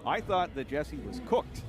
I thought that Jesse was cooked.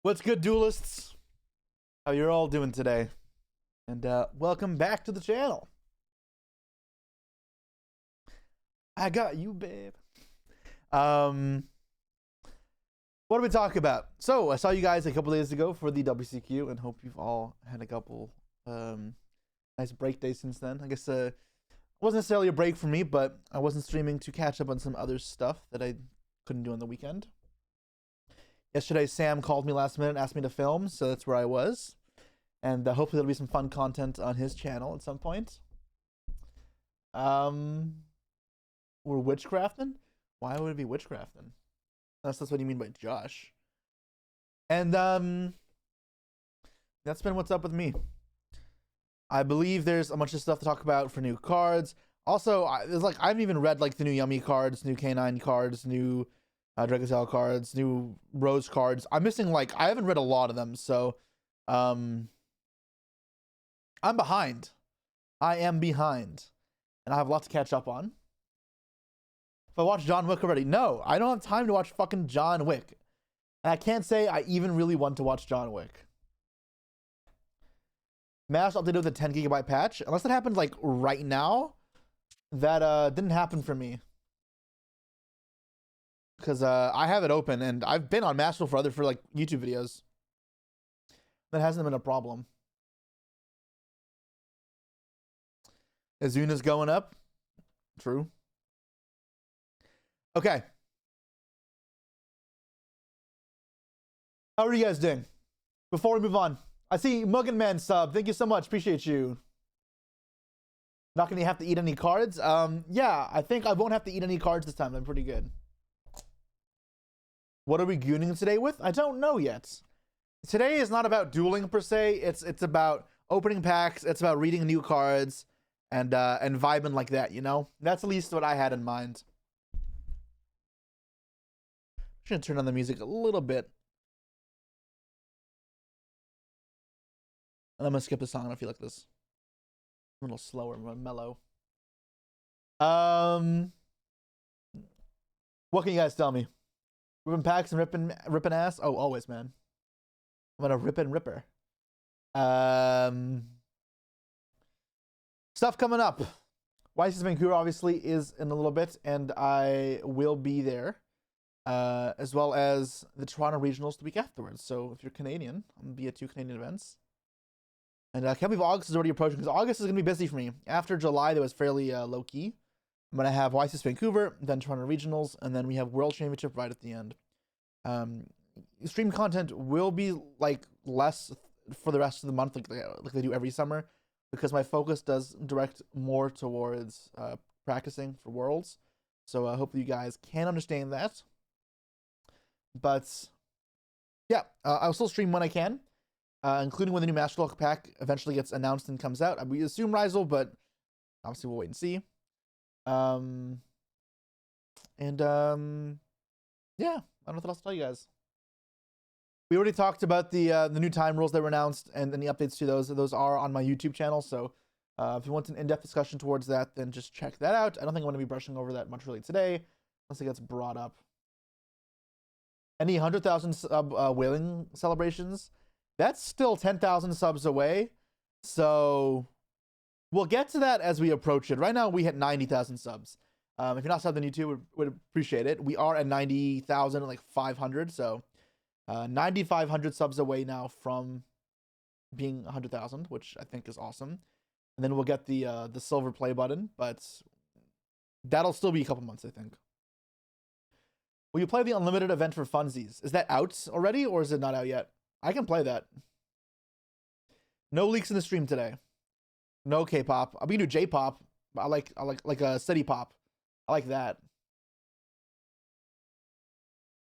What's good, duelists? How you're all doing today? And welcome back to the channel. I got you, babe. What are we talking about? So I saw you guys a couple days ago for the WCQ, and hope you've all had a couple nice break days since then. I guess it wasn't necessarily a break for me, but I wasn't streaming to catch up on some other stuff that I couldn't do on the weekend. Yesterday, Sam called me last minute and asked me to film, so that's where I was. And hopefully there'll be some fun content on his channel at some point. We're witchcrafting? Why would it be witchcrafting? Unless that's what you mean by Josh. And that's been what's up with me. I believe there's a bunch of stuff to talk about for new cards. Also, there's like I haven't even read like the new Yummy cards, new Canine cards, new Dragontail cards, new Rose cards. I'm missing like I haven't read a lot of them, so I'm behind. I am behind, and I have a lot to catch up on. If I watched John Wick already, no, I don't have time to watch fucking John Wick, and I can't say I even really want to watch John Wick. Mash updated with a 10 GB patch, unless it happened like right now. That didn't happen for me. Because I have it open and I've been on Mashable for like YouTube videos. That hasn't been a problem. Azuna's going up. True. Okay. How are you guys doing? Before we move on, I see Muggan Man sub. Thank you so much. Appreciate you. Not gonna have to eat any cards. Yeah, I think I won't have to eat any cards this time. I'm pretty good. What are we gooning today with? I don't know yet. Today is not about dueling per se. It's about opening packs. It's about reading new cards and vibing like that, you know? That's at least what I had in mind. I'm just gonna turn on the music a little bit. And I'm gonna skip the song. I feel like this. A little slower, more mellow. What can you guys tell me? Ripping packs and ripping ass? Oh, always, man. I'm gonna rip and ripper. Stuff coming up. YC's Vancouver obviously is in a little bit, and I will be there. As well as the Toronto Regionals the week afterwards. So if you're Canadian, I'm gonna be at 2 Canadian events. And I can't believe August is already approaching, because August is gonna be busy for me. After July, that was fairly low key. I'm gonna have YC's Vancouver, then Toronto Regionals, and then we have World Championship right at the end. Stream content will be like less for the rest of the month, like they do every summer, because my focus does direct more towards practicing for Worlds. So I hope you guys can understand that. But yeah, I'll still stream when I can, including when the new Master Lock pack eventually gets announced and comes out. We assume Rizal, but obviously we'll wait and see. Yeah, I don't know what else to tell you guys. We already talked about the new time rules that were announced and the updates to those. Those are on my YouTube channel. So if you want an in-depth discussion towards that, then just check that out. I don't think I'm going to be brushing over that much really today, unless it gets brought up. Any 100,000 sub whaling celebrations? That's still 10,000 subs away. So we'll get to that as we approach it. Right now we hit 90,000 subs. If you're not subbed on YouTube, would appreciate it. We are at 90,000, like 500. So 9,500 subs away now from being 100,000, which I think is awesome. And then we'll get the silver play button, but that'll still be a couple months, I think. Will you play the unlimited event for funsies? Is that out already, or is it not out yet? I can play that. No leaks in the stream today. No K-pop. We can do J-pop. I like a city pop. I like that.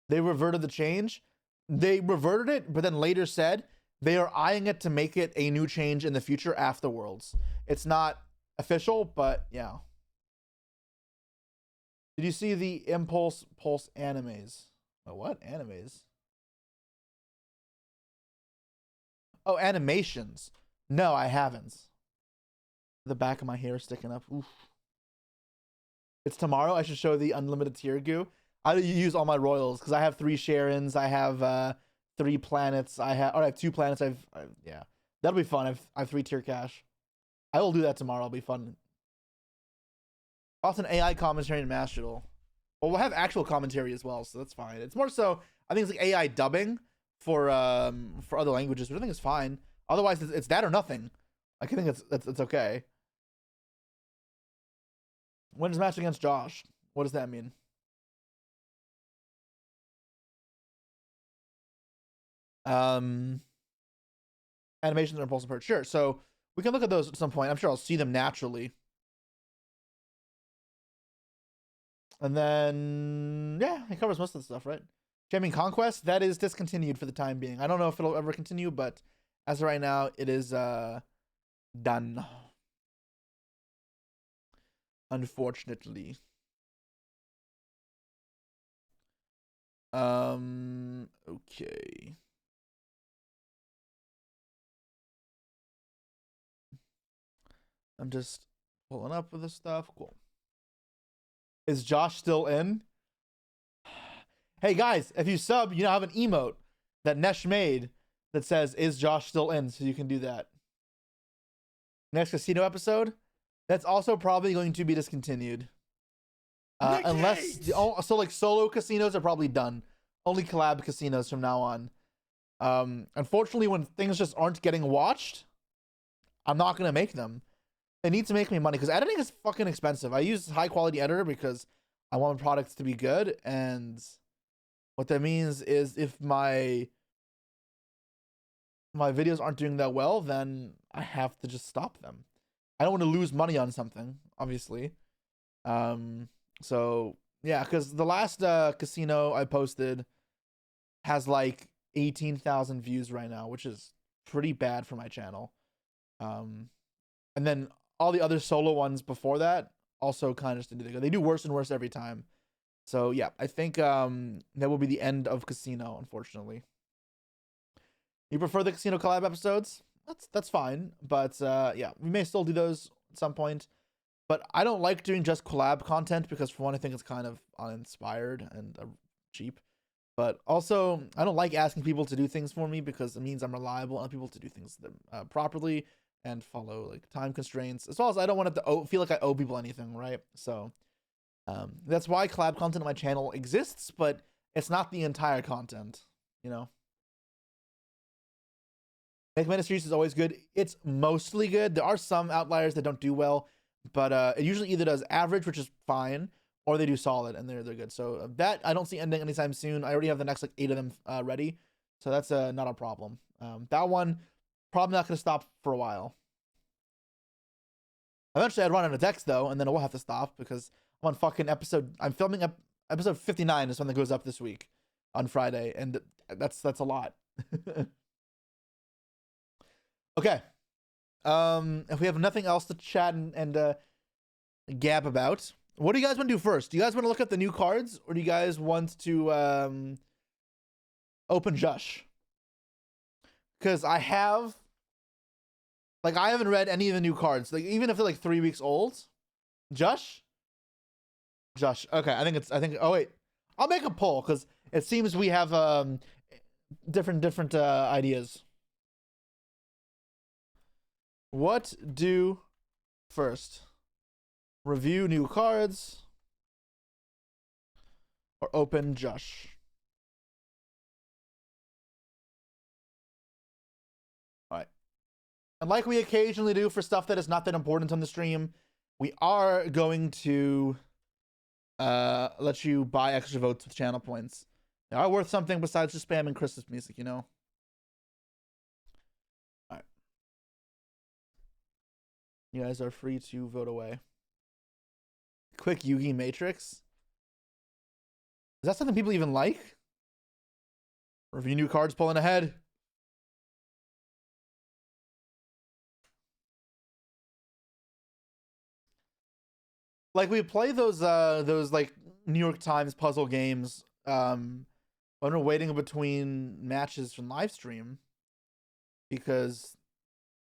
They reverted the change. They reverted it, but then later said they are eyeing it to make it a new change in the future after Worlds. It's not official, but yeah. Did you see the Impulse Pulse animes? Oh, what? Animes? Oh, animations. No, I haven't. The back of my hair sticking up. Oof. It's tomorrow. I should show the unlimited tier goo. I use all my royals because I have 3 Sharons. I have 3 planets. I have 2 planets. Yeah, that'll be fun. I have 3 tier cash. I will do that tomorrow. It'll be fun. Also, an AI commentary in Mashable. Well, we'll have actual commentary as well, so that's fine. It's more so, I think it's like AI dubbing for other languages, which I think is fine. Otherwise, it's that or nothing. Like, I think it's okay. When's match against Josh? What does that mean? Animations are impulsive part. Sure. So we can look at those at some point. I'm sure I'll see them naturally. And then, yeah, it covers most of the stuff, right? Jamming Conquest, that is discontinued for the time being. I don't know if it'll ever continue, but as of right now, it is done. Unfortunately. Okay. I'm just pulling up with this stuff. Cool. Is Josh still in? Hey guys, if you sub, you now have an emote that Nesh made that says, "Is Josh still in?" So you can do that. Next casino episode, that's also probably going to be discontinued. Unless, so like solo casinos are probably done. Only collab casinos from now on. Unfortunately, when things just aren't getting watched, I'm not going to make them. It needs to make me money because editing is fucking expensive. I use high quality editor because I want my products to be good, and what that means is if my videos aren't doing that well, then I have to just stop them. I don't want to lose money on something, obviously. So yeah, because the last casino I posted has like 18,000 views right now, which is pretty bad for my channel. And then all the other solo ones before that also kind of just didn't do. They do worse and worse every time. So yeah, I think that will be the end of casino, unfortunately. You prefer the casino collab episodes? That's fine, but yeah, we may still do those at some point. But I don't like doing just collab content because, for one, I think it's kind of uninspired and cheap. But also, I don't like asking people to do things for me because it means I'm reliable on people to do things properly and follow like time constraints, as well as I don't want it to feel like I owe people anything, right? So that's why collab content on my channel exists, but it's not the entire content, you know. Make Ministries is always good. It's mostly good. There are some outliers that don't do well, but it usually either does average, which is fine, or they do solid, and they're good. So that I don't see ending anytime soon. I already have the next like 8 of them ready, so that's not a problem. That one probably not gonna stop for a while. Eventually, I'd run out of text though, and then we'll have to stop because I'm on fucking episode. I'm filming episode 59 is when that goes up this week on Friday, and that's a lot. Okay. If we have nothing else to chat and gab about, what do you guys want to do first? Do you guys want to look at the new cards, or do you guys want to open Jush? Because I haven't read any of the new cards. Like, even if they're like 3 weeks old. Jush. Okay, I think. Oh wait, I'll make a poll because it seems we have different ideas. What do first? Review new cards or open Jush? All right. And like we occasionally do for stuff that is not that important on the stream, we are going to let you buy extra votes with channel points. They are worth something besides just spamming Christmas music, you know? All right. You guys are free to vote away. Quick Yugi Matrix. Is that something people even like? Review new cards pulling ahead. Like, we play those like New York Times puzzle games when we're waiting between matches from live stream, because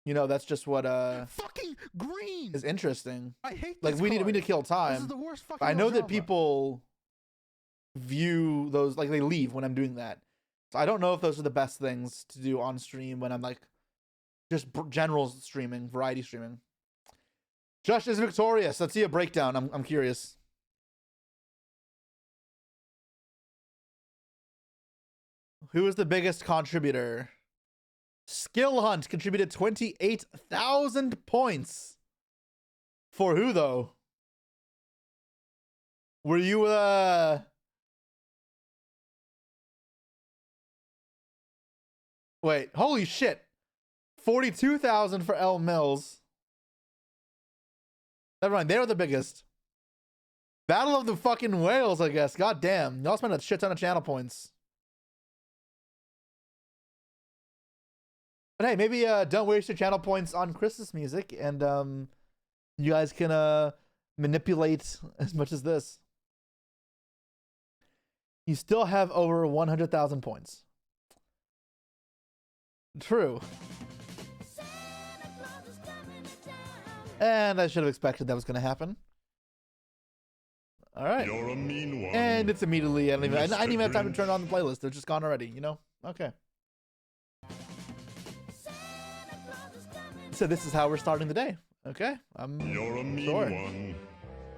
you know that's just what fucking green is interesting. I hate like this we card. need to kill time. This is the worst fucking I know that genre. people view those, like, they leave when I'm doing that, So I don't know if those are the best things to do on stream when I'm like just general streaming, variety streaming. Josh is victorious. Let's see a breakdown. I'm curious. Who is the biggest contributor? Skill Hunt contributed 28,000 points. For who though? Were you wait, holy shit. 42,000 for L Mills. Never mind, they were the biggest. Battle of the fucking whales, I guess. God damn. Y'all spent a shit ton of channel points. But hey, maybe don't waste your channel points on Christmas music, and you guys can manipulate as much as this. You still have over 100,000 points. True. And I should have expected that was going to happen. All right. You're a mean one. And it's immediately, I didn't even have time to Grinch. turn on the playlist. They're just gone already, you know? Okay. So this is how we're starting the day. Okay. You're a mean sure. one,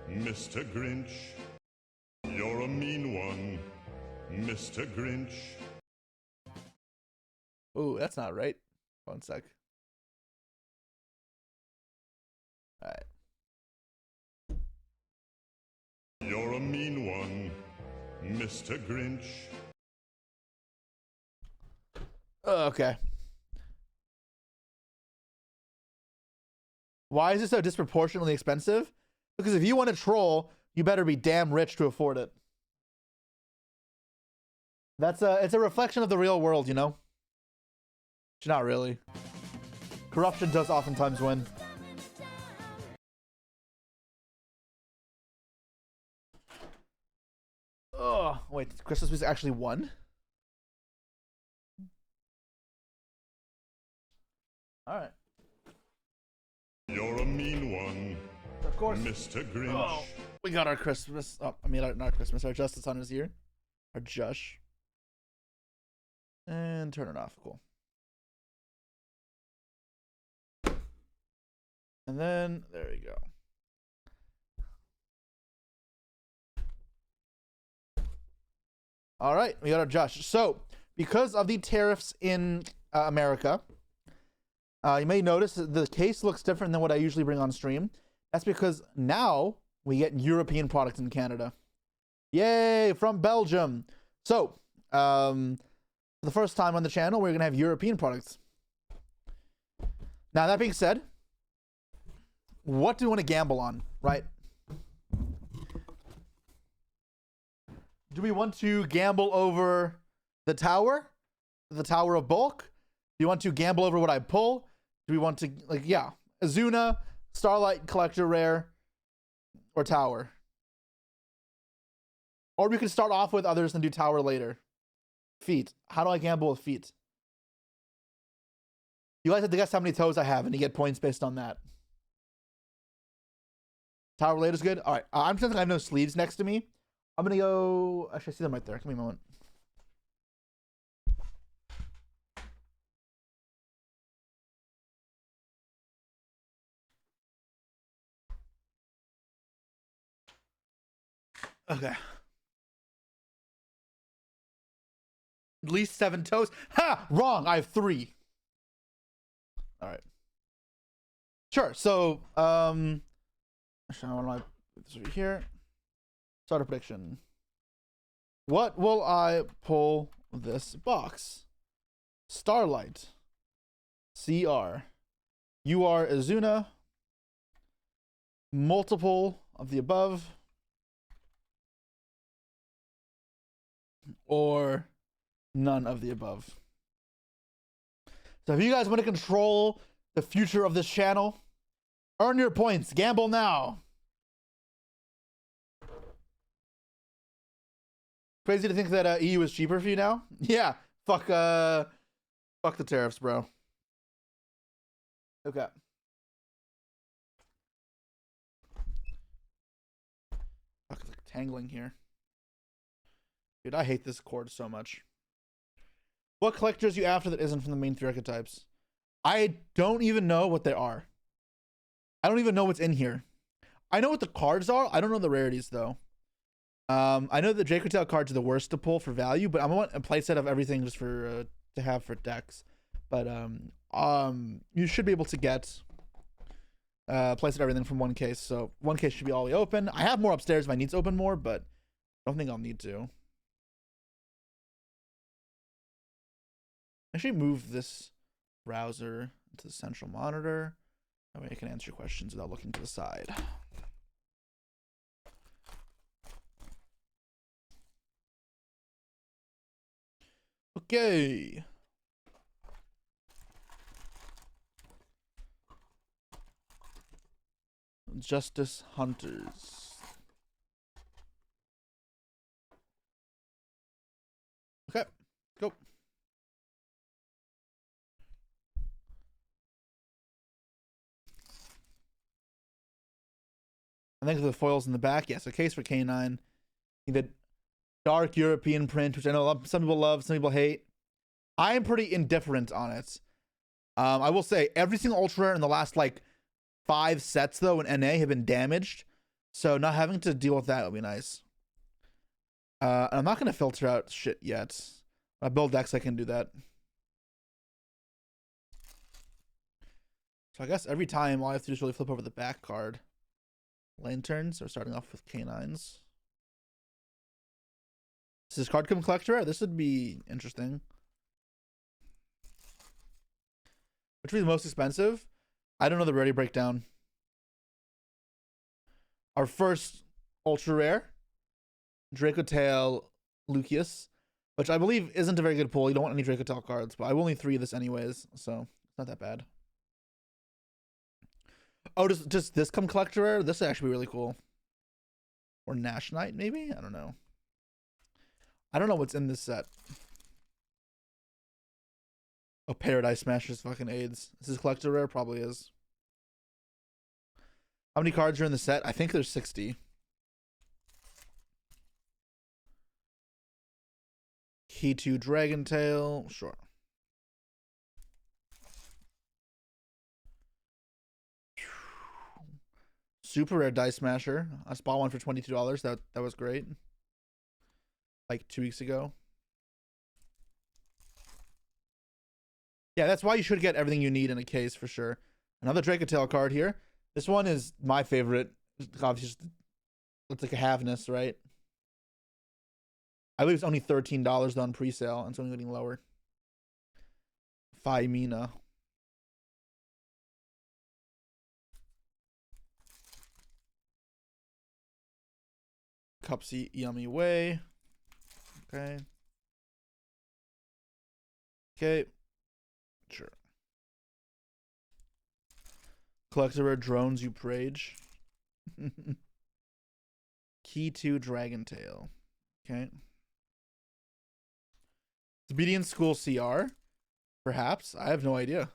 Mr. Grinch. You're a mean one, Mr. Grinch. Ooh, that's not right. One sec. All right. You're a mean one, Mr. Grinch. Okay. Why is it so disproportionately expensive? Because if you want to troll, you better be damn rich to afford it. It's a reflection of the real world, you know? Which not really. Corruption does oftentimes win. Oh, wait, Christmas music actually won? All right. You're a mean one, Of course. Mr. Grinch. Oh, we got our Christmas. Oh, I mean, not Christmas. Our Justice Hunt is here. Our Jush. And turn it off. Cool. And then, there we go. All right, we got our Jush. So, because of the tariffs in America, you may notice that the case looks different than what I usually bring on stream. That's because now we get European products in Canada. Yay, from Belgium. So, for the first time on the channel, we're going to have European products. Now, that being said, what do we want to gamble on, right? Do we want to gamble over the tower of bulk? Do you want to gamble over what I pull? Do we want to, like, yeah, Azuna, Starlight, Collector Rare, or Tower? Or we could start off with others and do Tower later. Feet. How do I gamble with feet? You guys have to guess how many toes I have, and you get points based on that. Tower later is good? All right. I'm just thinking I have no sleeves next to me. I'm going to go... Actually, I see them right there. Give me a moment. Okay. At least 7 toes. Ha! Wrong. I have 3. All right. Sure. So, actually, I want to put this over here. Start a prediction. What will I pull this box? Starlight. CR. UR Azuna. Multiple of the above. Or none of the above. So if you guys want to control the future of this channel, earn your points. Gamble now. Crazy to think that EU is cheaper for you now. Yeah, fuck the tariffs, bro. Okay. Fuck, it's like tangling here. Dude, I hate this cord so much. What collectors you after that isn't from the main 3 archetypes? I don't even know what they are. I don't even know what's in here. I know what the cards are. I don't know the rarities though. I know the Draco Tail cards are the worst to pull for value, but I want a playset of everything just for to have for decks. But you should be able to get playset everything from one case. So one case should be all the way open. I have more upstairs if I need to open more, but I don't think I'll need to. Actually, move this browser to the central monitor. That way I can answer your questions without looking to the side. Okay. Justice Hunters. Okay, go. I think the foils in the back. Yes, a case for K9. The dark European print, which I know some people love, some people hate. I am pretty indifferent on it. I will say every single ultra rare in the last like 5 sets though in NA have been damaged, so not having to deal with that would be nice. I'm not gonna filter out shit yet. I build decks, I can do that. So I guess every time all I have to do is really flip over the back card. Lanterns are starting off with K9s. Is this card come collector? This would be interesting. Which would be the most expensive? I don't know the rarity breakdown. Our first ultra rare, Draco Tail Lucius, which I believe isn't a very good pull. You don't want any Draco Tail cards, but I will need 3 of this anyways, so it's not that bad. Oh, does this come collector rare? This would actually be really cool. Or Nash Knight, maybe? I don't know. I don't know what's in this set. Oh, Paradise Smashers fucking AIDS. This is collector rare? Probably is. How many cards are in the set? I think there's 60. Key to Dragon Tail. Sure. Super rare Dice Smasher. I bought one for $22. That was great. Like 2 weeks ago. Yeah, that's why you should get everything you need in a case for sure. Another Draco Tail card here. This one is my favorite. Obviously, it's like a halveness, right? I believe it's only $13 on pre-sale, and it's only getting lower. Mina. Cupsy Yummy Way. Okay. Okay. Sure. Collector rare Drones You Prage. Key to Dragon Tail. Okay. Obedient School CR. Perhaps. I have no idea.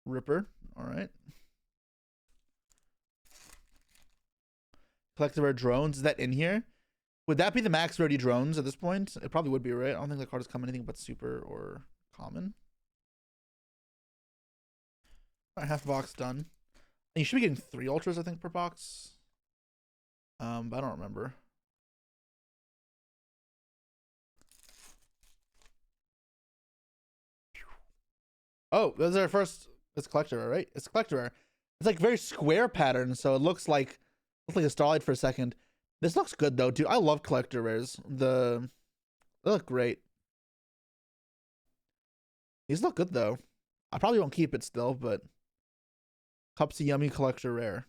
Ripper. Alright. Collector rare Drones. Is that in here? Would that be the max rarity drones at this point? It probably would be, right? I don't think the card has come anything but super or common. Alright, half box done. And you should be getting 3 ultras, I think, per box. But I don't remember. Oh, this is our first. It's collector rare, right? It's collector rare. It's like very square pattern, so it looks like a starlight for a second. This looks good though, dude. I love collector rares. They look great. These look good though. I probably won't keep it still, but Cupsy Yummy collector rare.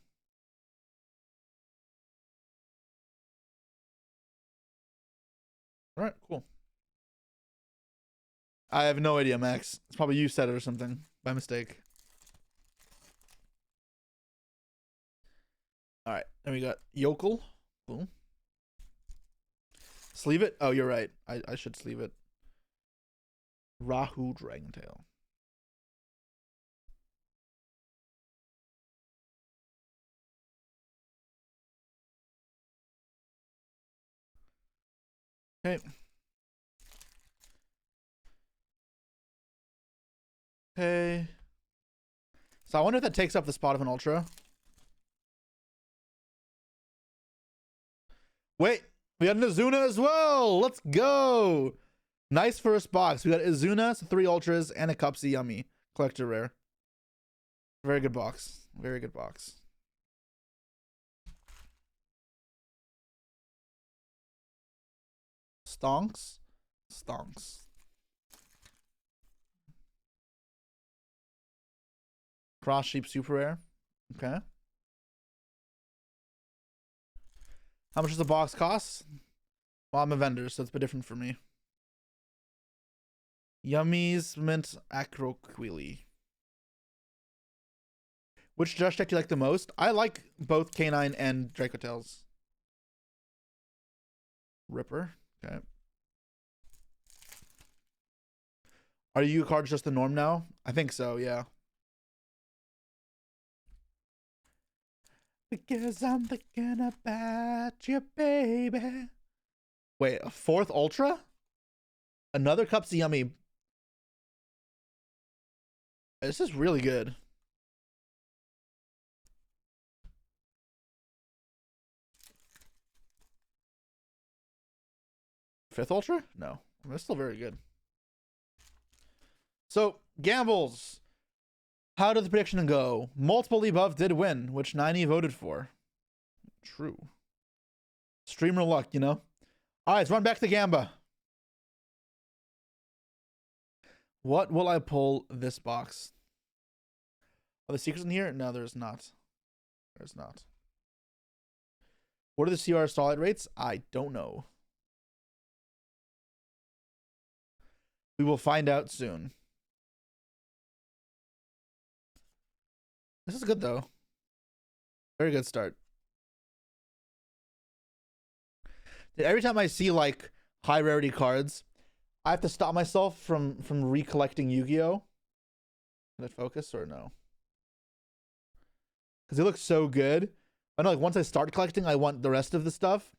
All right, cool. I have no idea, Max. It's probably you said it or something by mistake. All right, then we got Yokel. Cool. Sleeve it? Oh, you're right. I should sleeve it. Rahu Dragon Tail. Okay. Okay. So I wonder if that takes up the spot of an Ultra. Wait, we got an Izuna as well. Let's go. Nice first box. We got Izuna, so 3 Ultras, and a Cupsy Yummy. Collector rare. Very good box. Very good box. Stonks. Stonks. Cross Sheep super rare. Okay. How much does the box cost? Well, I'm a vendor, so it's a bit different for me. Yummies Mint Acroquili. Which Josh deck do you like the most? I like both Canine and Dracotails. Ripper. Okay. Are you cards just the norm now? I think so, yeah. Because I'm thinking about you, baby. Wait, a 4th Ultra? Another Cupsy Yummy. This is really good. Fifth Ultra? No. That's still very good. So, gambles. How did the prediction go? Multiple above did win, which 90 voted for. True. Streamer luck, you know? Alright, let's run back to Gamba. What will I pull this box? Are the secrets in here? No, there's not. There's not. What are the CR starlight rates? I don't know. We will find out soon. This is good though. Very good start. Every time I see like high rarity cards, I have to stop myself from recollecting Yu-Gi-Oh. Did it focus or no? Because it looks so good. I know, like once I start collecting, I want the rest of the stuff,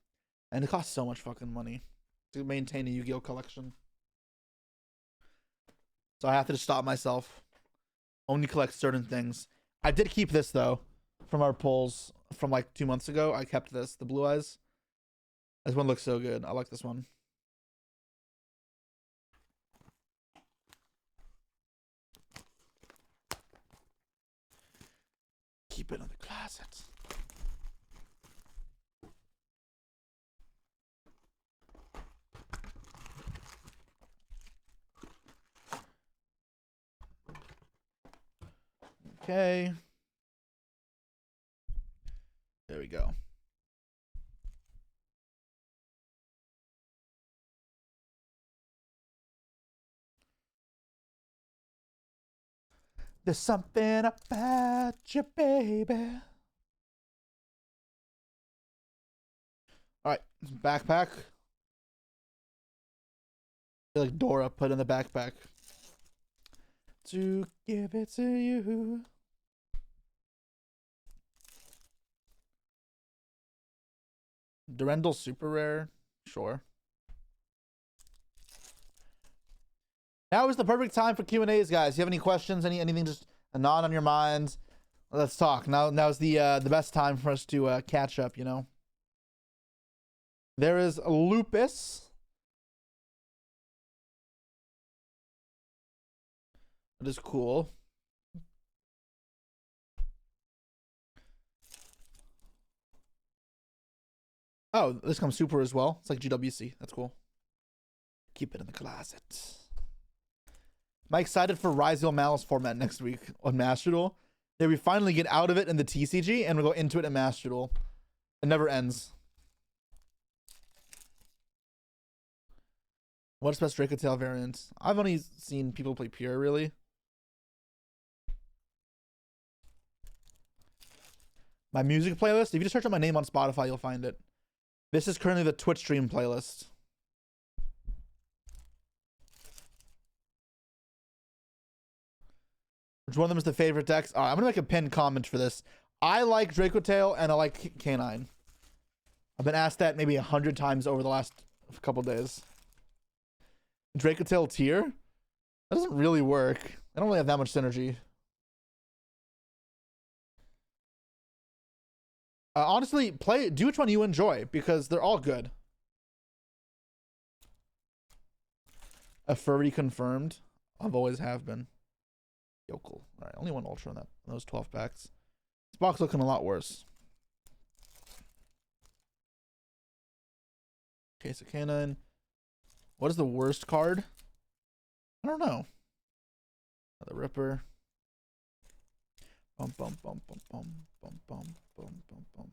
and it costs so much fucking money to maintain a Yu-Gi-Oh collection. So I have to just stop myself. Only collect certain things. I did keep this though, from our polls from like 2 months ago. I kept this, the Blue Eyes. This one looks so good. I like this one. Keep it in the closet. Okay. There we go. There's something about you, baby. All right, backpack. I feel like Dora put in the backpack. To give it to you. Durendal super rare, sure. Now is the perfect time for Q&As, guys. You have any questions? Anything just a nod on your mind? Let's talk. Now's the best time for us to catch up. You know. There is Lupus. That is cool. Oh, this comes super as well. It's like GWC. That's cool. Keep it in the closet. Am I excited for Ryzel Malice format next week on Master Duel? Yeah, we finally get out of it in the TCG and we go into it in Master Duel. It never ends. What's best Dracotail variant? I've only seen people play Pure, really. My music playlist, if you just search up my name on Spotify, you'll find it. This is currently the Twitch stream playlist. Which one of them is the favorite decks? I'm going to make a pinned comment for this. I like Dracotail and I like Canine. I've been asked that maybe 100 times over the last couple days. Dracotail tier? That doesn't really work. They don't really have that much synergy. Honestly, do which one you enjoy because they're all good. A furry confirmed. I've always have been. Yokel. All right, only one ultra in those 12 packs. This box looking a lot worse. Case of Canine. What is the worst card? I don't know. The Ripper. Bum bum bum bum bum bum bum bum bum bum.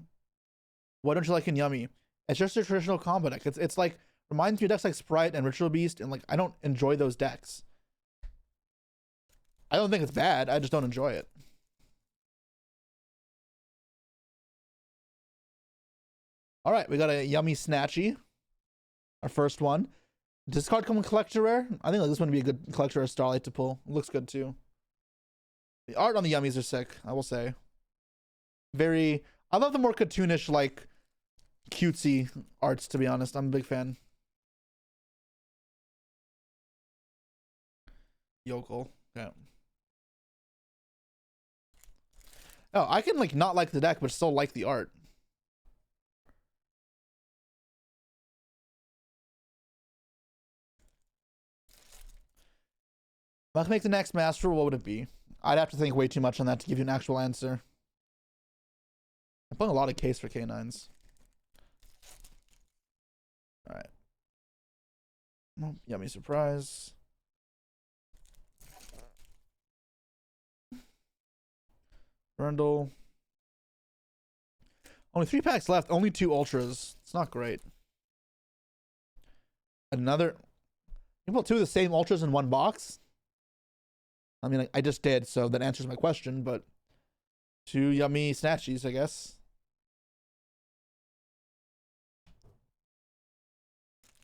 What don't you like in Yummy? It's just a traditional combo deck. It's like reminds me of decks like Sprite and Ritual Beast, and like I don't enjoy those decks. I don't think it's bad. I just don't enjoy it. All right, we got a Yummy Snatchy. Our first one. Does this card come with Collector Rare? I think like, this one would be a good Collector Rare Starlight to pull. It looks good too. The art on the Yummies are sick, I will say. I love the more cartoonish, like, cutesy arts, to be honest. I'm a big fan. Yokel. Yeah. Oh, I can, like, not like the deck, but still like the art. If I could make the next master, what would it be? I'd have to think way too much on that to give you an actual answer. I'm playing a lot of case for K9s. Alright. Oh, Yummy Surprise. Brundle. Only 3 packs left. Only 2 ultras. It's not great. Another. You pull 2 of the same ultras in one box? I mean, I just did, so that answers my question, but 2 Yummy Snatchies, I guess.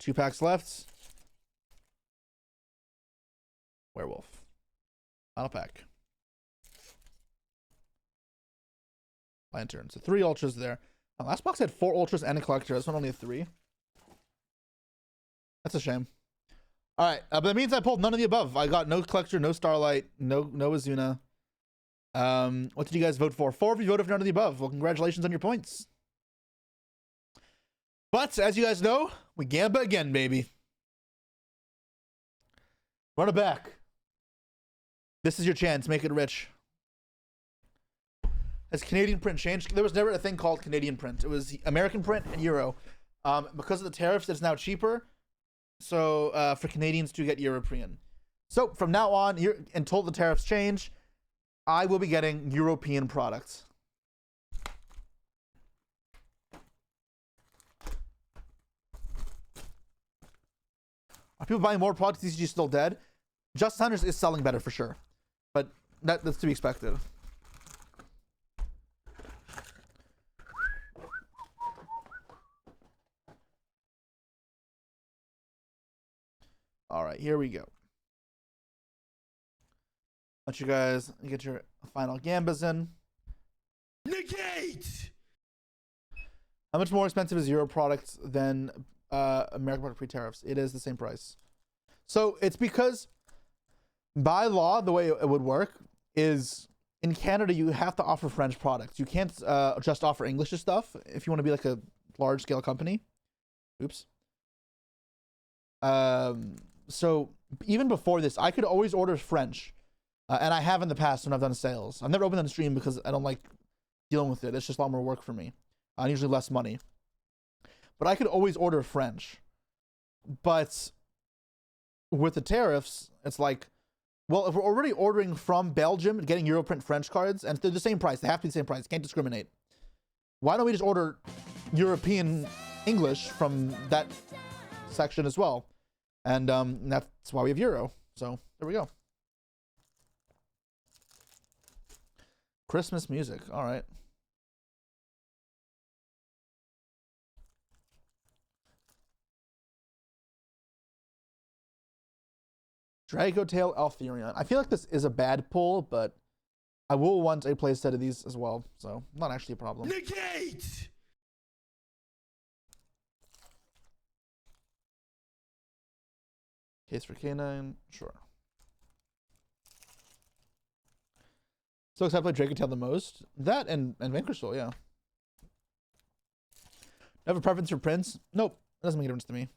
2 packs left. Werewolf. Final pack. Lantern. So 3 ultras there. Last box had 4 ultras and a collector. This one only had 3. That's a shame. All right, but that means I pulled none of the above. I got no collector, no Starlight, no Azuna. What did you guys vote for? 4 of you voted for none of the above. Well, congratulations on your points. But as you guys know, we gamba again, baby. Run it back. This is your chance. Make it rich. Has Canadian print changed? There was never a thing called Canadian print. It was American print and Euro. Because of the tariffs, it's now cheaper. So for Canadians to get European. So from now on, until the tariffs change, I will be getting European products. Are people buying more products? TCG still dead? Justice Hunters is selling better for sure, but that's to be expected. All right, here we go. Let you guys get your final gambas in. Negate! How much more expensive is Euro products than American product pre-tariffs? It is the same price. So it's because by law, the way it would work is in Canada, you have to offer French products. You can't just offer English stuff if you want to be like a large scale company. Oops. So even before this, I could always order French. And I have in the past when I've done sales. I've never opened on the stream because I don't like dealing with it. It's just a lot more work for me. Usually less money. But I could always order French. But with the tariffs, it's like, well, if we're already ordering from Belgium and getting Europrint French cards, and they're the same price, they have to be the same price, can't discriminate. Why don't we just order European English from that section as well? And that's why we have Euro. So there we go. Christmas music. All right. Dragotail Altherion. I feel like this is a bad pull, but I will want a play set of these as well. So not actually a problem. Negate! Case for K9. Sure. So excited to play Drake and Tail the most. That and Vanquish Soul, yeah. Have a preference for Prince? Nope. It doesn't make a difference to me.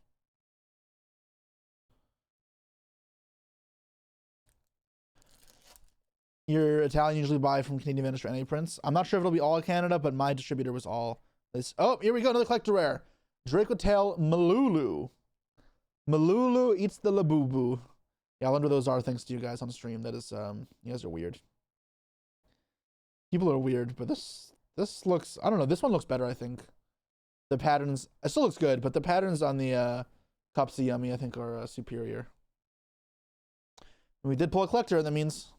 Your Italian usually buy from Canadian vendors for any prints. I'm not sure if it'll be all Canada, but my distributor was all this. Oh, here we go. Another collector rare. Draco Tail Malulu. Malulu eats the Labubu. Yeah, I wonder those are thanks to you guys on stream. That is, you guys are weird. People are weird, but this looks, I don't know. This one looks better, I think. The patterns, it still looks good, but the patterns on the Cups of Yummy, I think, are superior. And we did pull a collector, that means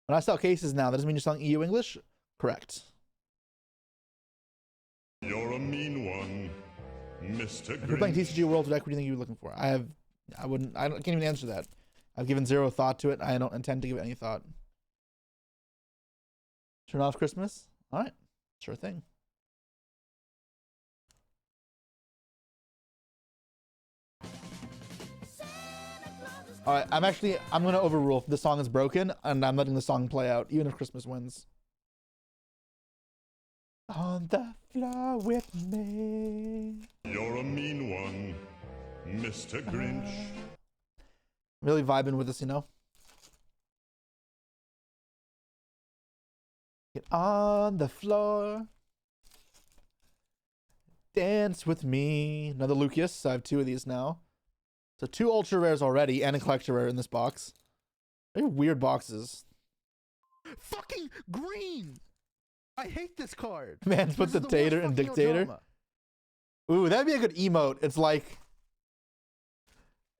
when I sell cases now, that doesn't mean you're selling EU English? Correct. You're a mean one, Mr. If you're playing Grinch. TCG World, what do you think you're looking for? I can't even answer that. I've given zero thought to it. I don't intend to give it any thought. Turn off Christmas? All right, sure thing. All right, I'm gonna overrule. The song is broken, and I'm letting the song play out, even if Christmas wins. On the floor with me. You're a mean one, Mr. Grinch. Really vibing with this, you know? Get on the floor. Dance with me. Another Lucius. I have 2 of these now. So 2 ultra rares already and a collector rare in this box. They're weird boxes. Fucking green! I hate this card. Man's put the Tater and Dictator. Ooh, that'd be a good emote. It's like,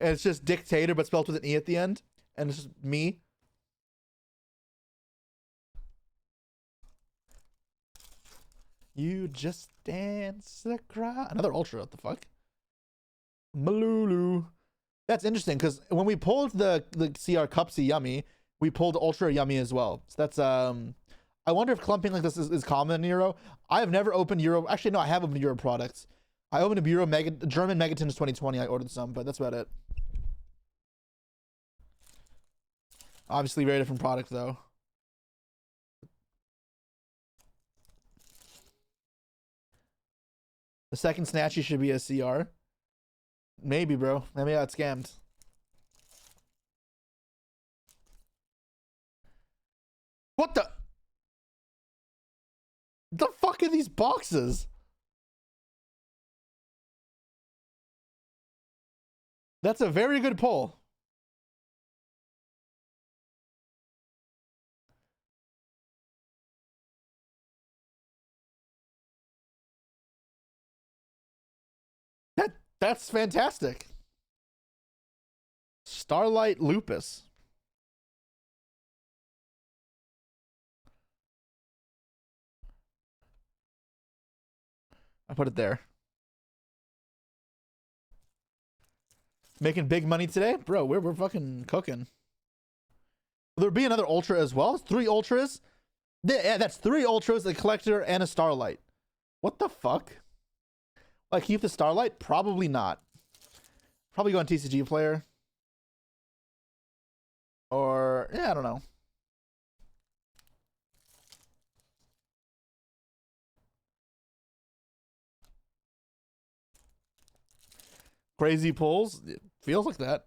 it's just Dictator, but spelled with an E at the end. And it's just me. You just dance the crowd. Another ultra, what the fuck? Malulu. That's interesting, because when we pulled the CR Cupsy Yummy, we pulled Ultra Yummy as well. So that's, I wonder if clumping like this is common in Euro. I have never opened Euro. Actually, no, I have opened Euro products. I opened a German Megatons 2020. I ordered some, but that's about it. Obviously, very different product, though. The second Snatchy should be a CR. Maybe, bro. Maybe I got scammed. What the fuck are these boxes? That's a very good pull. That's fantastic. Starlight Lupus. I put it there. Making big money today? Bro, we're fucking cooking. Will there be another Ultra as well? 3 Ultras? Yeah, that's 3 Ultras, a Collector, and a Starlight. What the fuck? Like, keep the Starlight? Probably not. Probably go on TCG Player. Or, yeah, I don't know. Crazy pulls? It feels like that.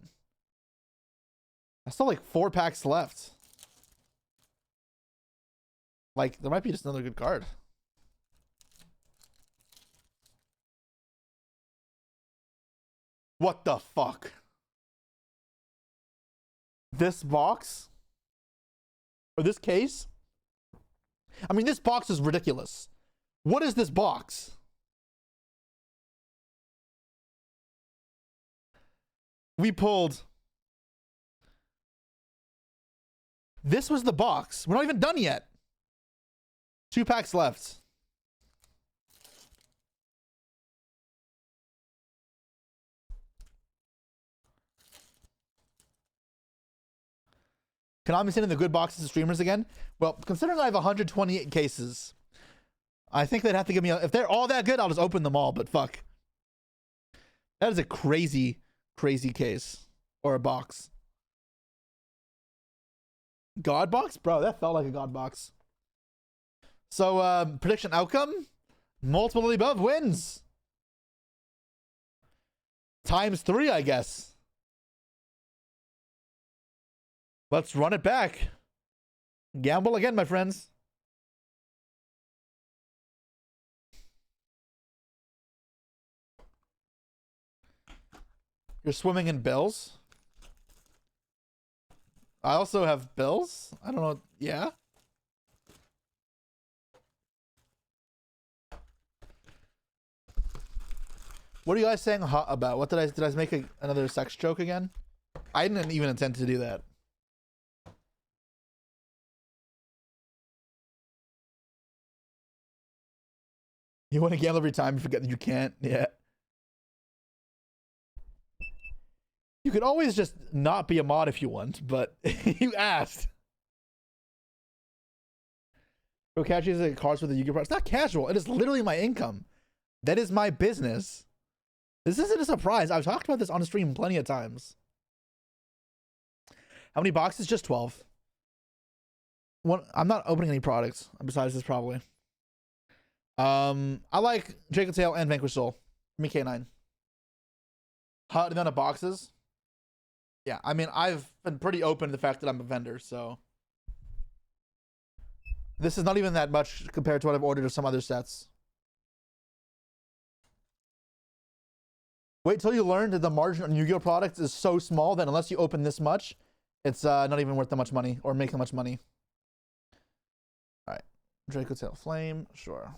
I still like 4 packs left. Like, there might be just another good card. What the fuck? This box? Or this case? I mean, this box is ridiculous. What is this box? We pulled. This was the box. We're not even done yet. 2 packs left. Can I be sending the good boxes to streamers again? Well, considering I have 128 cases, I think they'd have to give me if they're all that good, I'll just open them all, but fuck. That is a crazy case. Or a box. God box? Bro, that felt like a God box. So, prediction outcome? Multiple of the above wins. ×3, I guess. Let's run it back. Gamble again, my friends. You're swimming in bills? I also have bills? I don't know. Yeah? What are you guys saying hot about? What did I make another sex joke again? I didn't even intend to do that. You want to gamble every time, you forget that you can't. Yeah. You could always just not be a mod if you want, but you asked. Bro, casual is a cards for the Yu-Gi-Oh! It's not casual. It is literally my income. That is my business. This isn't a surprise. I've talked about this on stream plenty of times. How many boxes? Just 12. I'm not opening any products besides this probably. I like Jacob Tail and Vanquish Soul. Me K9. How the amount of boxes? Yeah, I mean, I've been pretty open to the fact that I'm a vendor, so this is not even that much compared to what I've ordered of some other sets. Wait till you learn that the margin on Yu-Gi-Oh products is so small that unless you open this much, it's not even worth that much money or making much money. All right, Draco Tail Flame, sure.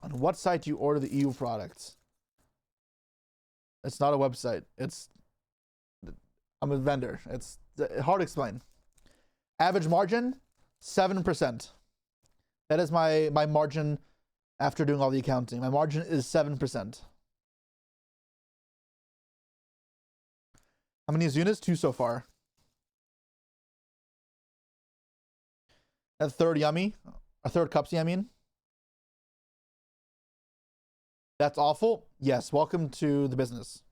On what site do you order the EU products? It's not a website. I'm a vendor. It's hard to explain. Average margin, 7%. That is my margin after doing all the accounting. My margin is 7%. How many units? 2 so far. A third yummy. A third cupsy, I mean. That's awful. Yes, welcome to the business.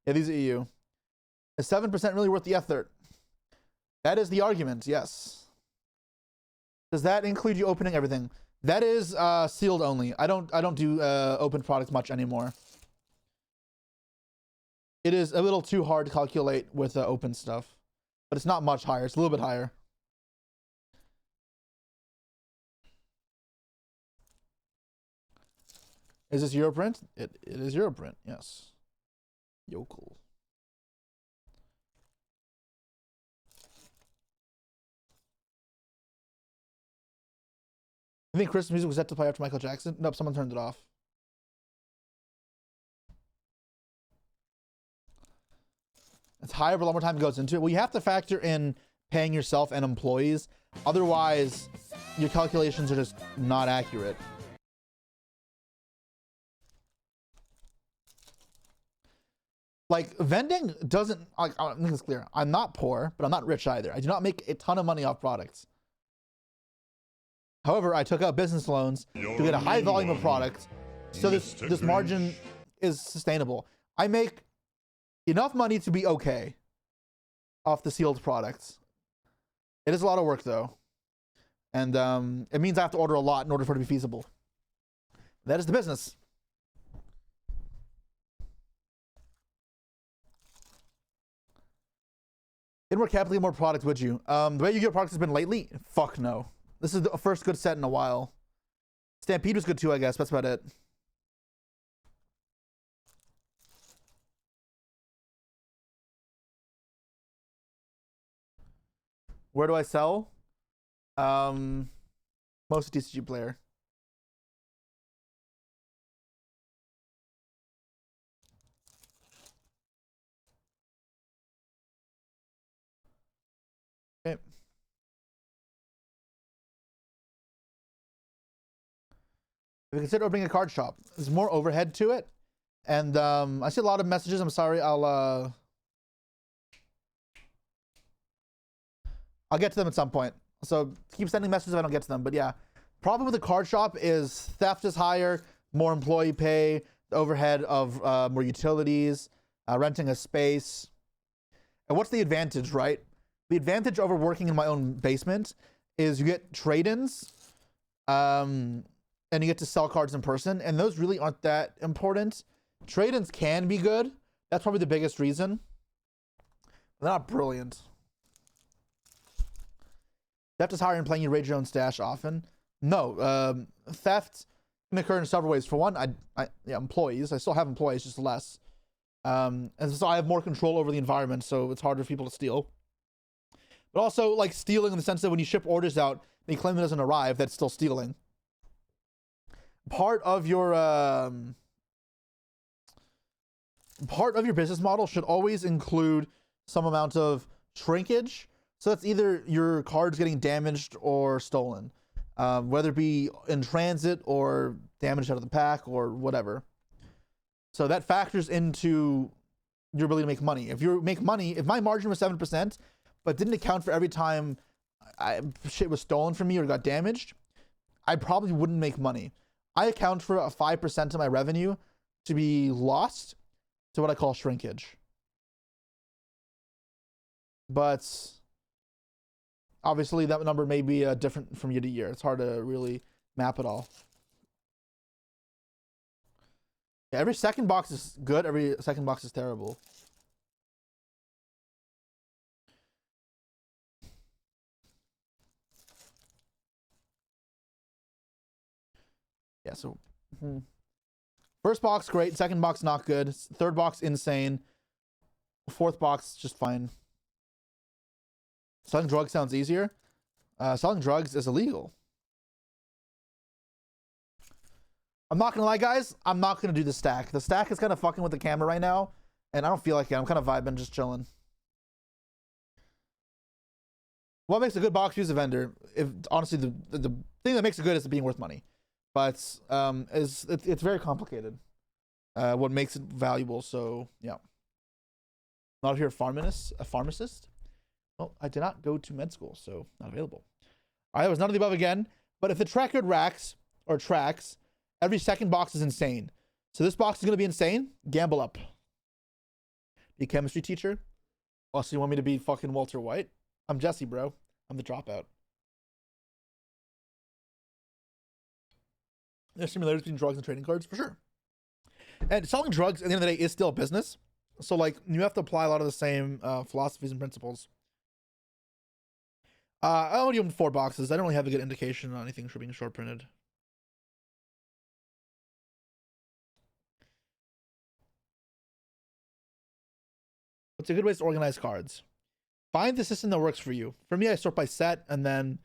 Yeah, these are EU. Is 7% really worth the effort? That is the argument, yes. Does that include you opening everything? That is sealed only. I don't do open products much anymore. It is a little too hard to calculate with open stuff, but it's not much higher. It's a little bit higher. Is this Europrint? It is Europrint, yes. Yokel. I think Christmas music was set to play after Michael Jackson. Nope, someone turned it off. It's higher, but a lot more time goes into it. Well, you have to factor in paying yourself and employees. Otherwise, your calculations are just not accurate. Like, vending doesn't, like, I think it's clear. I'm not poor, but I'm not rich either. I do not make a ton of money off products. However, I took out business loans to get a high volume of products, so this margin is sustainable. I make enough money to be okay off the sealed products. It is a lot of work, though. And it means I have to order a lot in order for it to be feasible. That is the business. In more capitally more product, would you? The way you get products has been lately? Fuck no. This is the first good set in a while. Stampede was good too, I guess. That's about it. Where do I sell? Most TCG player. Okay. If you consider opening a card shop, there's more overhead to it. And I see a lot of messages. I'm sorry. I'll get to them at some point. So keep sending messages if I don't get to them. But yeah, problem with the card shop is theft is higher, more employee pay. the overhead of more utilities, renting a space. And what's the advantage, right? The advantage over working in my own basement is you get trade-ins, and you get to sell cards in person, and those really aren't that important. Trade-ins can be good. That's probably the biggest reason. They're not brilliant. Theft is higher in playing your raid your own stash often. No, theft can occur in several ways. For one, employees. I still have employees, just less. And so I have more control over the environment, so it's harder for people to steal. But also, like, stealing in the sense that when you ship orders out, they claim it doesn't arrive, that's still stealing. Part of your business model should always include some amount of shrinkage. So that's either your cards getting damaged or stolen, whether it be in transit or damaged out of the pack or whatever. So that factors into your ability to make money. If you make money, if my margin was 7%, but didn't account for every time shit was stolen from me or got damaged, I probably wouldn't make money. I account for a 5% of my revenue to be lost to what I call shrinkage. But obviously that number may be different from year to year. It's hard to really map it all. Yeah, every second box is good. Every second box is terrible. Yeah, so first box, great. Second box, not good. Third box, insane. Fourth box, just fine. Selling drugs sounds easier. Selling drugs is illegal. I'm not gonna lie, guys. I'm not gonna do the stack. The stack is kind of fucking with the camera right now, and I don't feel like it. I'm kind of vibing, just chilling. What makes a good box use a vendor? If honestly, the thing that makes it good is it being worth money, but it's very complicated. What makes it valuable? So yeah. Not here, a pharmacist. Well, I did not go to med school, so not available. All right, it was none of the above again. But if the track record tracks, every second box is insane. So this box is going to be insane. Gamble up. Be a chemistry teacher. Oh, so you want me to be fucking Walter White? I'm Jesse, bro. I'm the dropout. There's similarities between drugs and trading cards, for sure. And selling drugs, at the end of the day, is still a business. So, like, you have to apply a lot of the same philosophies and principles. I only opened 4 boxes. I don't really have a good indication on anything for being short printed. What's a good way to organize cards? Find the system that works for you. For me, I sort by set and then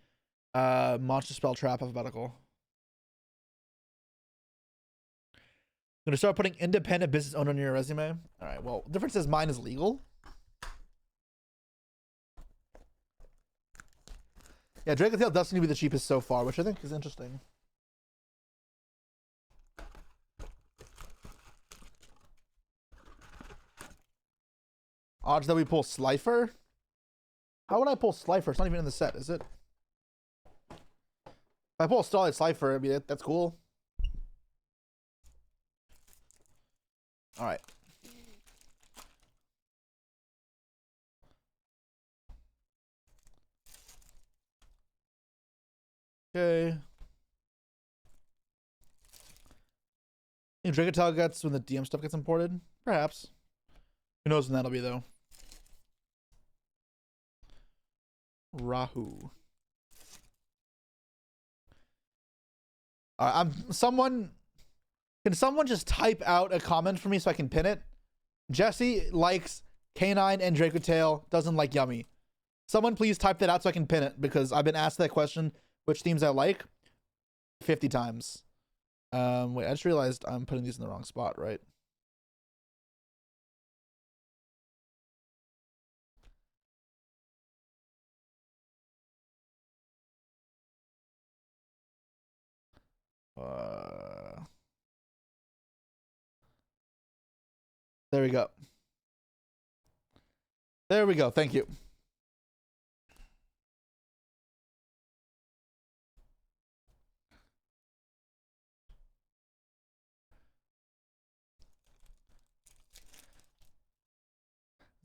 monster, spell, trap, alphabetical. I'm gonna start putting independent business owner on your resume. All right. Well, the difference is mine is legal. Yeah, Drake and Tail does seem to be the cheapest so far, which I think is interesting. Odds that we pull Slifer? How would I pull Slifer? It's not even in the set, is it? If I pull Starlight Slifer, I mean, that's cool. All right. Okay. Drake and Tail gets when the DM stuff gets imported? Perhaps. Who knows when that'll be, though. Rahu. Can someone just type out a comment for me so I can pin it? Jesse likes Canine and Draco Tail, doesn't like Yummy. Someone please type that out so I can pin it, because I've been asked that question, which themes I like, 50 times. Wait, I just realized I'm putting these in the wrong spot, right? There we go. There we go. Thank you.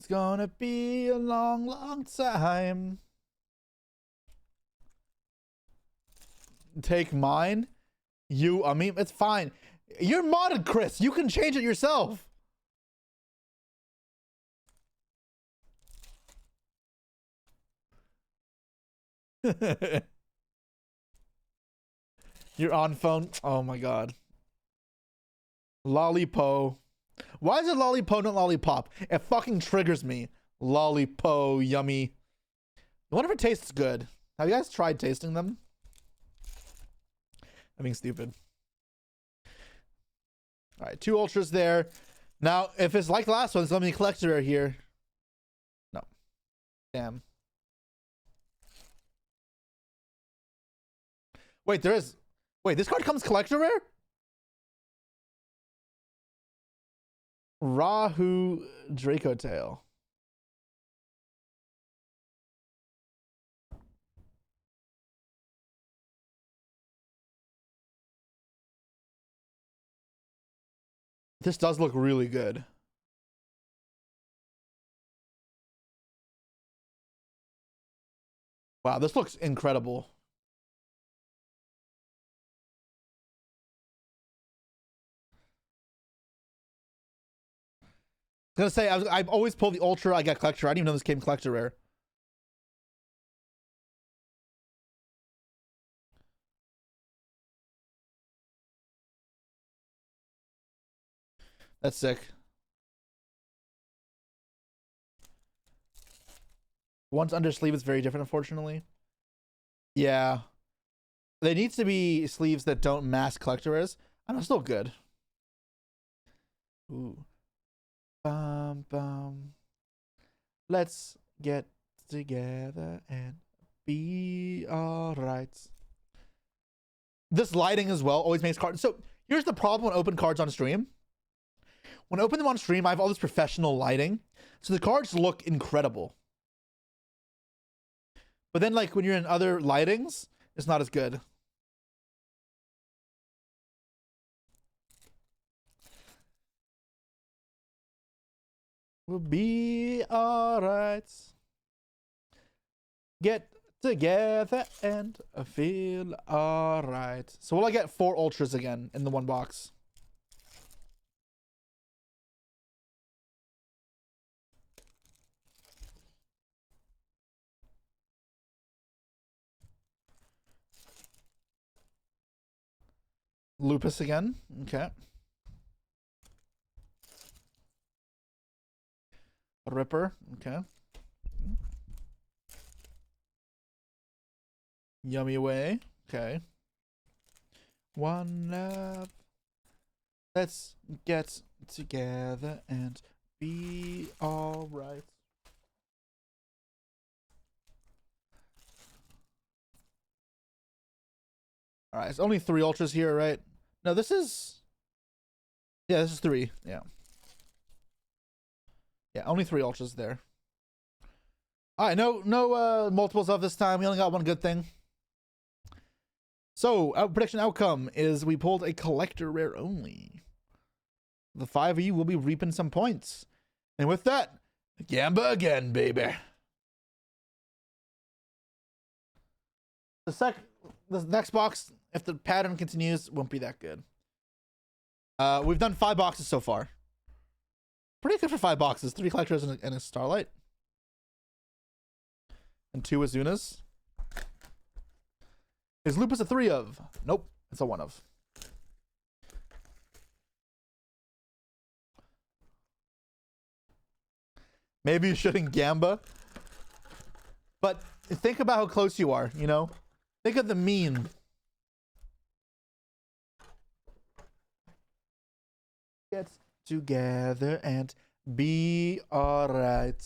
gonna be a long, long time. Take mine? I mean, it's fine. You're modded, Chris. You can change it yourself. You're on phone. Oh my god. Lollipo. Why is it Lollipo, not Lollipop? It fucking triggers me. Lollipo, yummy. I wonder if it tastes good. Have you guys tried tasting them? I'm being stupid. Alright, 2 ultras there. Now, if it's like the last one, there's gonna be a collector rare here. No. Damn. Wait, there is. Wait, this card comes collector rare? Rahu Draco Tail. This does look really good. Wow, this looks incredible. I was gonna say, I've always pulled the ultra, I got collector. I didn't even know this came collector rare. That's sick. Once under sleeve is very different, unfortunately. Yeah. There needs to be sleeves that don't mask collector rares. I know, still good. Ooh. Let's get together and be alright. This lighting as well always makes cards. So here's the problem when I open cards on stream. When I open them on stream, I have all this professional lighting. So the cards look incredible. But then like when you're in other lightings, it's not as good. We'll be alright. Get together and feel alright. So will I get 4 ultras again in the one box? Lupus again. Okay. Ripper. Okay. Yummy way. Okay. One love. Let's get together and be alright. Alright, it's only 3 ultras here, right? No, this is... Yeah, this is 3. Yeah. Yeah, only 3 ultras there. Alright, no multiples of this time. We only got one good thing. So, our prediction outcome is we pulled a collector rare only. The 5 of you will be reaping some points. And with that, Gamba again, baby. The next box, if the pattern continues, won't be that good. We've done 5 boxes so far. Pretty good for 5 boxes. 3 collectors and a Starlight. And 2 Azunas. Is Lupus a 3 of? Nope, it's a 1 of. Maybe you shouldn't Gamba. But think about how close you are, you know? Think of the meme. Get together and be alright.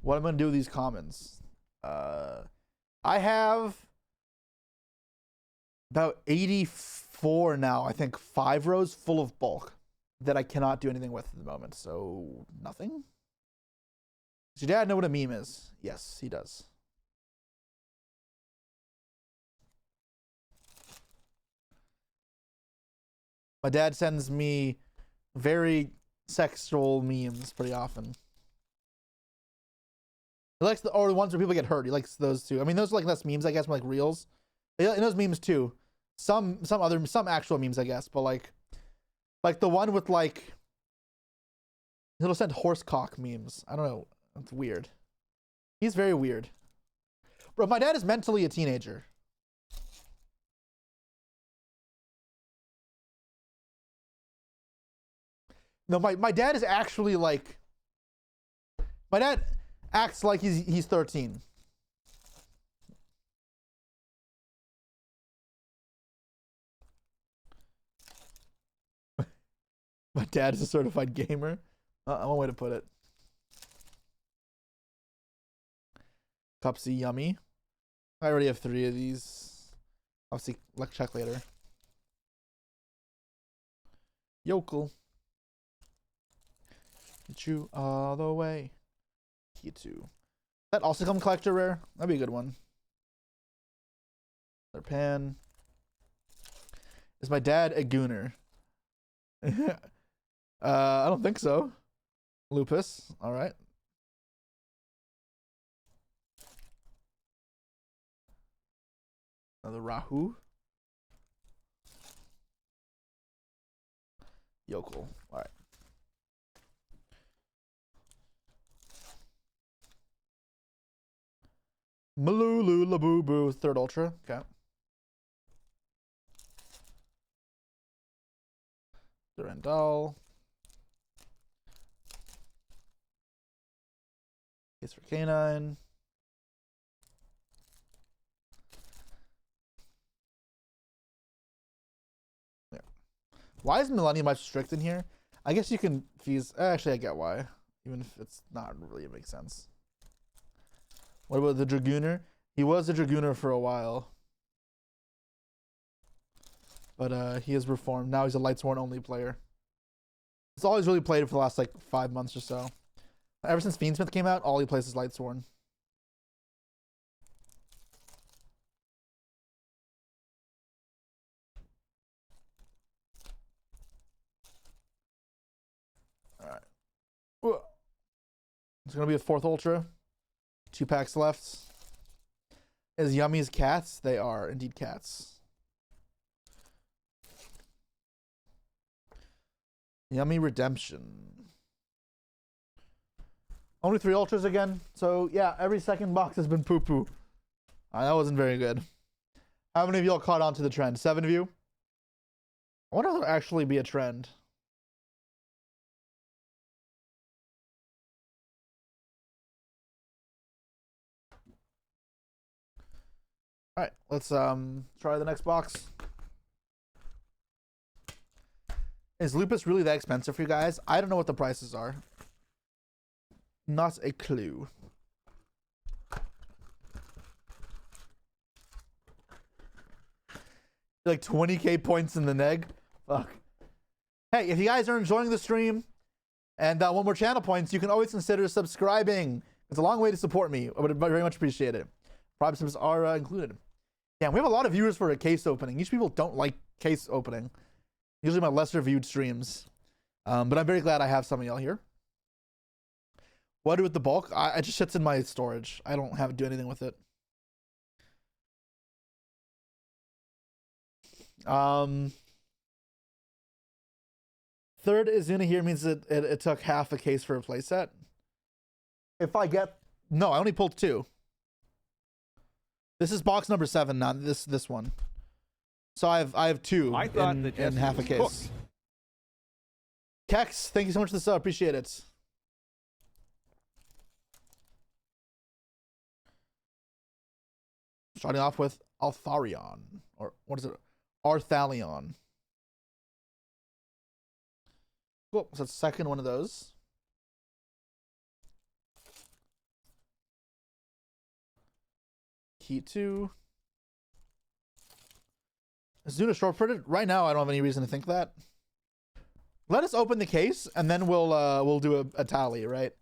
What I'm gonna do with these commons? I have about 84 now. I think 5 rows full of bulk that I cannot do anything with at the moment. So nothing. Does your dad know what a meme is? Yes, he does. My dad sends me very sexual memes pretty often. He likes the ones where people get hurt. He likes those too. I mean, those are like less memes, I guess, more like reels. But in those memes too. Some actual memes, I guess, but like the one with like he'll send horse cock memes. I don't know. It's weird. He's very weird. Bro, my dad is mentally a teenager. No, my dad is actually like my dad acts like he's 13. My dad is a certified gamer. One way to put it. Cupsy yummy. I already have 3 of these. Obviously, let's check later. Yokel. Get you all the way. Kitu. That also come collector rare? That'd be a good one. Their pan. Is my dad a gooner? I don't think so. Lupus. All right. Another Rahu. Yokel. All right. Malulu Laboo 3rd Ultra. Okay. Durandal. Case for Canine. Yeah. Why is Millennium Life strict in here? I guess you can fuse. Actually, I get why. Even if it's not really makes sense. What about the Dragooner? He was a Dragooner for a while. But he has reformed. Now he's a Lightsworn only player. It's all he's really played for the last like 5 months or so. Ever since Fiendsmith came out, all he plays is Lightsworn. Alright. It's gonna be a 4th Ultra. 2 packs left. As yummy as cats? They are indeed cats. Yummy Redemption. Only 3 ultras again. So yeah, every second box has been poo-poo. That wasn't very good. How many of y'all caught on to the trend? 7 of you? I wonder if it'll actually be a trend. Alright, let's try the next box. Is Lupus really that expensive for you guys? I don't know what the prices are. Not a clue. Like 20k points in the neg? Fuck. Hey, if you guys are enjoying the stream and want more channel points, you can always consider subscribing. It's a long way to support me. I would very much appreciate it. Private subs are included. Yeah, we have a lot of viewers for a case opening. Usually people don't like case opening. Usually my lesser viewed streams. But I'm very glad I have some of y'all here. What do I do with the bulk? It just sits in my storage. I don't have to do anything with it. Third Izuna here means that it took half a case for a playset. If I get... No, I only pulled 2. This is box number 7, not this one. So I have 2 I thought in half a case. Cooked. Kex, thank you so much for the sub. Appreciate it. Starting off with Altharion. Or what is it? Arthalion. Cool. So that's the second one of those. Key 2. Is Zuna short printed? Right now I don't have any reason to think that. Let us open the case and then we'll do a tally, right?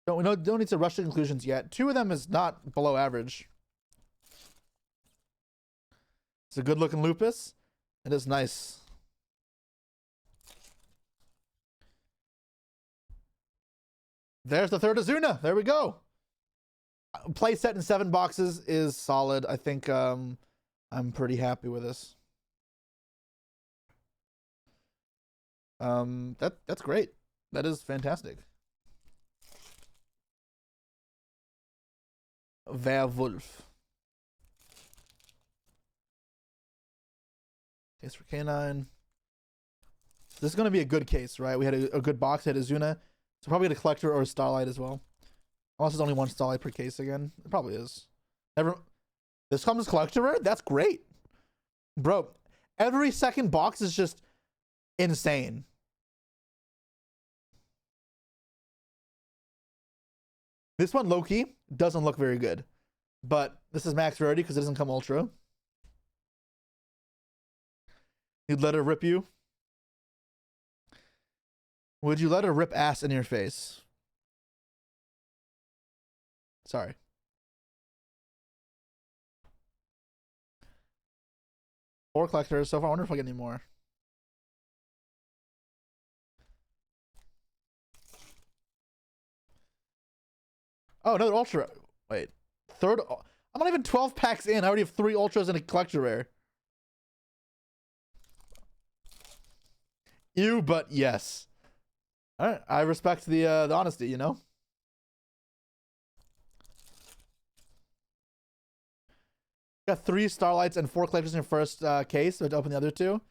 Don't need to rush to conclusions yet. 2 of them is not below average. It's a good looking Lupus. It is nice. There's the third Azuna. There we go. Play set in 7 boxes is solid. I think I'm pretty happy with this. That's great. That is fantastic. Werewolf. Case for Canine. This is going to be a good case, right? We had a good box. Had Azuna. So probably get a Collector or a Starlight as well. Unless there's only 1 Starlight per case again. It probably is. Never. This comes Collector rare? That's great. Bro, every second box is just insane. This one, low-key, doesn't look very good. But this is max rarity because it doesn't come Ultra. You'd let her rip you? Would you let her rip ass in your face? Sorry. Four collectors so far. I wonder if I get any more. Oh, another ultra. Wait. Third. I'm not even 12 packs in. I already have 3 ultras and a collector rare. Ew, but yes. All right. I respect the honesty, you know? Got 3 Starlights and 4 collectors in your first case. So to open the other 2.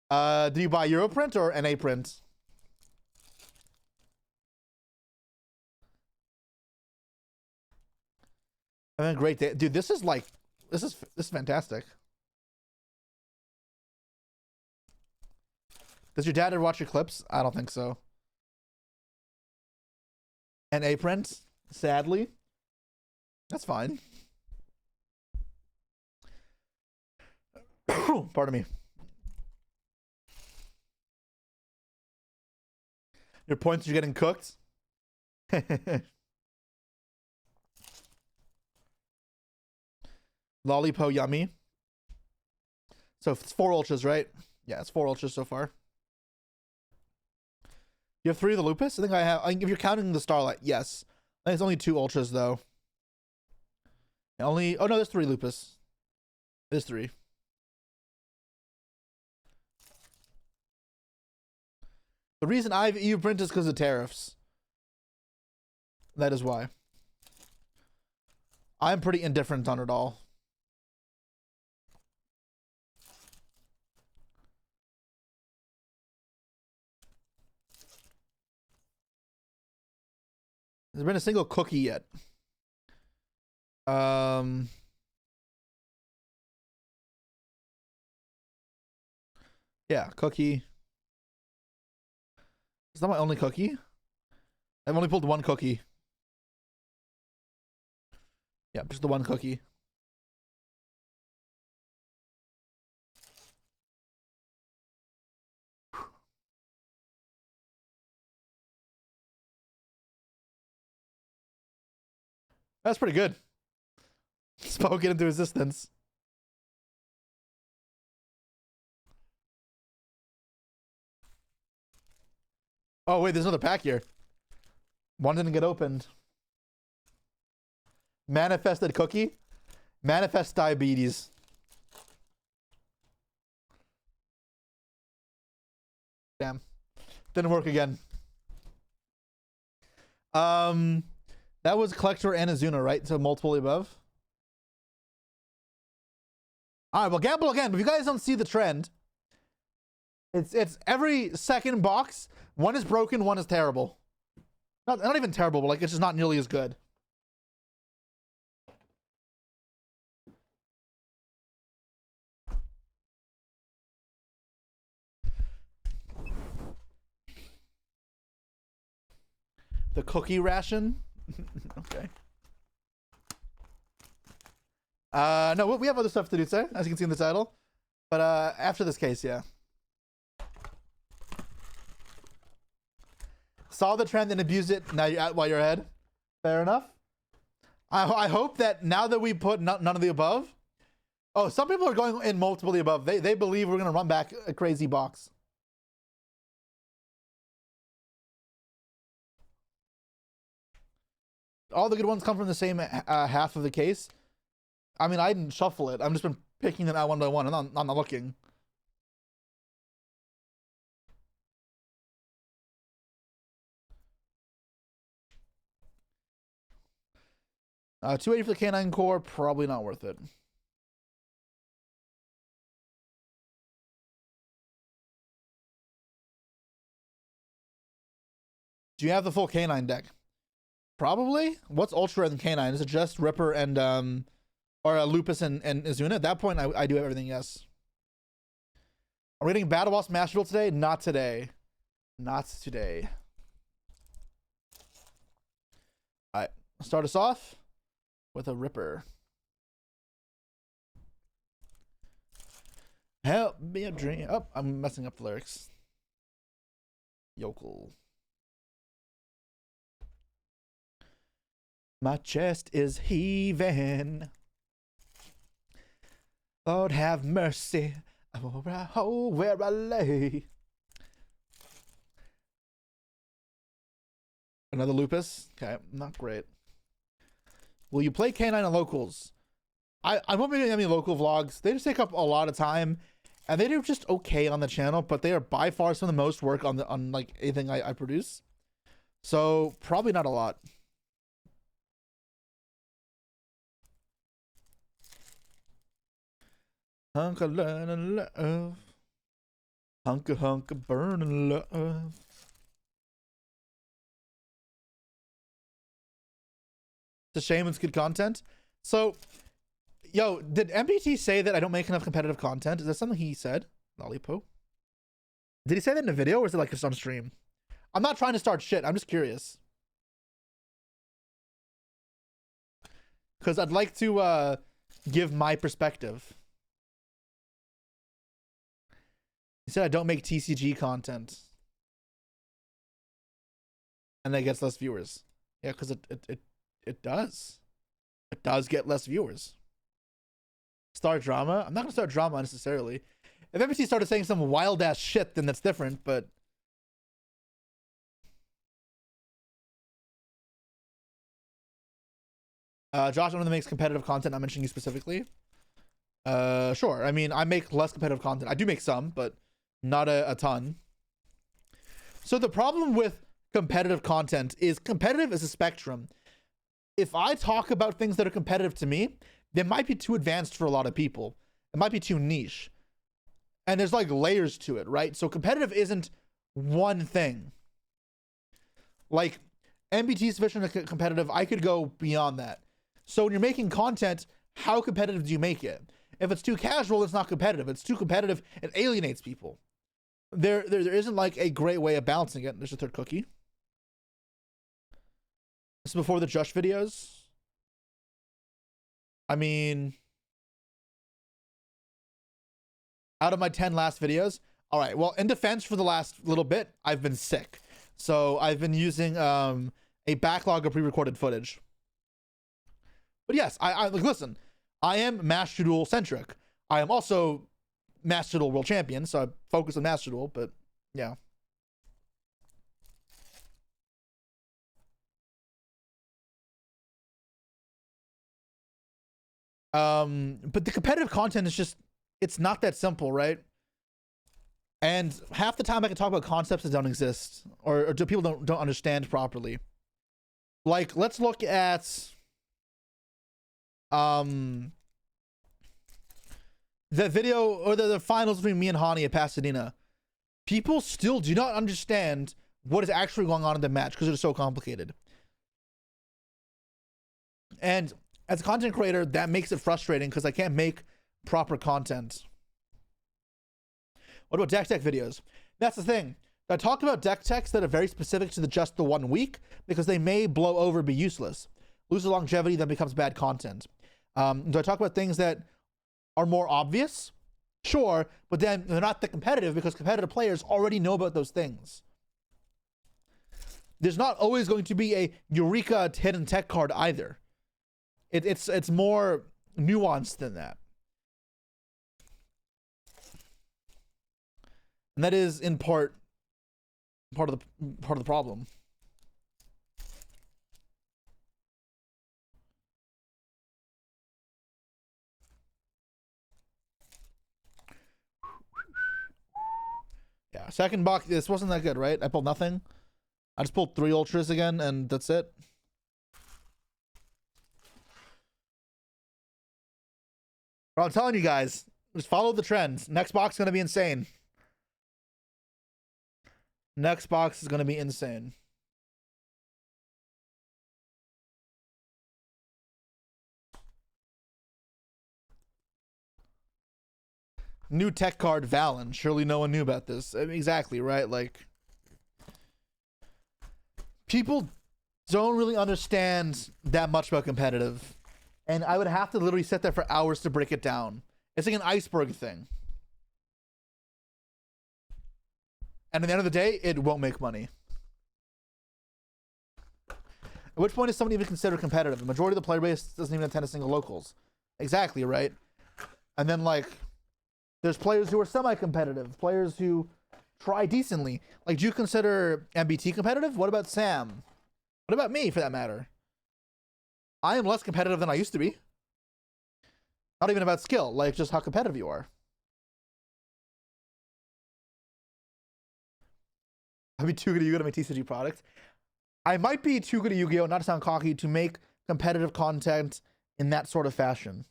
Do you buy Europrint or NA print? Having a great day, dude. This is like, this is fantastic. Does your dad ever watch your clips? I don't think so. NA print, sadly. That's fine. Pardon me. Your points are getting cooked. Lollipo yummy. So it's 4 ultras, right? Yeah, it's 4 ultras so far. You have 3 of the Lupus? I think I have. If you're counting the Starlight, yes. I think it's only 2 ultras though. Only. Oh no, there's 3 Lupus. There's 3. The reason I've EU print is because of tariffs. That is why. I'm pretty indifferent on it all. There's been a single cookie yet. Yeah, cookie. Is that my only cookie? I've only pulled 1 cookie. Yeah, just the 1 cookie. That's pretty good. Spoken into existence. Oh wait, there's another pack here. 1 didn't get opened. Manifested cookie. Manifest diabetes. Damn. Didn't work again. That was Collector and Azuna, right? So multiple above. Alright, well, gamble again. But if you guys don't see the trend, it's every second box, 1 is broken, 1 is terrible. Not even terrible, but like it's just not nearly as good. The cookie ration. Okay. No, we have other stuff to do today, as you can see in the title. But after this case, yeah. Saw the trend and abused it. Now you're out while you're ahead. Fair enough. I hope that now that we put none of the above. Oh, some people are going in multiple the above. They believe we're gonna run back a crazy box. all the good ones come from the same half of the case. I mean, I didn't shuffle it. I've just been picking them out one by one. I'm not looking. $280 for the canine core, probably not worth it. Do you have the full canine deck? Probably. What's ultra in canine? Is it just Ripper and or Lupus and Izuna? At that point, I do have everything. Yes. Are we getting Battle Boss Master Duel today? Not today. Not today. All right. Start us off with a Ripper. Help me a dream. Oh, I'm messing up the lyrics. Yokel. My chest is heaving. Lord have mercy. Where I lay. Another Lupus. Okay, not great. Will you play K9 on locals? I won't be doing any local vlogs. They just take up a lot of time, and they do just okay on the channel, but they are by far some of the most work on like anything I produce. So probably not a lot. Hunker learn love. Hunker burn love. It's a shame it's good content. So, yo, did MBT say that I don't make enough competitive content? Is that something he said? Lollipo? Did he say that in a video, or is it like just on stream? I'm not trying to start shit. I'm just curious. Because I'd like to give my perspective. He said I don't make TCG content. And that gets less viewers. Yeah, because it does. It does get less viewers. Start drama? I'm not going to start drama necessarily. If MBT started saying some wild ass shit, then that's different, but... Josh, one of them makes competitive content. I'm mentioning you specifically. Sure. I mean, I make less competitive content. I do make some, but not a ton. So the problem with competitive content is competitive is a spectrum. If I talk about things that are competitive to me, they might be too advanced for a lot of people. It might be too niche. And there's like layers to it, right? So competitive isn't one thing. Like MBT's vision of competitive, I could go beyond that. So when you're making content, how competitive do you make it? If it's too casual, it's not competitive. If it's too competitive, it alienates people. There isn't like a great way of balancing it. There's a third cookie. This is before the Josh videos. I mean, out of my 10 last videos, all right, well, in defense for the last little bit, I've been sick. So I've been using a backlog of pre-recorded footage. But yes, I like, listen, I am Master Duel centric. I am also Master Duel world champion, so I focus on Master Duel, but yeah. But the competitive content is just, it's not that simple, right? And half the time I can talk about concepts that don't exist, or people don't understand properly. Like, let's look at the video or the finals between me and Hani at Pasadena. People still do not understand what is actually going on in the match because it's so complicated. And as a content creator, that makes it frustrating because I can't make proper content. What about deck tech videos? That's the thing. I talk about deck techs that are very specific to just the 1 week because they may blow over and be useless. Lose the longevity, then becomes bad content. Do I talk about things that are more obvious? Sure, but then they're not that competitive because competitive players already know about those things. There's not always going to be a Eureka hidden tech card either. It's more nuanced than that. And that is in part of the problem. Second box, this wasn't that good, right? I pulled nothing. I just pulled 3 ultras again, and that's it. But I'm telling you guys, just follow the trends. Next box is gonna be insane. Next box is gonna be insane. New tech card Valen. Surely no one knew about this. I mean, exactly, right? Like, people don't really understand that much about competitive. And I would have to literally sit there for hours to break it down. It's like an iceberg thing. And at the end of the day, it won't make money. At which point is someone even considered competitive? The majority of the player base doesn't even attend a single locals. Exactly, right? And then, like, there's players who are semi-competitive, players who try decently. Like, do you consider MBT competitive? What about Sam? What about me, for that matter? I am less competitive than I used to be. Not even about skill, like just how competitive you are. I'd be too good at Yu-Gi-Oh to make TCG product. I might be too good at Yu-Gi-Oh, not to sound cocky, to make competitive content in that sort of fashion.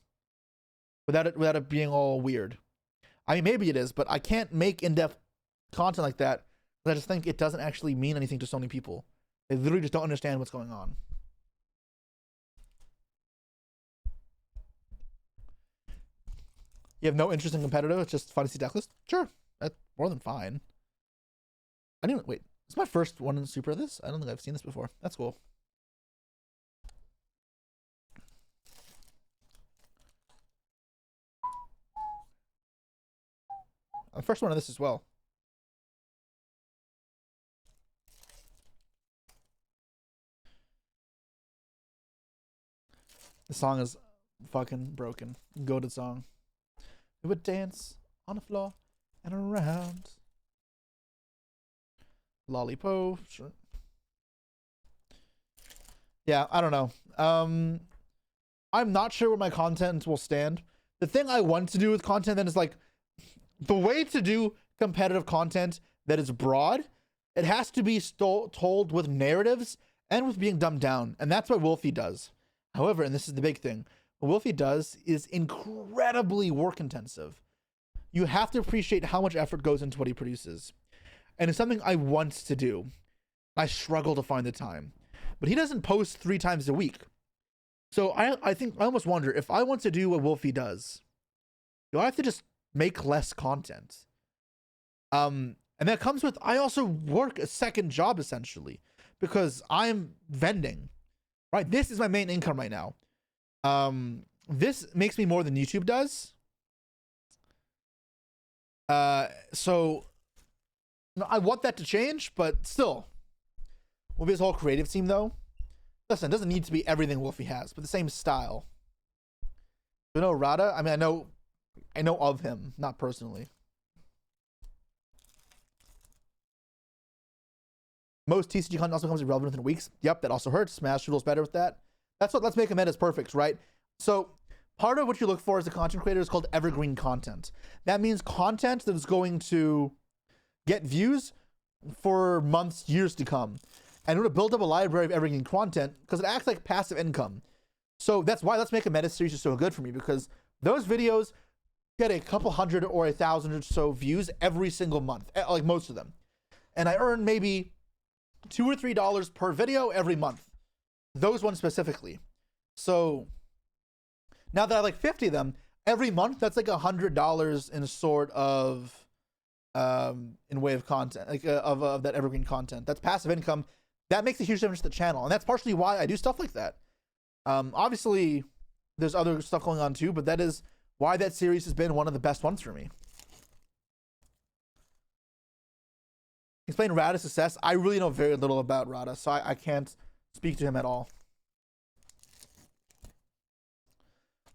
Without it being all weird. I mean, maybe it is, but I can't make in-depth content like that because I just think it doesn't actually mean anything to so many people. They literally just don't understand what's going on. You have no interest in competitive, it's just fun to see decklist? Sure, that's more than fine. I didn't, wait, it's my first one in Super of this? I don't think I've seen this before. That's cool. I'm the first one of this as well. The song is fucking broken. Goated song. We would dance on the floor and around. Lollipo, sure. Yeah, I don't know. I'm not sure where my content will stand. The thing I want to do with content then is like, the way to do competitive content that is broad, it has to be told with narratives and with being dumbed down. And that's what Wolfie does. However, and this is the big thing, what Wolfie does is incredibly work intensive. You have to appreciate how much effort goes into what he produces. And it's something I want to do. I struggle to find the time. But he doesn't post 3 times a week. So I think, I almost wonder, if I want to do what Wolfie does, do I have to just make less content? And that comes with, I also work a second job essentially, because I'm vending, right? This is my main income right now. This makes me more than YouTube does. So I want that to change, but still, with his whole creative team though, listen, it doesn't need to be everything Wolfie has, but the same style. You know Rada? I mean, I know of him, not personally. Most TCG content also becomes irrelevant within weeks. Yep, that also hurts. Smash rules better with that. That's what Let's Make a Meta is perfect, right? So part of what you look for as a content creator is called evergreen content. That means content that is going to get views for months, years to come. And in order to build up a library of evergreen content, because it acts like passive income. So that's why Let's Make a Meta series is so good for me, because those videos get a couple hundred or 1,000 or so views every single month, like most of them. And I earn maybe $2 or $3 per video every month. Those ones specifically. So now that I have like 50 of them, every month that's like $100 in a sort of in way of content, like of that evergreen content. That's passive income. That makes a huge difference to the channel, and that's partially why I do stuff like that. Obviously, there's other stuff going on too, but that is why that series has been one of the best ones for me. Explain Rada's success. I really know very little about Rada, so I can't speak to him at all.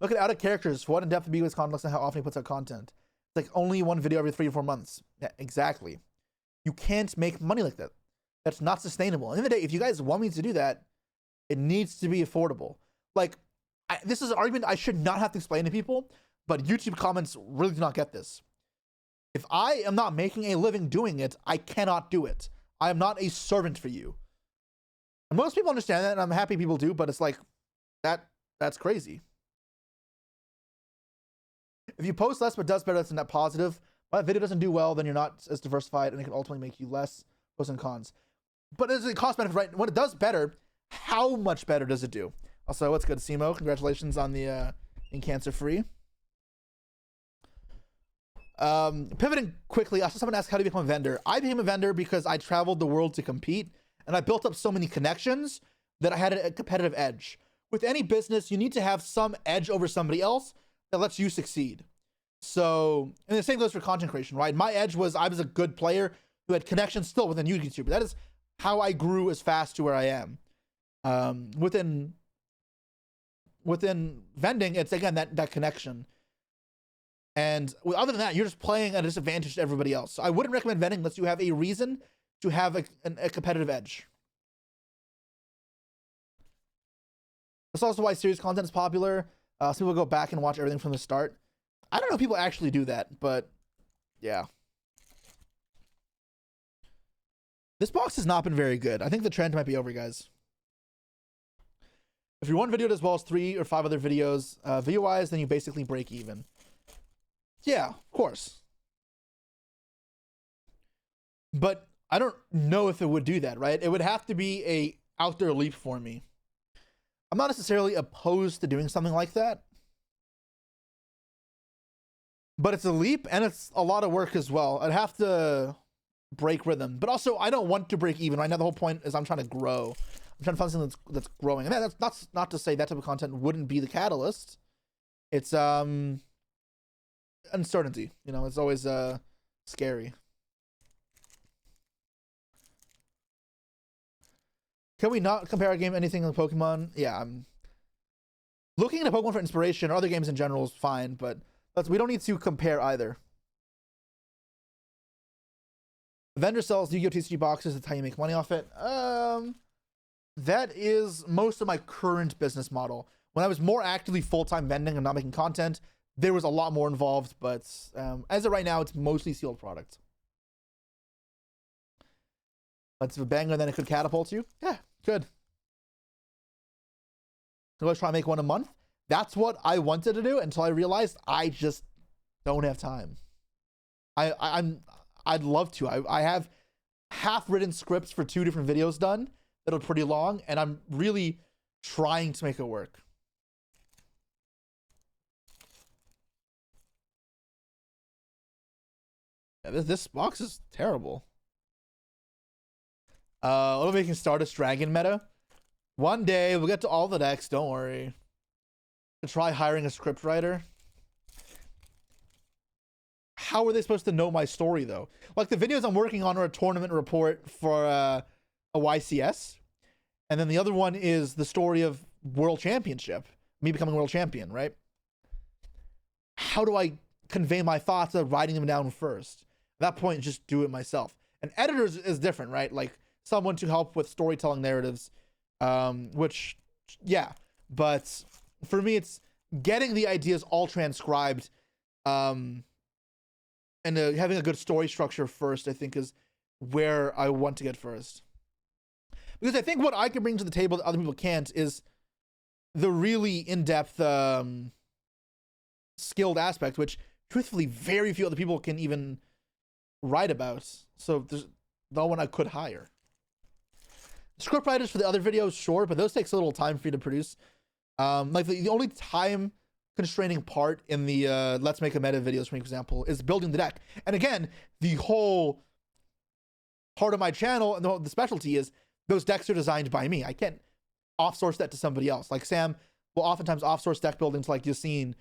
Look at Out of Characters. What in-depth be his content and how often he puts out content. It's like only one video every 3 or 4 months. Yeah, exactly. You can't make money like that. That's not sustainable. At the end of the day, if you guys want me to do that, it needs to be affordable. Like, this is an argument I should not have to explain to people, but YouTube comments really do not get this. If I am not making a living doing it, I cannot do it. I am not a servant for you. And most people understand that, and I'm happy people do, but it's like, that's crazy. If you post less but does better, that's a net positive. But if video doesn't do well, then you're not as diversified, and it can ultimately make you less. Pros and cons. But it's a cost benefit, right? When it does better, how much better does it do? Also, what's good, Simo? Congratulations on the in cancer free. Pivoting quickly, I saw someone ask how to become a vendor. I became a vendor because I traveled the world to compete, and I built up so many connections that I had a competitive edge. With any business, you need to have some edge over somebody else that lets you succeed. So, and the same goes for content creation, right? My edge was I was a good player who had connections still within YouTube. That is how I grew as fast to where I am. Within vending, it's again that connection. And other than that, you're just playing at a disadvantage to everybody else. So I wouldn't recommend vending unless you have a reason to have a competitive edge. That's also why series content is popular. So people go back and watch everything from the start. I don't know if people actually do that, but yeah. This box has not been very good. I think the trend might be over, guys. If your one video does well as 3 or 5 other videos, video-wise, then you basically break even. Yeah, of course. But I don't know if it would do that, right? It would have to be a out there leap for me. I'm not necessarily opposed to doing something like that. But it's a leap and it's a lot of work as well. I'd have to break rhythm. But also, I don't want to break even. Right now, the whole point is I'm trying to grow. I'm trying to find something that's growing. And that's not to say that type of content wouldn't be the catalyst. It's uncertainty. You know, it's always scary. Can we not compare our game to anything like Pokemon? Yeah, I'm looking at Pokemon for inspiration or other games in general is fine, but we don't need to compare either. Vendor sells Yu-Gi-Oh! TCG boxes. That's how you make money off it. That is most of my current business model. When I was more actively full-time vending and not making content, there was a lot more involved, but as of right now, it's mostly sealed product. That's a banger, then it could catapult you. Yeah, good. So let's try to make one a month. That's what I wanted to do until I realized I just don't have time. I'd love to. I have half-written scripts for 2 different videos done that are pretty long, and I'm really trying to make it work. Yeah, this box is terrible. What if we can start a dragon meta? One day we'll get to all the decks, don't worry. Try hiring a script writer. How are they supposed to know my story though? Like the videos I'm working on are a tournament report for a YCS. And then the other one is the story of world championship, me becoming world champion, right? How do I convey my thoughts of writing them down first? At that point, just do it myself. And editors is different, right? Like someone to help with storytelling narratives, which, yeah. But for me, it's getting the ideas all transcribed, and having a good story structure first, I think, is where I want to get first. Because I think what I can bring to the table that other people can't is the really in-depth, skilled aspect, which truthfully very few other people can even write about. So there's no one I could hire. Script writers for the other videos, sure, but those takes a little time for you to produce. Like the only time constraining part in the Let's Make a Meta videos, for example, is building the deck. And again, the whole part of my channel and the specialty is those decks are designed by me. I can't off-source that to somebody else. Like Sam will oftentimes off-source deck building to like Yassine,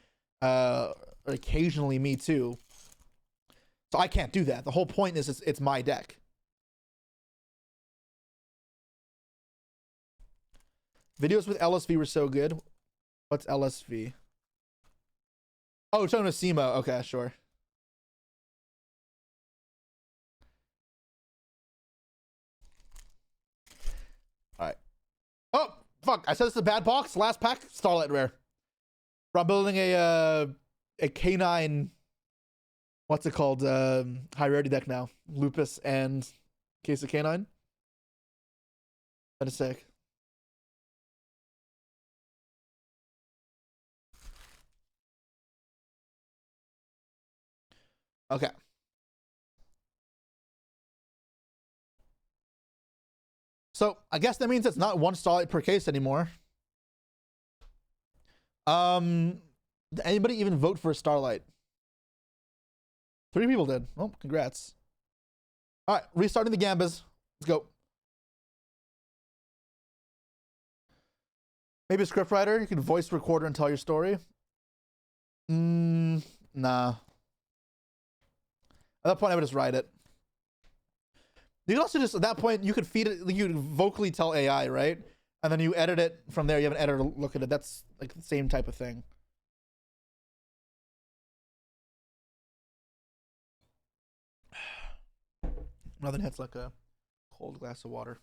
occasionally me too. So I can't do that. The whole point is it's my deck. Videos with LSV were so good. What's LSV? Oh, talking about SEMO. Okay, sure. All right. Oh, fuck. I said it's a bad box. Last pack, Starlight Rare. I'm building a K9 what's it called? High rarity deck now. Lupus and Case of Canine. That is sick. Okay. So I guess that means it's not one starlight per case anymore. Did anybody even vote for a starlight? 3 people did. Well, congrats. All right, restarting the Gambas. Let's go. Maybe a scriptwriter. You can voice recorder and tell your story. Nah. At that point, I would just write it. You can also just, at that point, you could feed it, you could vocally tell AI, right? And then you edit it from there. You have an editor look at it. That's like the same type of thing. Nothing hits like a cold glass of water.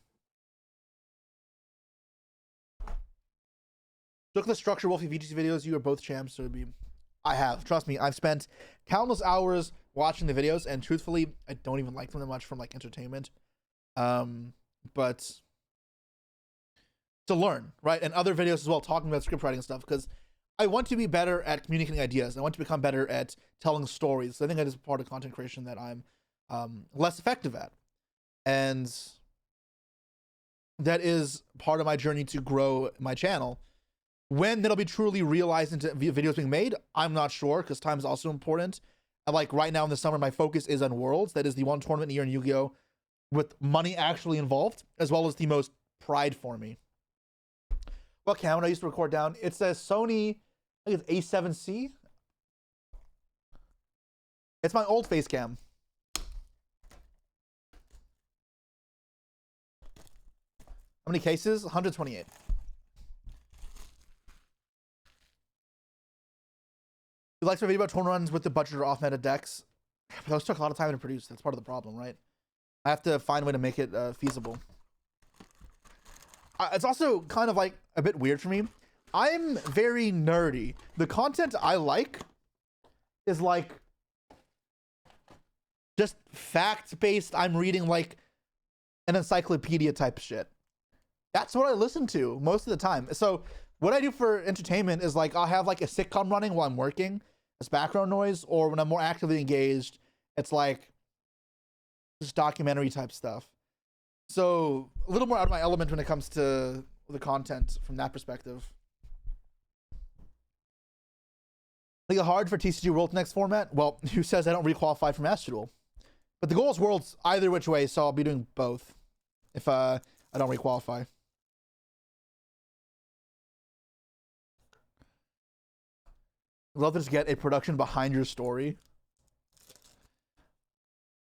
Look at the structure, Wolfie VGC videos. You are both champs, so it'd be. I have. Trust me, I've spent countless hours watching the videos, and truthfully, I don't even like them that much from like entertainment. But to learn, right? And other videos as well, talking about script writing and stuff, because I want to be better at communicating ideas. I want to become better at telling stories. So I think that is part of content creation that I'm less effective at. And that is part of my journey to grow my channel. When that'll be truly realized into videos being made, I'm not sure, because time is also important. And like right now in the summer, my focus is on Worlds. That is the one tournament a year in Yu-Gi-Oh! With money actually involved, as well as the most pride for me. What camera I used to record down? It's a Sony, I think it's A7C. It's my old face cam. How many cases? 128. You liked my video about tournament runs with the budget or off meta decks. But those took a lot of time to produce. That's part of the problem, right? I have to find a way to make it feasible. It's also kind of like a bit weird for me. I'm very nerdy. The content I like is like just fact-based. I'm reading like an encyclopedia type shit. That's what I listen to most of the time. So what I do for entertainment is like I'll have like a sitcom running while I'm working as background noise, or when I'm more actively engaged, it's like just documentary type stuff. So a little more out of my element when it comes to the content from that perspective. I think it's hard for TCG World next format. Well, who says I don't requalify for Master Duel? But the goal is Worlds either which way, so I'll be doing both if I don't requalify. I'd love to just get a production behind your story.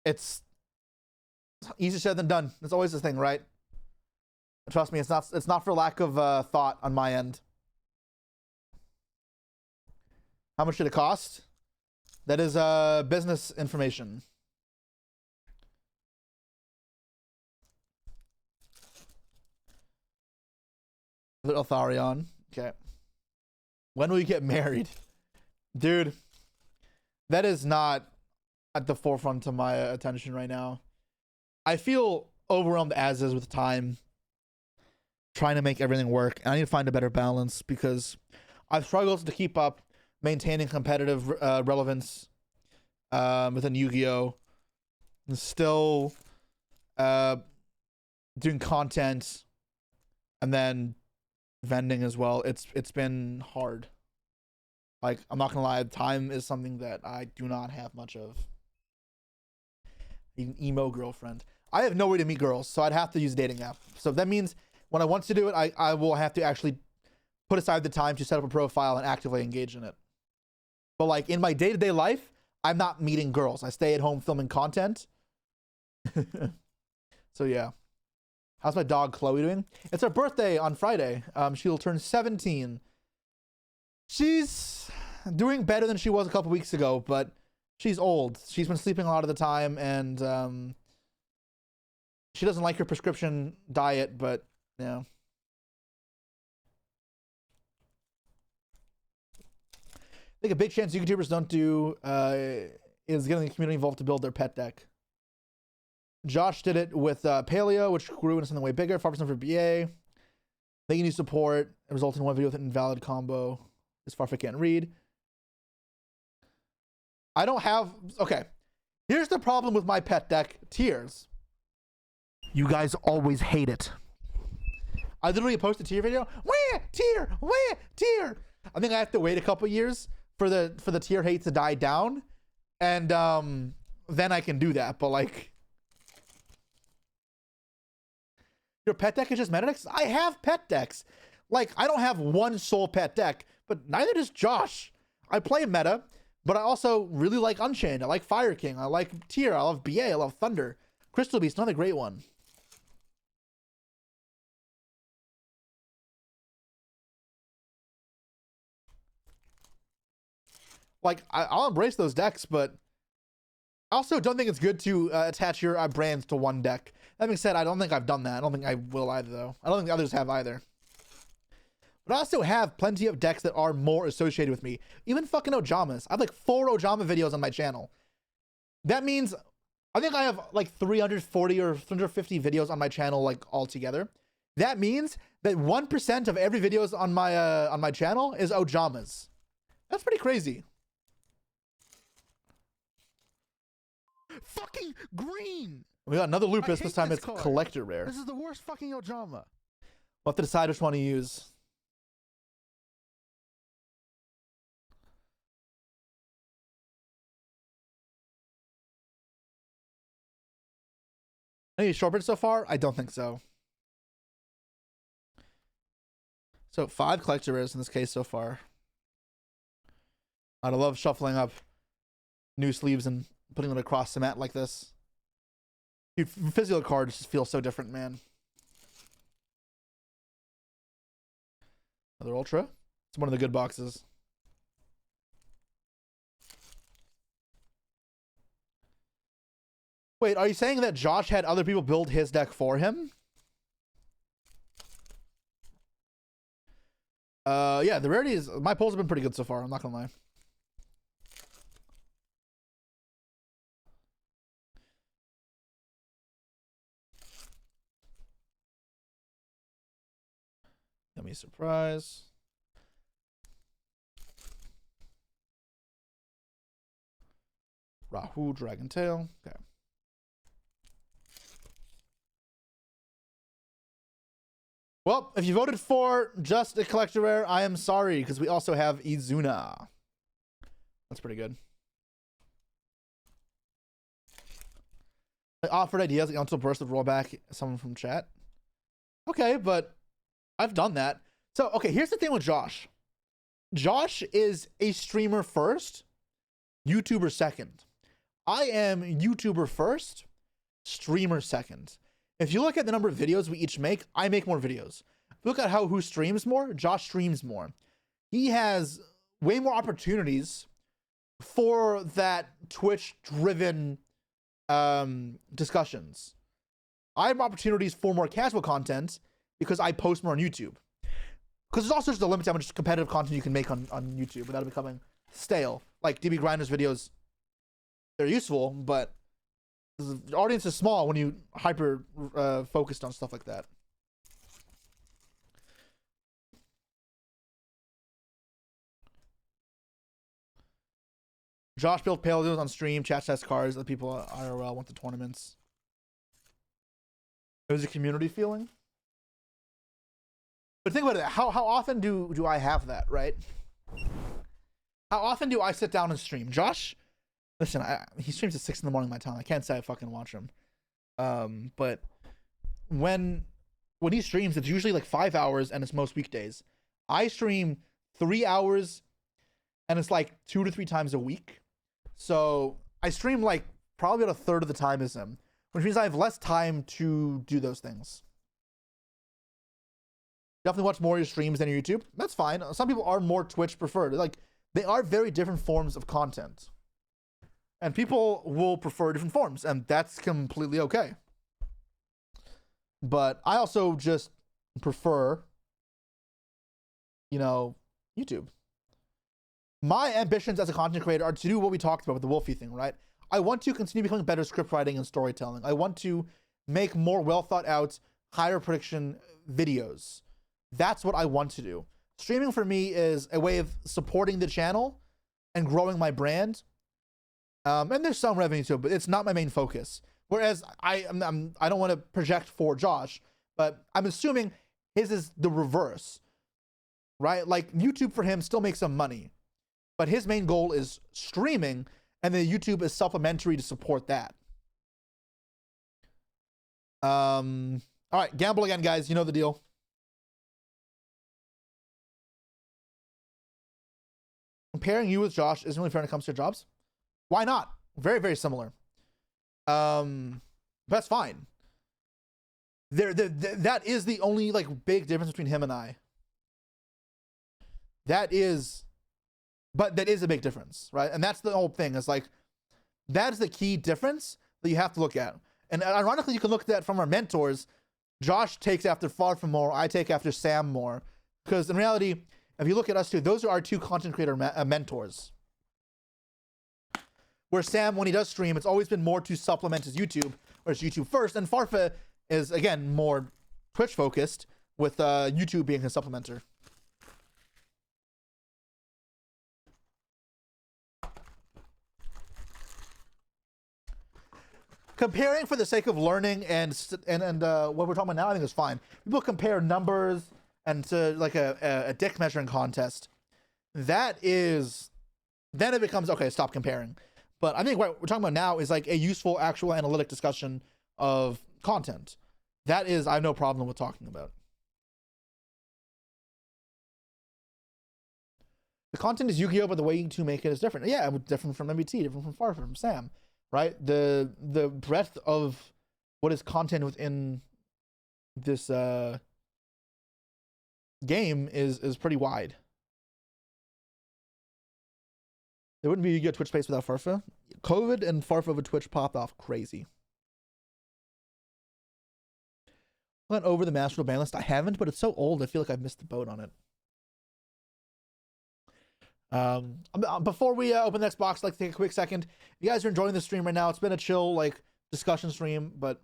It's easier said than done. That's always the thing, right? Trust me, it's not for lack of thought on my end. How much did it cost? That is business information. Little Tharion. Okay. When will you get married? Dude, that is not at the forefront of my attention right now. I feel overwhelmed as is with time, trying to make everything work. And I need to find a better balance because I've struggled to keep up maintaining competitive relevance within Yu-Gi-Oh! And still doing content and then vending as well. It's been hard. Like, I'm not gonna lie, time is something that I do not have much of. Even emo girlfriend. I have no way to meet girls, so I'd have to use a dating app. So that means when I want to do it, I will have to actually put aside the time to set up a profile and actively engage in it. But like in my day-to-day life, I'm not meeting girls. I stay at home filming content. So yeah. How's my dog Chloe doing? It's her birthday on Friday. She'll turn 17. She's doing better than she was a couple weeks ago, but she's old. She's been sleeping a lot of the time, and she doesn't like her prescription diet, but yeah. I think a big chance YouTubers don't do is getting the community involved to build their pet deck. Josh did it with Paleo, which grew into something way bigger. 5% for BA. Thank you support. It resulted in one video with an invalid combo. As far as I can't read. I don't have... Okay. Here's the problem with my pet deck, tiers. You guys always hate it. I literally post a tier video. Where tier? Where tier? I think I have to wait a couple years for the tier hate to die down, and then I can do that. But like, your pet deck is just meta decks. I have pet decks. Like, I don't have one sole pet deck, but neither does Josh. I play meta, but I also really like Unchained. I like Fire King. I like Tier. I love BA. I love Thunder. Crystal Beast, another great one. Like, I'll embrace those decks, but I also don't think it's good to attach your brands to one deck. That being said, I don't think I've done that. I don't think I will either, though. I don't think others have either. But I also have plenty of decks that are more associated with me. Even fucking Ojamas. I have like 4 Ojama videos on my channel. That means I think I have like 340 or 350 videos on my channel, like all together. That means that 1% of every videos on my channel is Ojamas. That's pretty crazy. Fucking green. We got another Lupus. I This hate time this it's card. collector rare. This is the worst fucking Ojama. We'll have to decide which one to use. Any shortprint so far? I don't think so. So 5 collector rares in this case so far. I'd love shuffling up new sleeves and putting them across the mat like this. Dude, physical cards just feel so different, man. Another Ultra. It's one of the good boxes. Wait, are you saying that Josh had other people build his deck for him? Yeah, the rarity is... My polls have been pretty good so far, I'm not gonna lie. Yummy surprise. Rahu, Dragon Tail. Okay. Well, if you voted for just a collector rare, I am sorry, because we also have Izuna. That's pretty good. I offered ideas like until burst of rollback, someone from chat. Okay, but I've done that. So, okay, here's the thing with Josh. Josh is a streamer first, YouTuber second. I am YouTuber first, streamer second. If you look at the number of videos we each make, I make more videos. If you look at who streams more, Josh streams more. He has way more opportunities for that Twitch-driven discussions. I have opportunities for more casual content because I post more on YouTube. Because there's also just a limit to how much competitive content you can make on YouTube without it becoming stale. Like DB Grinder's videos, they're useful, but the audience is small when you hyper focused on stuff like that. Josh built Paleos on stream, chat test cards, the people at IRL went to tournaments. It was a community feeling. But think about it, how often do I have that, right? How often do I sit down and stream? Josh, listen, he streams at 6 in the morning my time. I can't say I fucking watch him. But when he streams, it's usually like 5 hours and it's most weekdays. I stream 3 hours and it's like 2 to 3 times a week. So I stream like probably about a third of the time as him, which means I have less time to do those things. Definitely watch more of your streams than your YouTube. That's fine. Some people are more Twitch preferred. Like, they are very different forms of content. And people will prefer different forms, and that's completely okay. But I also just prefer, you know, YouTube. My ambitions as a content creator are to do what we talked about with the Wolfie thing, right? I want to continue becoming better script writing and storytelling. I want to make more well thought out, higher prediction videos. That's what I want to do. Streaming for me is a way of supporting the channel and growing my brand. And there's some revenue to it, but it's not my main focus. Whereas I don't want to project for Josh, but I'm assuming his is the reverse, right? Like YouTube for him still makes some money, but his main goal is streaming, and then YouTube is supplementary to support that. All right, gamble again, guys. You know the deal. Comparing you with Josh isn't really fair when it comes to jobs. Why not? Very, very similar. That's fine. That is the only like big difference between him and I. That is a big difference, right? And that's the whole thing. It's like, that is the key difference that you have to look at. And ironically, you can look at that from our mentors. Josh takes after Far From more. I take after Sam more. Because in reality, if you look at us two, those are our two content creator mentors. Where Sam, when he does stream, it's always been more to supplement his YouTube, or it's YouTube first. And Farfa is, again, more Twitch focused, with YouTube being his supplementer. Comparing for the sake of learning and what we're talking about now, I think is fine. People compare numbers and to like a dick measuring contest. That is, then it becomes, okay, stop comparing. But I think what we're talking about now is like a useful, actual analytic discussion of content. That is, I have no problem with talking about. The content is Yu-Gi-Oh, but the way you make it is different. Yeah, different from MBT, different from Farfa, from Sam, right? The breadth of what is content within this game is pretty wide. There wouldn't be Yu-Gi-Oh Twitch space without Farfa. COVID and Farfa with Twitch popped off crazy. Went over the Master ban list. I haven't, but it's so old. I feel like I've missed the boat on it. Before we open the next box, I'd like to take a quick second. If you guys are enjoying the stream right now, it's been a chill like discussion stream, but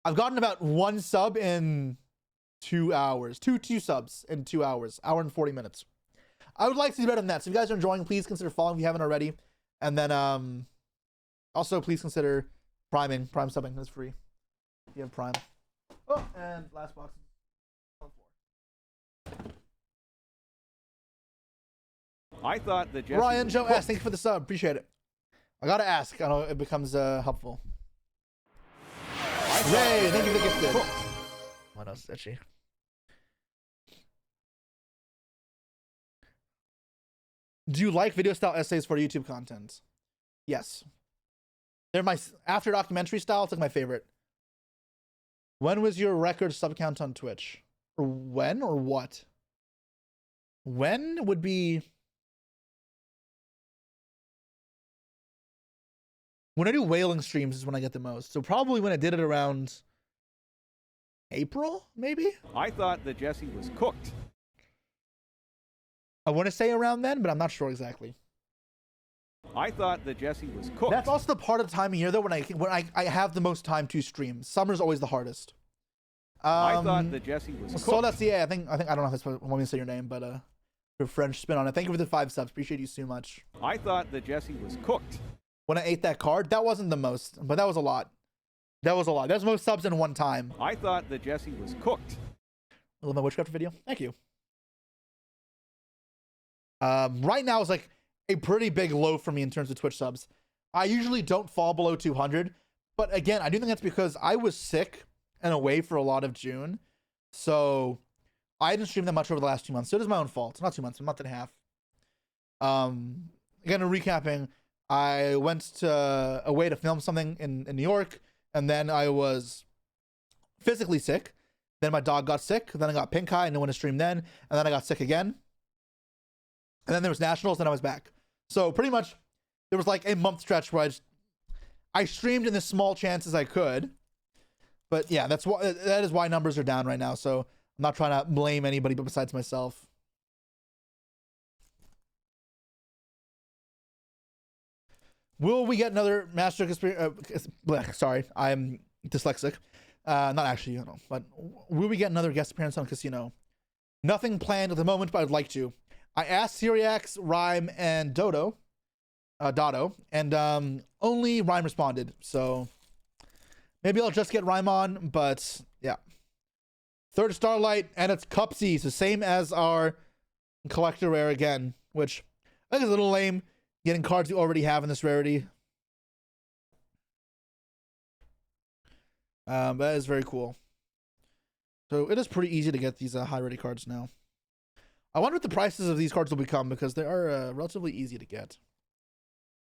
I've gotten about 1 sub in 2 hours. Two subs in 2 hours. Hour and 40 minutes. I would like to do better than that. So if you guys are enjoying, please consider following if you haven't already. And then also please consider priming. Prime subbing. That's free. If you have Prime. Oh, and last box on the floor. I thought that Jesse Ryan was Joe cooked. S, thank you for the sub. Appreciate it. I gotta ask. I know it becomes helpful. Yay, thank you for the gifted. What else, Etchy? Do you like video style essays for YouTube content? Yes. They're my after documentary style. It's like my favorite. When was your record sub count on Twitch? Or when or what? When would be when I do whaling streams is when I get the most. So probably when I did it around April, maybe? I thought that Jesse was cooked. I want to say around then, but I'm not sure exactly. I thought that Jesse was cooked. That's also the part of the time of year though when I have the most time to stream. Summer's always the hardest. I thought that Jesse was cooked. Sol.ca, I think I don't know if it's want me to say your name, but your French spin on it. Thank you for the 5 subs. Appreciate you so much. I thought that Jesse was cooked. When I ate that card, that wasn't the most, but that was a lot. That was a lot. That's most subs in one time. I thought that Jesse was cooked. I love my witchcraft video. Thank you. Right now is like a pretty big low for me in terms of Twitch subs. I usually don't fall below 200, but again, I do think that's because I was sick and away for a lot of June, so I didn't stream that much over the last 2 months. So it is my own fault. Not 2 months, a month and a half. Again, recapping, I went away to film something in New York, and then I was physically sick. Then my dog got sick. Then I got pink eye and no one to stream then, and then I got sick again. And then there was nationals, and I was back. So pretty much there was like a month stretch where I streamed in the small chances I could. But yeah, that is why numbers are down right now. So I'm not trying to blame anybody but besides myself. Will we get another Master experience? Sorry, I'm dyslexic. Not actually, you know, but will we get another guest appearance on Casino? Nothing planned at the moment, but I'd like to. I asked Syriax, Rhyme, and Dotto, and only Rhyme responded. So maybe I'll just get Rhyme on, but yeah. Third Starlight, and it's Cupsy, so same as our collector rare again, which I think is a little lame, getting cards you already have in this rarity. That is very cool. So it is pretty easy to get these high rarity cards now. I wonder what the prices of these cards will become, because they are relatively easy to get.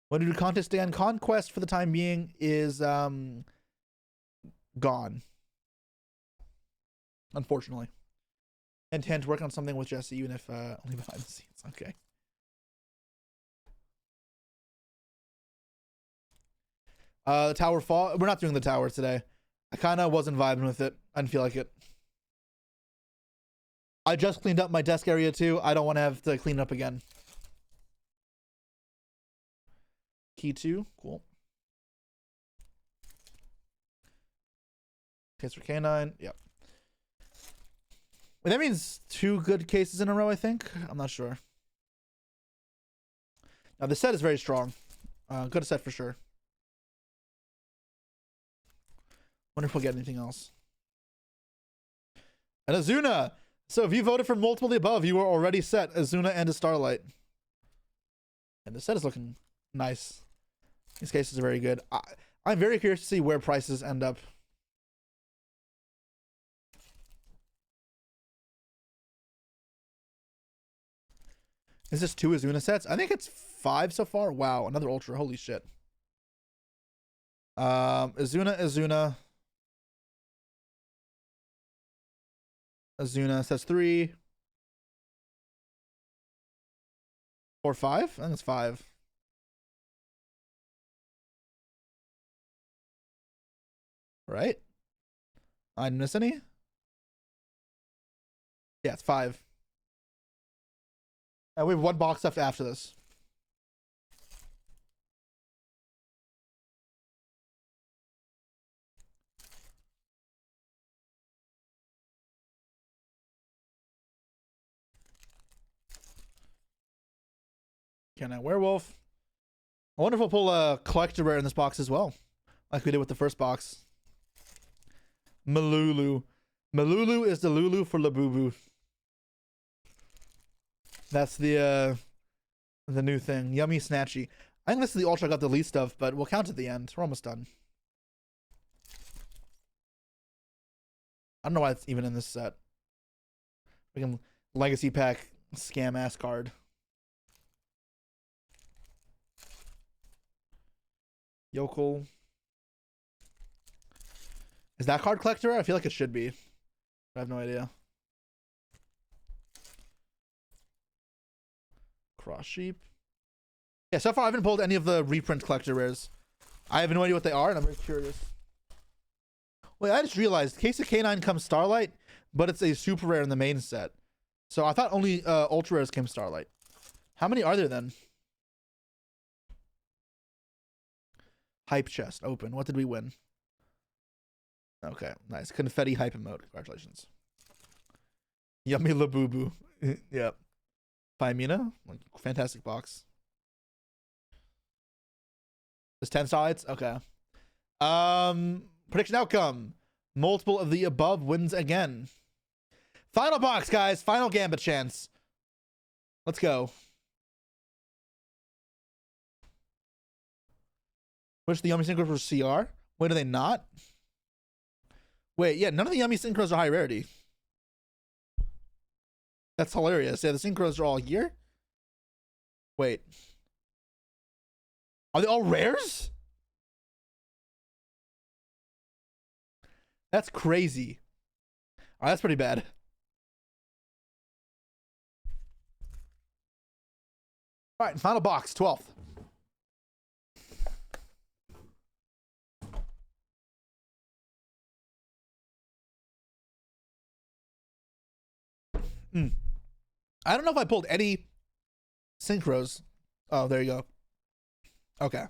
When do contest stand? Conquest for the time being is gone. Unfortunately. Intend to work on something with Jesse, even if only behind the scenes. Okay. The tower fall. We're not doing the tower today. I kind of wasn't vibing with it. I didn't feel like it. I just cleaned up my desk area too. I don't want to have to clean it up again. Key 2. Cool. Case for K9. Yep. Well, that means 2 good cases in a row, I think. I'm not sure. Now, the set is very strong. Good set for sure. Wonder if we'll get anything else. And Azuna! So if you voted for multiple of the above, you were already set. Azuna and a Starlight. And the set is looking nice. These cases are very good. I'm very curious to see where prices end up. Is this 2 Azuna sets? I think it's 5 so far. Wow, another Ultra. Holy shit. Azuna. Azuna sets 3. 4, 5? I think it's 5. Right? I didn't miss any? Yeah, it's 5. And we have 1 box left after this. Can I werewolf? I wonder if we'll pull a collector rare in this box as well, like we did with the first box. Malulu. Malulu is the Lulu for Labubu. That's the new thing. Yummy Snatchy. I think this is the Ultra I got the least of, but we'll count at the end. We're almost done. I don't know why it's even in this set. Freaking Legacy Pack scam ass card. Yokel. Is that card collector? I feel like it should be. I have no idea. Cross Sheep. Yeah, so far I haven't pulled any of the reprint collector rares. I have no idea what they are, and I'm very curious. Wait, I just realized Case of K9 comes Starlight, but it's a super rare in the main set. So I thought only ultra rares came Starlight. How many are there then? Hype chest open. What did we win? Okay, nice. Confetti hype emote. Congratulations. Yummy Labubu. Yep. Pymina. Fantastic box. There's 10 sides? Okay. Prediction outcome. Multiple of the above wins again. Final box, guys. Final gambit chance. Let's go. Which the Yummy Synchros were CR? Wait, are they not? Wait, yeah, none of the Yummy Synchros are high rarity. That's hilarious. Yeah, the Synchros are all here. Wait. Are they all rares? That's crazy. All right, that's pretty bad. All right, final box, 12th. I don't know if I pulled any synchros. Oh, there you go. Okay.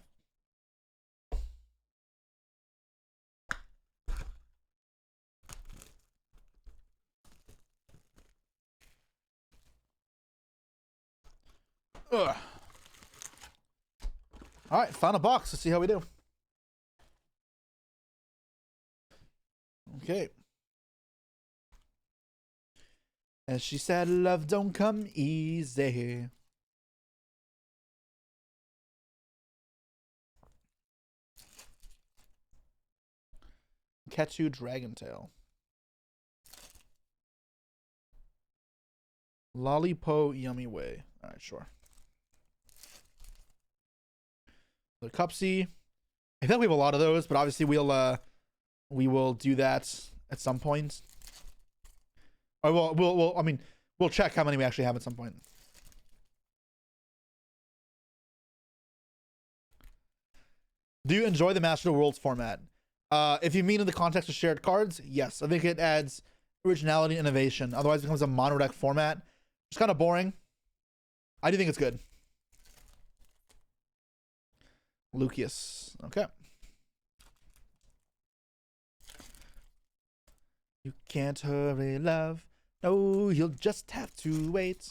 Ugh. All right, final box. Let's see how we do. Okay. And she said, love don't come easy. Catch you, Dragon Tail. Lollipo Yummy Way. All right, sure. The Cupsy. I think we have a lot of those, but obviously we will do that at some point. Or we'll check how many we actually have at some point. Do you enjoy the Master of the Worlds format? If you mean in the context of shared cards, yes. I think it adds originality and innovation. Otherwise, it becomes a mono deck format. It's kind of boring. I do think it's good. Lucius. Okay. You can't hurry, love. No, you'll just have to wait.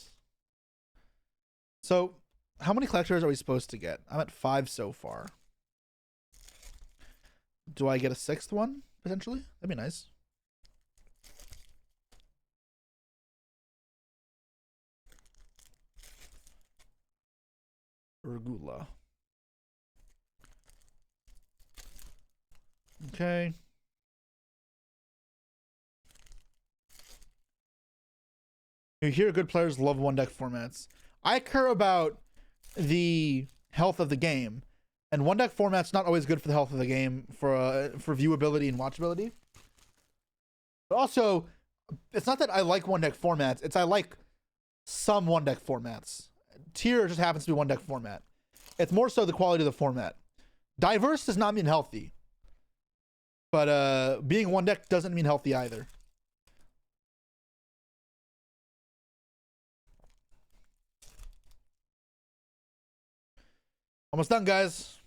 So, how many collectors are we supposed to get? I'm at 5 so far. Do I get a 6th one, potentially? That'd be nice. Regula. Okay. You hear good players love one deck formats. I care about the health of the game. And one deck format's not always good for the health of the game, for viewability and watchability. But also, it's not that I like one deck formats, it's I like some one deck formats. Tier just happens to be one deck format. It's more so the quality of the format. Diverse does not mean healthy. But being one deck doesn't mean healthy either. Almost done, guys.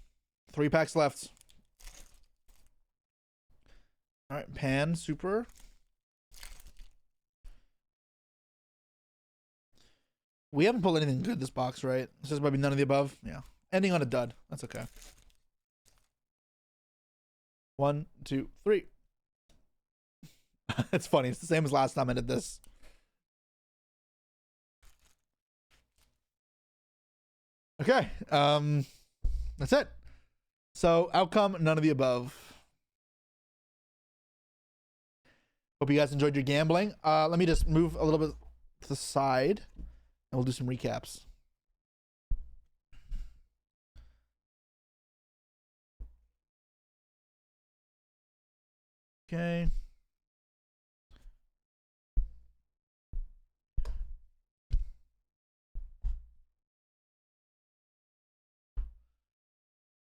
3 packs left. All right, Pan, Super. We haven't pulled anything good in this box, right? It's just maybe none of the above. Yeah. Ending on a dud. That's okay. 1, 2, 3. It's funny. It's the same as last time I did this. Okay. That's it. So outcome, none of the above. Hope you guys enjoyed your gambling. Let me just move a little bit to the side and we'll do some recaps. Okay.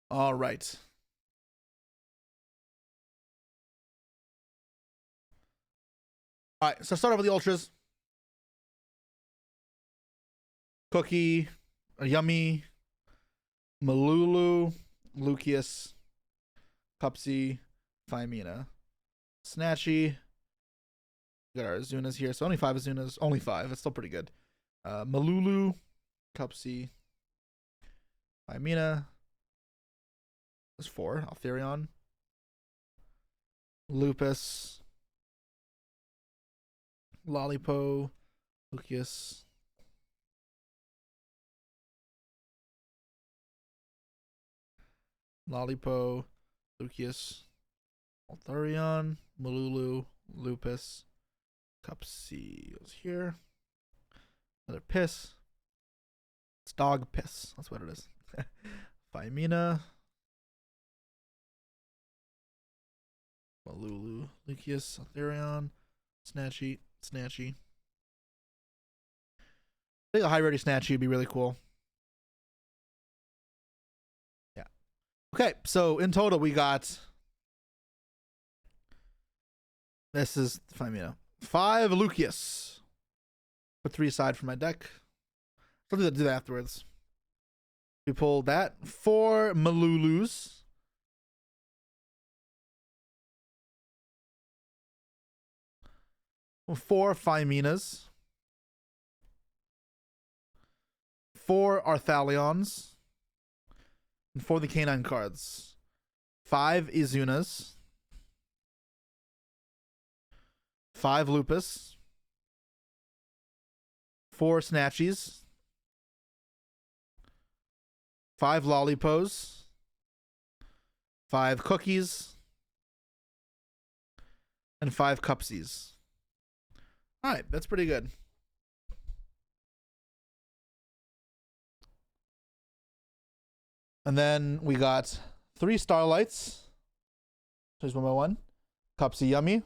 All right. All right, so start off with the ultras. Cookie, Yummy, Malulu, Lucius, Pupsy, Phimena, Snatchy. We got our Azunas here. So only 5 Azunas. Only 5. That's still pretty good. Malulu, Cupsy, Phimena. There's 4. Altherion. Lupus. Lollipo. Lucius. Lollipo. Lucius. Altherion. Malulu. Lupus. Cupsy goes here. Another piss. It's dog piss. That's what it is. Phimena. Malulu. Lucius. Altherion. Snatchy. Snatchy. I think a high rarity Snatchy would be really cool. Yeah. Okay, so in total we got. This is Phimena. 5 Lucius. Put 3 aside for my deck. I'll do that afterwards. We pulled that. 4 Malulus. 4 Phimenas. 4 Arthalions. And for the canine cards, 5 Izunas, 5 Lupus, 4 Snatchies, 5 Lollipos, 5 Cookies, and 5 Cupsies. All right, that's pretty good. And then we got 3 Starlights. Here's one by one. Cupsy Yummy.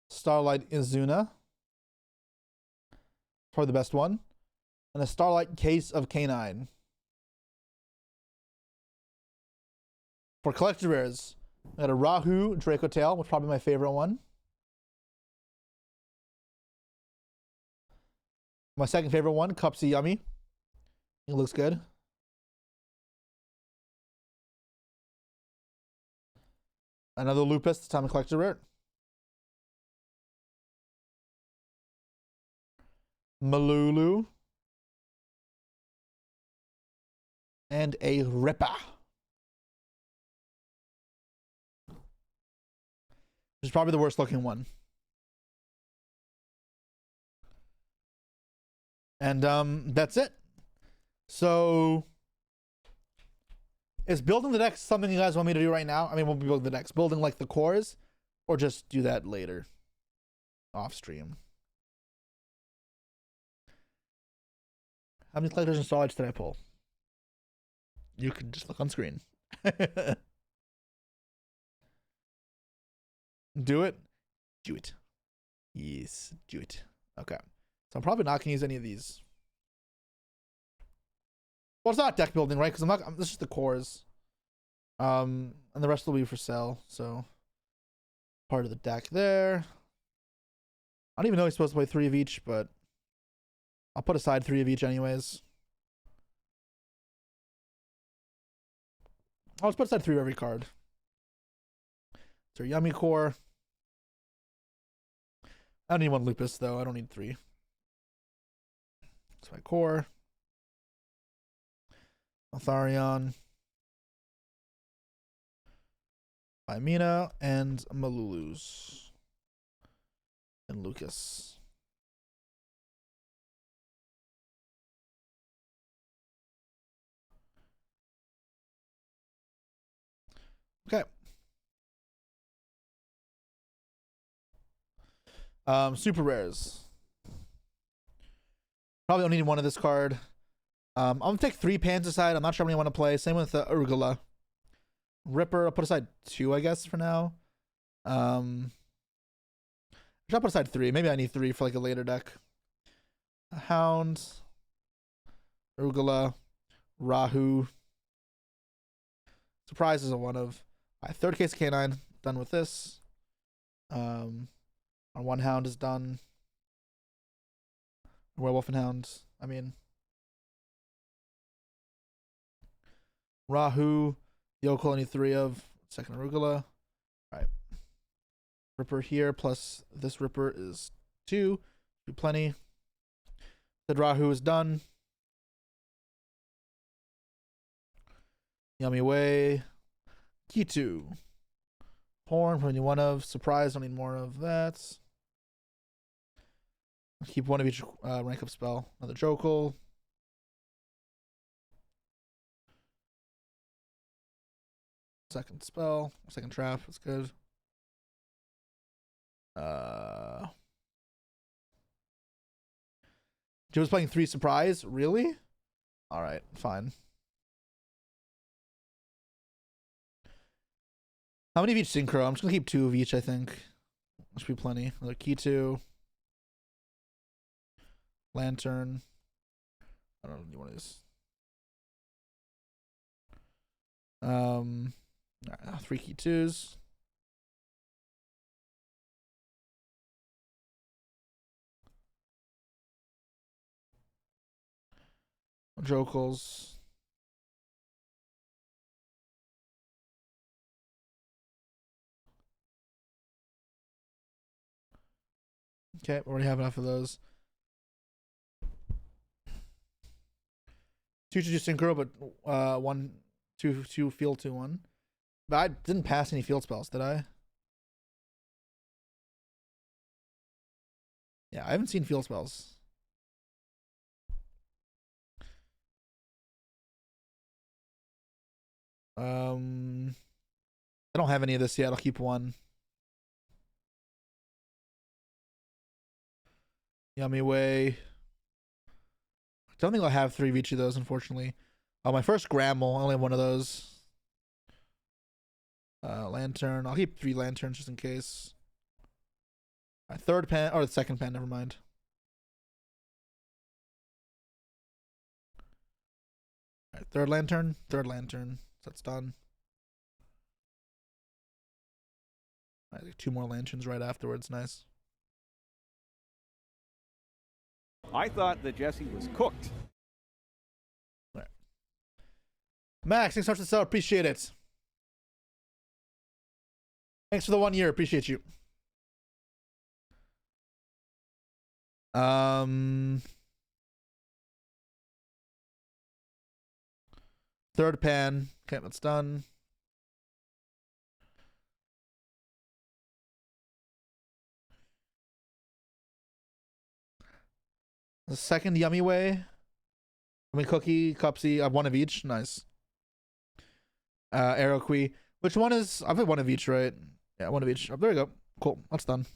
Starlight Izuna. Probably the best one. And a Starlight Case of Canine. For collector rares, I got a Rahu Draco Tail, which is probably my favorite one. My second favorite one, Cupsy Yummy. It looks good. Another Lupus, time to collector rare. Malulu. And a Ripper. Which is probably the worst looking one. And that's it. So is building the decks something you guys want me to do right now? I mean, we'll be building the decks, building like the cores, or just do that later off stream. How many collectors and solids did I pull? You can just look on screen. Do it. Do it. Yes, do it. Okay. So I'm probably not going to use any of these. Well, it's not deck building, right? Because this is just the cores. And the rest will be for sale. So part of the deck there. I don't even know he's supposed to play 3 of each, but I'll put aside 3 of each anyways. I'll just put aside 3 of every card. So Yummy Core. I don't need 1 Lupus though. I don't need 3. That's my core. Atharion. Mina and Malulus. And Lucas. Okay. Super rares. Probably only need 1 of this card. I'm gonna take 3 pans aside. I'm not sure how many I want to play. Same with the Urgula. Ripper, I'll put aside 2, I guess, for now. I'll put aside 3. Maybe I need 3 for like a later deck. A Hound. Urgula. Rahu. Surprise is a 1 of. Alright, 3rd case of Canine. Done with this. Our 1 Hound is done. Werewolf and Hound. I mean, Rahu. Yoko only 3 of. 2nd Arugula. Alright. Ripper here plus this Ripper is 2. Be plenty. The Rahu is done. Yummy Way. Kitu. Horn, only 1 of. Surprise, don't need more of that. Keep 1 of each rank up spell. Another Jokul. Second spell. Second trap. That's good. Joe's playing 3 surprise? Really? Alright, fine. How many of each synchro? I'm just gonna keep 2 of each, I think. That should be plenty. Another Key2. Lantern. I don't need 1 of these. 3 Key2s. Jokuls. Okay, we already have enough of those. 2 to do synchro, but 2 field 2-1. But I didn't pass any field spells, did I? Yeah, I haven't seen field spells. I don't have any of this yet. I'll keep 1. Yummy Way. I don't think I'll have 3 of each of those, unfortunately. My first Grammel, I only have 1 of those. Lantern. I'll keep 3 lanterns just in case. Third pen, or the second pen, never mind. Alright, third lantern. So that's done. Alright, 2 more lanterns right afterwards. Nice. I thought the Jesse was cooked. Alright. Max, thanks so much for the sub. Appreciate it. Thanks for the 1 year. Appreciate you. Third pan. Okay, that's done. The second Yummy Way. I mean, Cookie, Cupsy. I have 1 of each. Nice. Aeroquee. Which one is... I've had 1 of each, right? Yeah, 1 of each. Oh, there we go. Cool. That's done.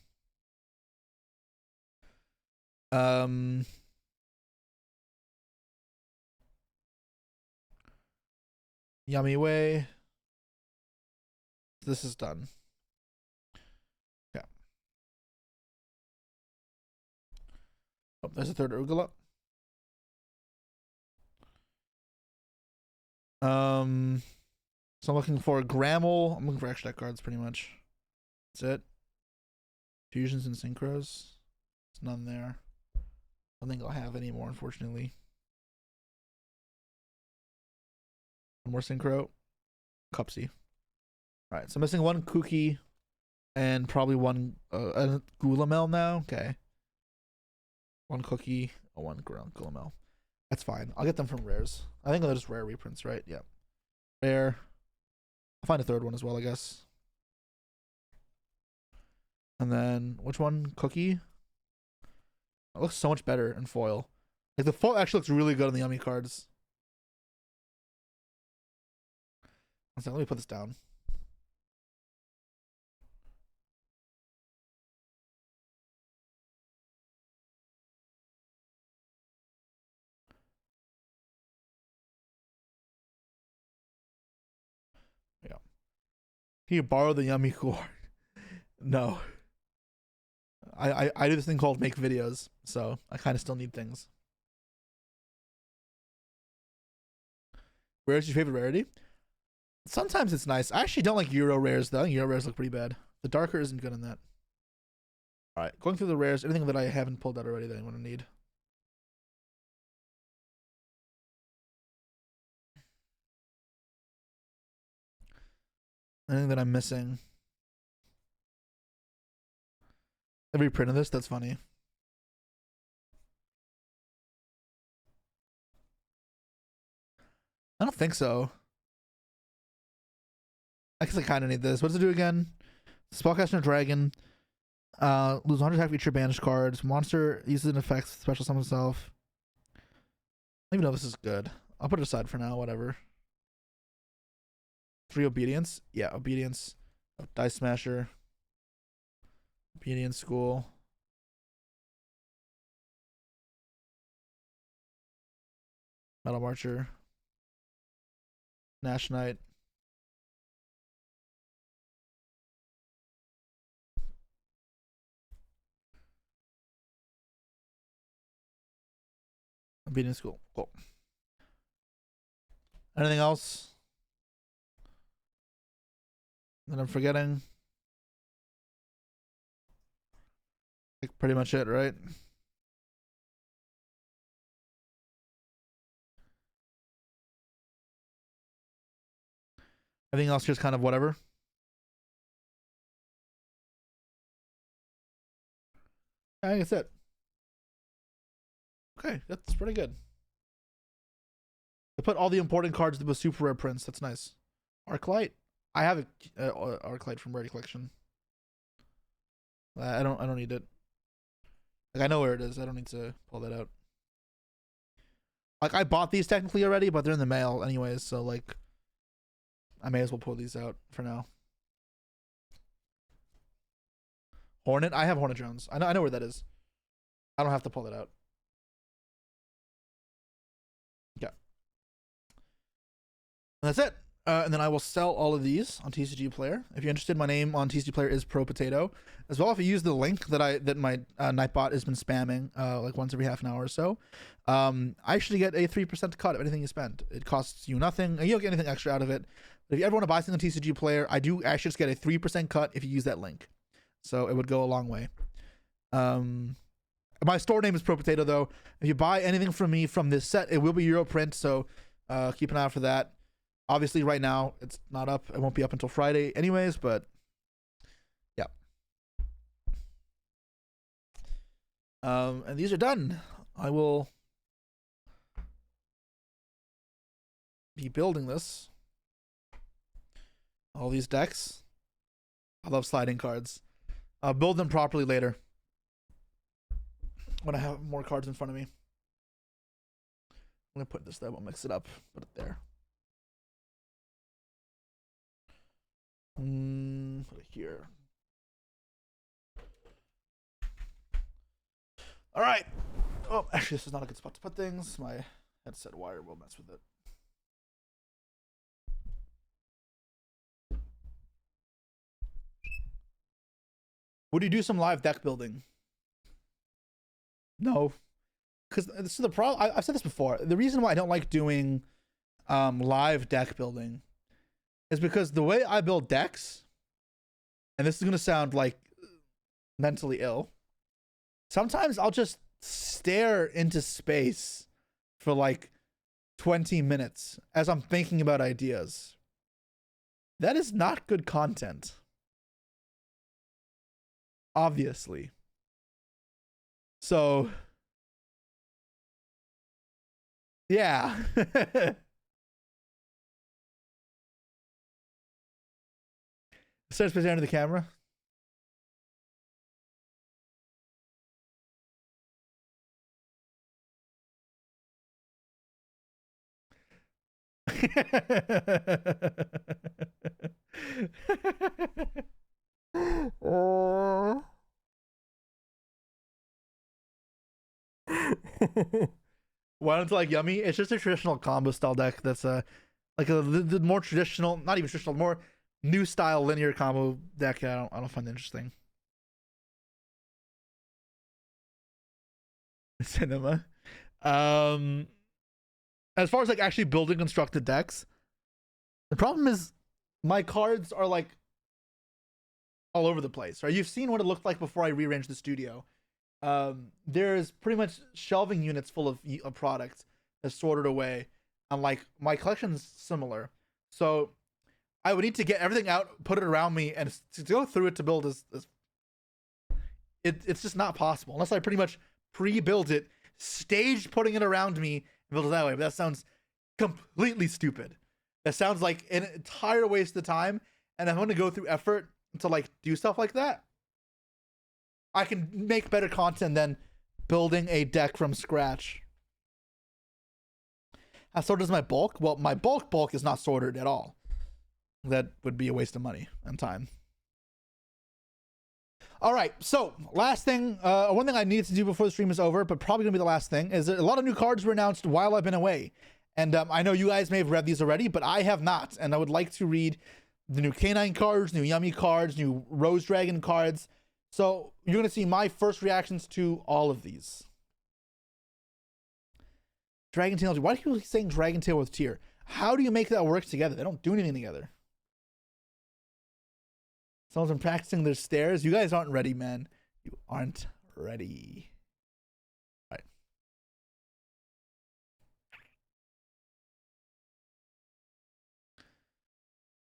Yummy Way. This is done. Yeah. Oh, there's a third Arugula. So I'm looking for Grammel. I'm looking for extra deck cards pretty much. That's it. Fusions and synchros. There's none there. I don't think I'll have any more, unfortunately. 1 more synchro. Cupsy. Alright, so I'm missing 1 Cookie and probably 1 Gulamel now. Okay. 1 Cookie, 1 Gulamel. That's fine. I'll get them from rares. I think they're just rare reprints, right? Yeah. Rare. I'll find a third one as well, I guess. And then, which one? Cookie? It looks so much better in foil. Like, the foil actually looks really good on the Yummy cards. So let me put this down. Yeah. Can you borrow the Yummy core? No. I do this thing called make videos, so I kind of still need things. Where's your favorite rarity? Sometimes it's nice. I actually don't like Euro rares though. I think Euro rares look pretty bad. The darker isn't good on that. Alright, going through the rares, anything that I haven't pulled out already that I want to need. Anything that I'm missing. Every print of this, that's funny. I don't think so. I guess I kind of need this. What does it do again? Spellcaster Dragon. Lose 100 attack feature banished cards. Monster uses an effect, special summon itself. I don't even know if this is good. I'll put it aside for now, whatever. 3 obedience. Yeah, obedience. Dice Smasher. Obedience School. Metal Marcher. Nash Knight. Obedience School. Cool. Anything else that I'm forgetting? I think pretty much it, right? Everything else just kind of whatever. I think that's it. Okay, that's pretty good. They put all the important cards to the super rare prints. That's nice. Arclight. I have a Arclight from Rarity Collection. I don't need it. Like, I know where it is. I don't need to pull that out. Like, I bought these technically already, but they're in the mail anyways, so like I may as well pull these out for now. Hornet. I have Hornet Jones. I know where that is. I don't have to pull that out. Yeah. And that's it. And then I will sell all of these on TCG Player. If you're interested, my name on TCG Player is Pro Potato. As well, if you use the link that my Nightbot has been spamming like once every half an hour or so, I actually get a 3% cut of anything you spend. It costs you nothing, and you don't get anything extra out of it. But if you ever want to buy something on TCG Player, I do actually just get a 3% cut if you use that link. So it would go a long way. My store name is Pro Potato, though. If you buy anything from me from this set, it will be Euro print, so keep an eye out for that. Obviously, right now, it's not up. It won't be up until Friday anyways, but yeah. And these are done. I will be building this. All these decks. I love sliding cards. I'll build them properly later when I have more cards in front of me. I'm going to put this there. We'll mix it up. Put it there. Put it here. All right. Oh, actually, this is not a good spot to put things. My headset wire will mess with it. Would you do some live deck building? No, because this is the problem. I've said this before. The reason why I don't like doing live deck building is because the way I build decks, and this is gonna sound like mentally ill, sometimes I'll just stare into space for like 20 minutes as I'm thinking about ideas. That is not good content. Obviously. So, yeah. Start space under the camera. Why don't you like Yummy? It's just a traditional combo style deck that's like the more traditional, not even traditional, more new style linear combo deck. I don't find it interesting. Cinema. As far as like actually building constructed decks, the problem is my cards are like all over the place. Right? You've seen what it looked like before I rearranged the studio. There's pretty much shelving units full of products that's sorted away, and like my collection's similar. So I would need to get everything out, put it around me, and to go through it to build it's just not possible unless I pretty much pre-build it, stage putting it around me, and build it that way. But that sounds completely stupid. That sounds like an entire waste of time, and I'm going to go through effort to like do stuff like that. I can make better content than building a deck from scratch. How sorted is my bulk? Well, my bulk is not sorted at all. That would be a waste of money and time. All right, so last thing, one thing I needed to do before the stream is over, but probably gonna be the last thing, is that a lot of new cards were announced while I've been away. And I know you guys may have read these already, but I have not. And I would like to read the new Canine cards, new Yummy cards, new Rose Dragon cards. So you're going to see my first reactions to all of these. Dragon Tail. Why do people keep saying Dragon Tail with Tear? How do you make that work together? They don't do anything together. Someone's been practicing their stares. You guys aren't ready, man. You aren't ready. All right.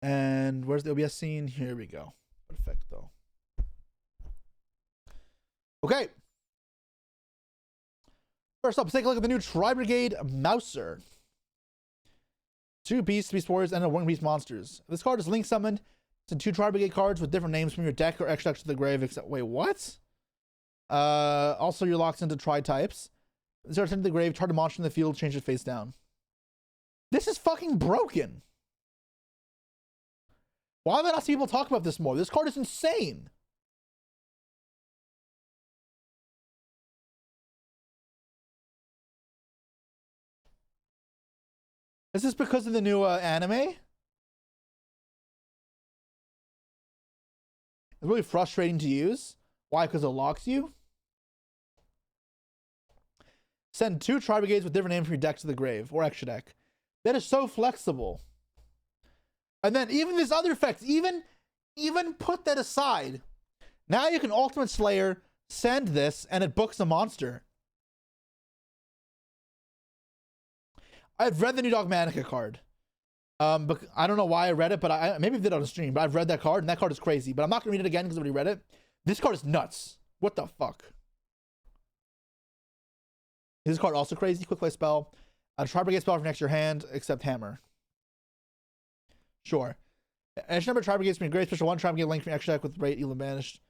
And where's the OBS scene? Here we go. Perfecto. Okay, First up, let's take a look at the new Tri-Brigade Mouser. 2 beast warriors and a 1 beast monsters. This card is link summoned. It's 2 Tri-Brigade cards with different names from your deck or extra deck to the grave. Except, wait, what? Also, you're locked into tri-types. This card sent to the grave, target monster in the field, change it face down. This is fucking broken. Why have I not seen people talk about this more? This card is insane. Is this because of the new anime? It's really frustrating to use. Why? Because it locks you? Send 2 Tri-Brigades with different names from your deck to the grave or extra deck. That is so flexible. And then even this other effect, even put that aside. Now you can Ultimate Slayer, send this, and it books a monster. I've read the new Dogmatica card. But I don't know why I read it, but I maybe I did it on a stream, but I've read that card, and that card is crazy. But I'm not gonna read it again because I already read it. This card is nuts. What the fuck? Is this card also crazy? Quick play spell. Tri-Brigade spell from next to your hand, except hammer. Sure. Extra number of Tri-Brigades from your grave, special 1 Tri-Brigade link from your extra deck with rate even banished.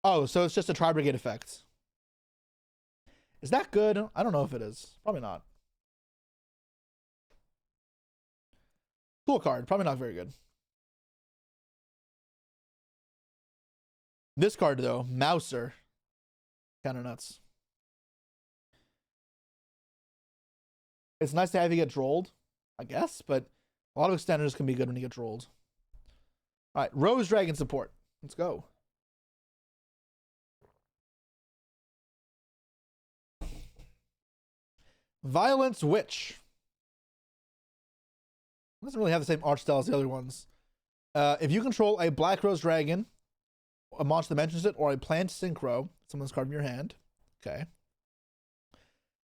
Oh, so it's just a Tri-Brigade effect. Is that good? I don't know if it is. Probably not. Cool card. Probably not very good. This card, though, Mouser. Kind of nuts. It's nice to have you get trolled, I guess, but a lot of extenders can be good when you get trolled. All right, Rose Dragon support. Let's go. Violence Witch. Doesn't really have the same art style as the other ones. If you control a Black Rose Dragon, a monster that mentions it, or a plant synchro, someone's card in your hand. Okay.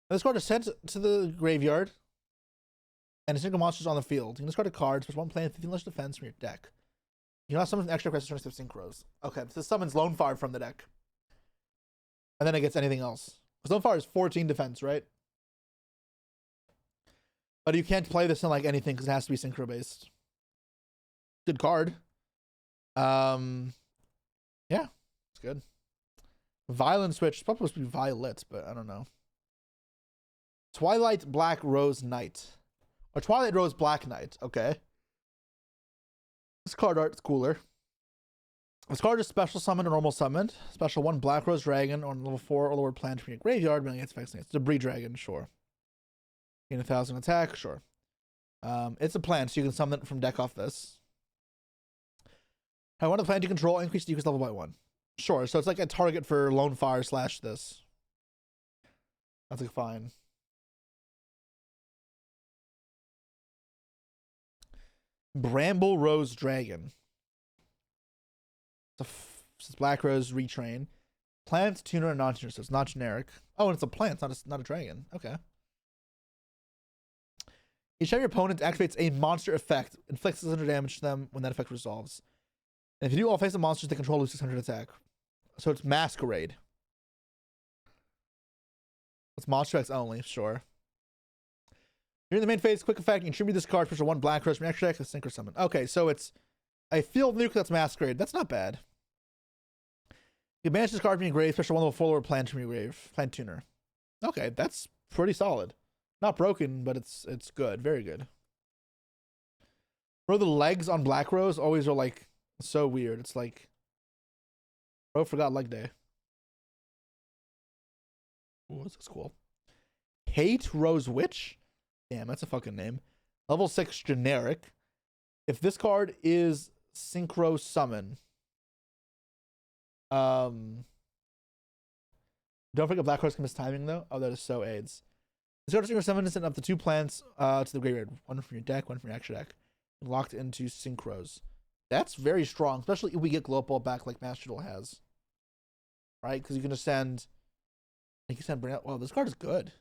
This card is sent to the graveyard, and a single monster is on the field. You can discard a card, special 1 plant, 15 less defense from your deck. You can also summon an extra quest to synchros. Okay, so this summons Lone Fire from the deck. And then it gets anything else. Because Lone Fire is 14 defense, right? But you can't play this in like anything because it has to be synchro based. Good card. Yeah, it's good. Violent Switch. It's probably supposed to be Violet, but I don't know. Twilight Black Rose Knight. Or Twilight Rose Black Knight. Okay. This card art is cooler. This card is special summoned or normal summoned. Special 1 Black Rose Dragon on level 4 or lower plant from your graveyard. When it gets effects, it's Debris Dragon, sure. Gain 1,000 attack, sure. It's a plant, so you can summon it from deck off this. I want a plant you control, increase the decrease level by 1. Sure, so it's like a target for Lone Fire / this. That's like fine. Bramble Rose Dragon. It's Black Rose Retrain. Plant, tuner, and non-tuner, so it's not generic. Oh, and it's a plant, not a dragon. Okay. Each time your opponent activates a monster effect, inflicts 600 damage to them when that effect resolves. And if you do all face of monsters, they control lose 600 attack. So it's Masquerade. It's monster effects only, sure. During the main phase, quick effect, you can tribute this card, special 1 Black Rose from extra deck, a synchro summon. Okay, so it's a field nuke that's Masquerade. That's not bad. You can banish this card from your grave, special 1 level 4 lower plant from your grave. Plant tuner. Okay, that's pretty solid. Not broken, but it's good. Very good. Bro, the legs on Black Rose always are like so weird. It's like, bro, forgot leg day. Ooh, this is cool. Hate Rose Witch? Damn, that's a fucking name. Level 6 generic. If this card is synchro summon, don't forget Black Rose can miss timing though. Oh, that is so AIDS. This card is synchro summon and send up to 2 plants to the graveyard. 1 from your deck, 1 from your extra deck. Locked into synchros. That's very strong, especially if we get Glow Ball back like Master Duel has. Right? Because you can just send. You can send. Wow, this card is good.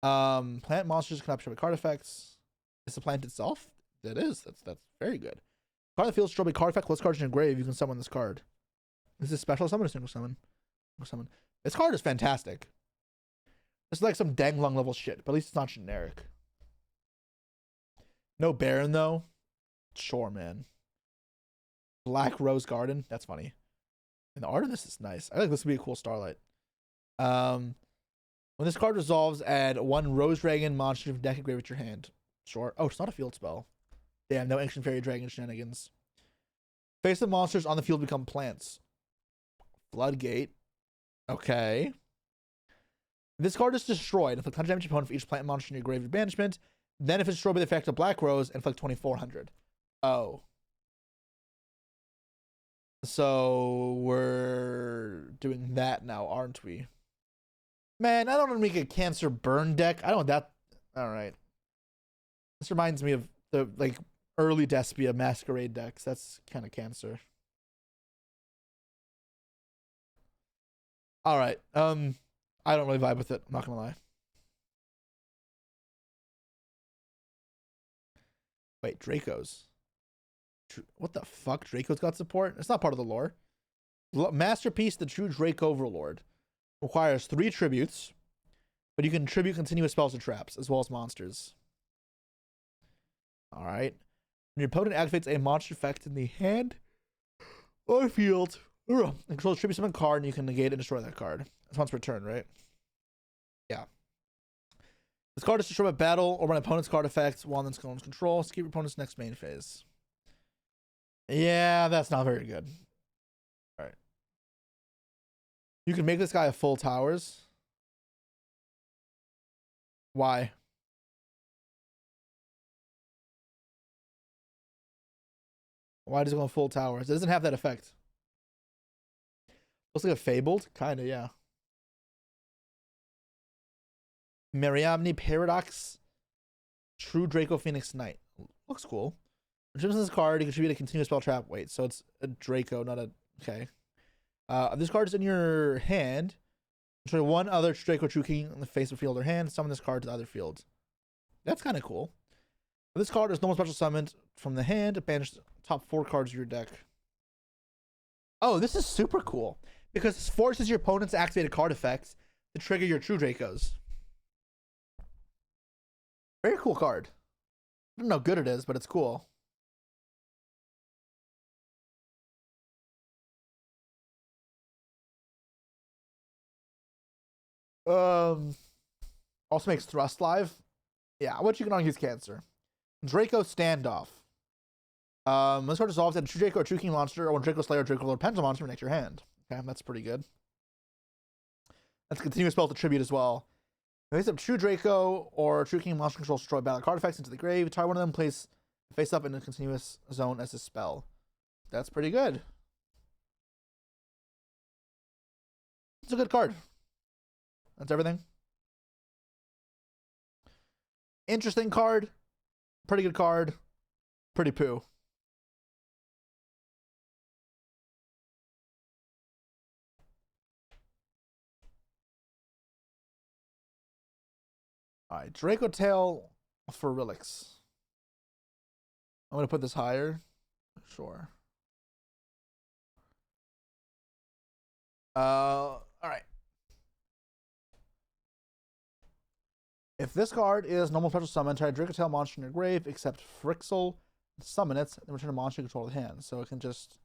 Plant monsters can upgrade card effects. Is the plant itself? It is. That's very good. Card that feels strawberry card effect. Plus cards in your grave. You can summon this card. Is this special summon or single summon? Or summon. This card is fantastic. It's like some Danglong level shit, but at least it's not generic. No Baron though. Sure, man. Black Rose Garden. That's funny. And the art of this is nice. I think this would be a cool Starlight. When this card resolves, add 1 Rose Dragon monster from deck and grave with your hand. Sure. Oh, it's not a field spell. Damn, no Ancient Fairy Dragon shenanigans. Face of monsters on the field become plants. Floodgate. Okay. This card is destroyed. Inflict 100 damage opponent for each plant monster in your grave or banishment. Then if it's destroyed by the effect of Black Rose, inflict 2400. Oh. So we're doing that now, aren't we? Man, I don't want to make a Cancer burn deck. I don't want that. All right. This reminds me of the like early Despia Masquerade decks. That's kind of Cancer. All right. I don't really vibe with it. I'm not gonna lie. Wait, Draco's. What the fuck? Draco's got support? It's not part of the lore. Masterpiece, the true Draco Overlord. Requires 3 tributes, but you can tribute continuous spells or traps, as well as monsters. Alright. When your opponent activates a monster effect in the hand or field, and controls tribute summon card, and you can negate and destroy that card. That's once per turn, right? Yeah. This card is destroyed by battle or when an opponent's card effects while in its control. Skip your opponent's next main phase. Yeah, that's not very good. Alright. You can make this guy a full towers. Why? Why does it go full towers? It doesn't have that effect. Looks like a Fabled? Kinda, yeah. Mariamne Paradox. True Draco Phoenix Knight. Looks cool. When this card, you contribute a continuous spell trap. Wait, so it's a Draco, not a... Okay. This card is in your hand. Control 1 other Draco True King in the face of field or hand. Summon this card to the other field. That's kind of cool. This card is normal special summoned from the hand. Banish the top 4 cards of your deck. Oh, this is super cool. Because this forces your opponents to activate a card effect to trigger your True Dracos. Very cool card. I don't know how good it is, but it's cool. Also makes Thrust live. Yeah, what you can argue is Cancer. Draco Standoff. This card dissolves at a True Draco or True King monster, or when Draco Slayer or Draco Lord Pencil monster next to your hand. Okay, that's pretty good. That's a continuous spell to tribute as well. Face up True Draco or True King monster controls destroy battle card effects into the grave. Try one of them, place face up in a continuous zone as a spell. That's pretty good. It's a good card. That's everything. Interesting card. Pretty good card. Pretty poo. Alright, Draco Tail for relics. I'm gonna put this higher. Sure. Alright. If this card is normal special summon, try Draco Tail monster in your grave, except Frixel, summon it, and return a monster to control of the hand. So it can just...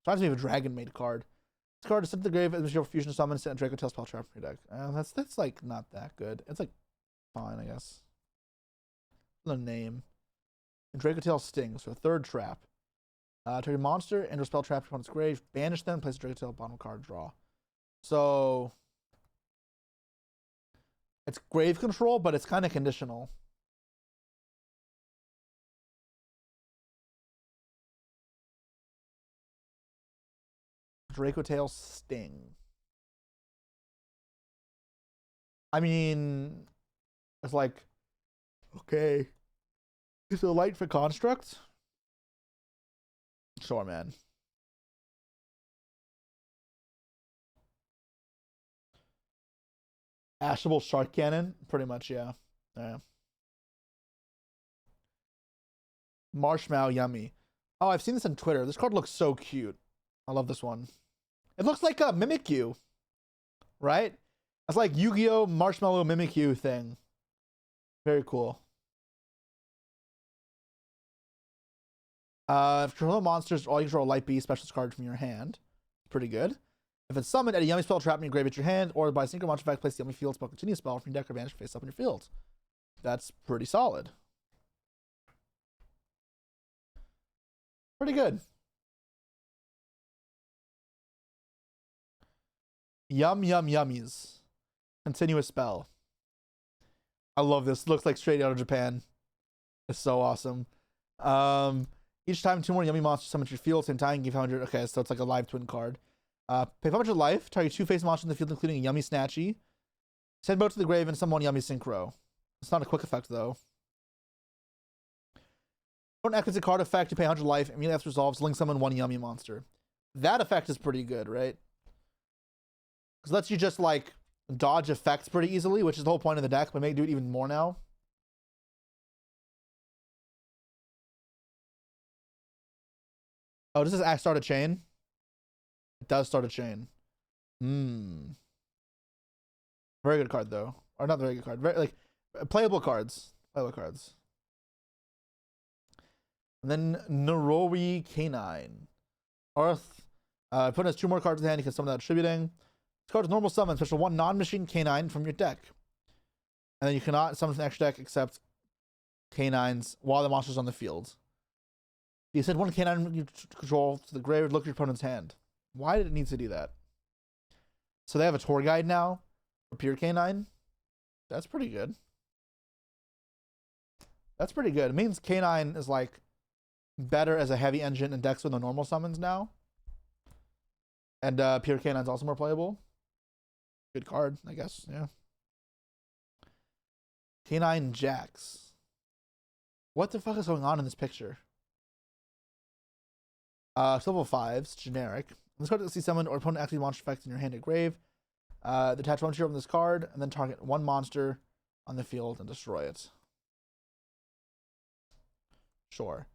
Reminds me of a Dragon Maid card. This card is sent to the grave as your fusion summon, set a Draco Tail spell trap for your deck. That's like not that good. It's like fine, I guess. The name. And Draco Tail Sting, so a 3rd trap. Target a monster, enter a spell trap your opponent's grave, banish them, place a Draco Tail bottom card, draw. So it's grave control, but it's kind of conditional. Draco Tail Sting. I mean, it's like, okay, is it light for construct? Sure, man. Ashable Shark Cannon? Pretty much, yeah. Yeah. Marshmallow Yummy. Oh, I've seen this on Twitter. This card looks so cute. I love this one. It looks like a Mimikyu, right? That's like Yu-Gi-Oh! Marshmallow Mimikyu thing. Very cool. If you control monsters, all you control a light B specialist card from your hand. Pretty good. If it's summoned, add a yummy spell trap in your grave at your hand, or by synchro monster effect, place the yummy field spell continue spell from your deck or vanish face up in your field. That's pretty solid. Pretty good. Yum yum yummies. Continuous spell. I love this. Looks like straight out of Japan. It's so awesome. Each time 2 more yummy monsters summon to your field, same time, give 500. Okay, so it's like a live twin card. Pay 500 life, target 2 face monsters in the field, including a yummy snatchy. Send both to the grave and summon 1 yummy synchro. It's not a quick effect though. Don't activate a card effect, you pay 100 life, immediately after resolves, link summon 1 yummy monster. That effect is pretty good, right? Because it lets you just like dodge effects pretty easily, which is the whole point of the deck, but may do it even more now. Oh, does this start a chain? It does start a chain. Very good card though. Or not very good card. Very like playable cards. Playable cards. And then Noroi Canine. Earth. Opponent has 2 more cards in hand. You can summon without attributing. This card is normal summon. Special 1 non-machine canine from your deck. And then you cannot summon from the extra deck except canines while the monster's on the field. You said 1 canine you control to the grave, look at your opponent's hand. Why did it need to do that? So they have a tour guide now for pure canine. That's pretty good. That's pretty good. It means canine is like better as a heavy engine in decks with the normal summons now. And pure canine's also more playable. Good card, I guess. Yeah. Canine Jax. What the fuck is going on in this picture? It's level 5. It's generic. This card is summoned or opponent activates monster effects in your hand at grave. Detach 1 hero from this card and then target 1 monster on the field and destroy it. Sure.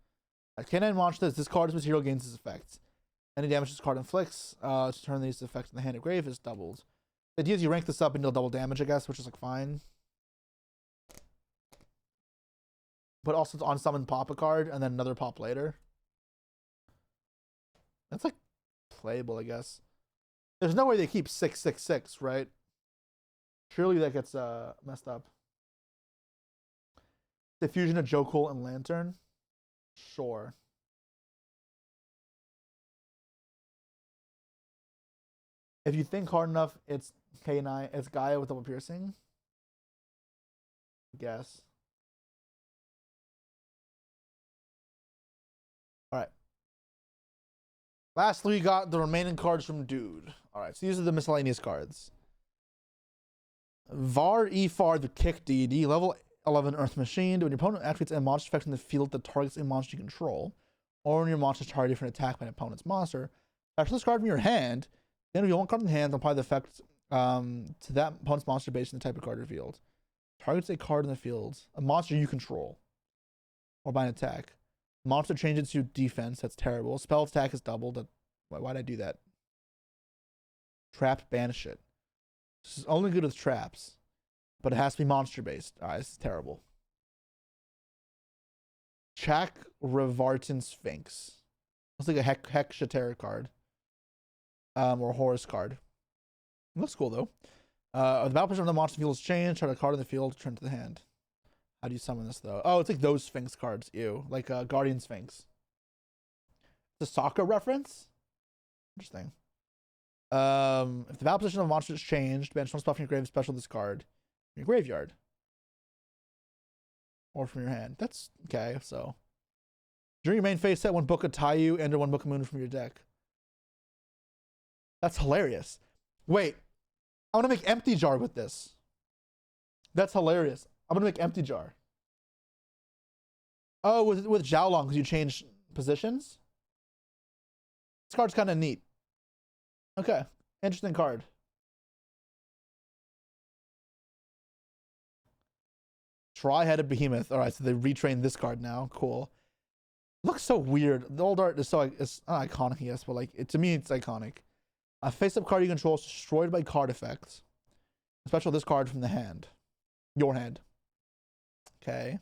Canine monsters. This card's material gains its effects. Any damage this card inflicts to turn these effects in the hand at grave is doubled. The idea is you rank this up and deal double damage, I guess, which is like fine. But also it's on summon pop a card and then another pop later. That's like playable, I guess. There's no way they keep 666, right? Surely that gets messed up. The fusion of Jokul and Lantern. Sure. If you think hard enough, it's K9. It's Gaia with double piercing. I guess. All right. Lastly, we got the remaining cards from Dude. All right, so these are the miscellaneous cards. Var Efar, the Kick deity, level 11 Earth Machine. When your opponent activates a monster effect in the field that targets a monster you control, or when your monster is targeted for an attack by an opponent's monster, actually this card from your hand. Then if you want card in hand, apply the effect to that opponent's monster based on the type of card revealed. Targets a card in the field, a monster you control, or by an attack. Monster changes to defense. That's terrible. Spell attack is doubled. Why'd I do that? Trap, banish it. This is only good with traps, but it has to be monster based. Alright, this is terrible. Chak Revartan Sphinx. Looks like a Heksha card. Or Horus card. It looks cool though. The battle position of the monster field is changed. Turn a card in the field, turn to the hand. How do you summon this though? Oh, it's like those Sphinx cards. Ew. Like Guardian Sphinx. The soccer reference? Interesting. If the battle position of a monster is changed, banish 1 spell from your grave, special this card from your graveyard. Or from your hand. That's okay, so. During your main phase, set 1 Book of Taiyu and or 1 Book of Moon from your deck. That's hilarious. Wait. I want to make Empty Jar with this. That's hilarious. I'm going to make Empty Jar. Oh, with Xiaolong, because you change positions? This card's kind of neat. Okay. Interesting card. Tri-headed Behemoth. Alright, so they retrained this card now. Cool. Looks so weird. The old art is so it's not iconic, yes, but like to me it's iconic. A face-up card you control is destroyed by card effects. Special this card from the hand. Your hand. Okay.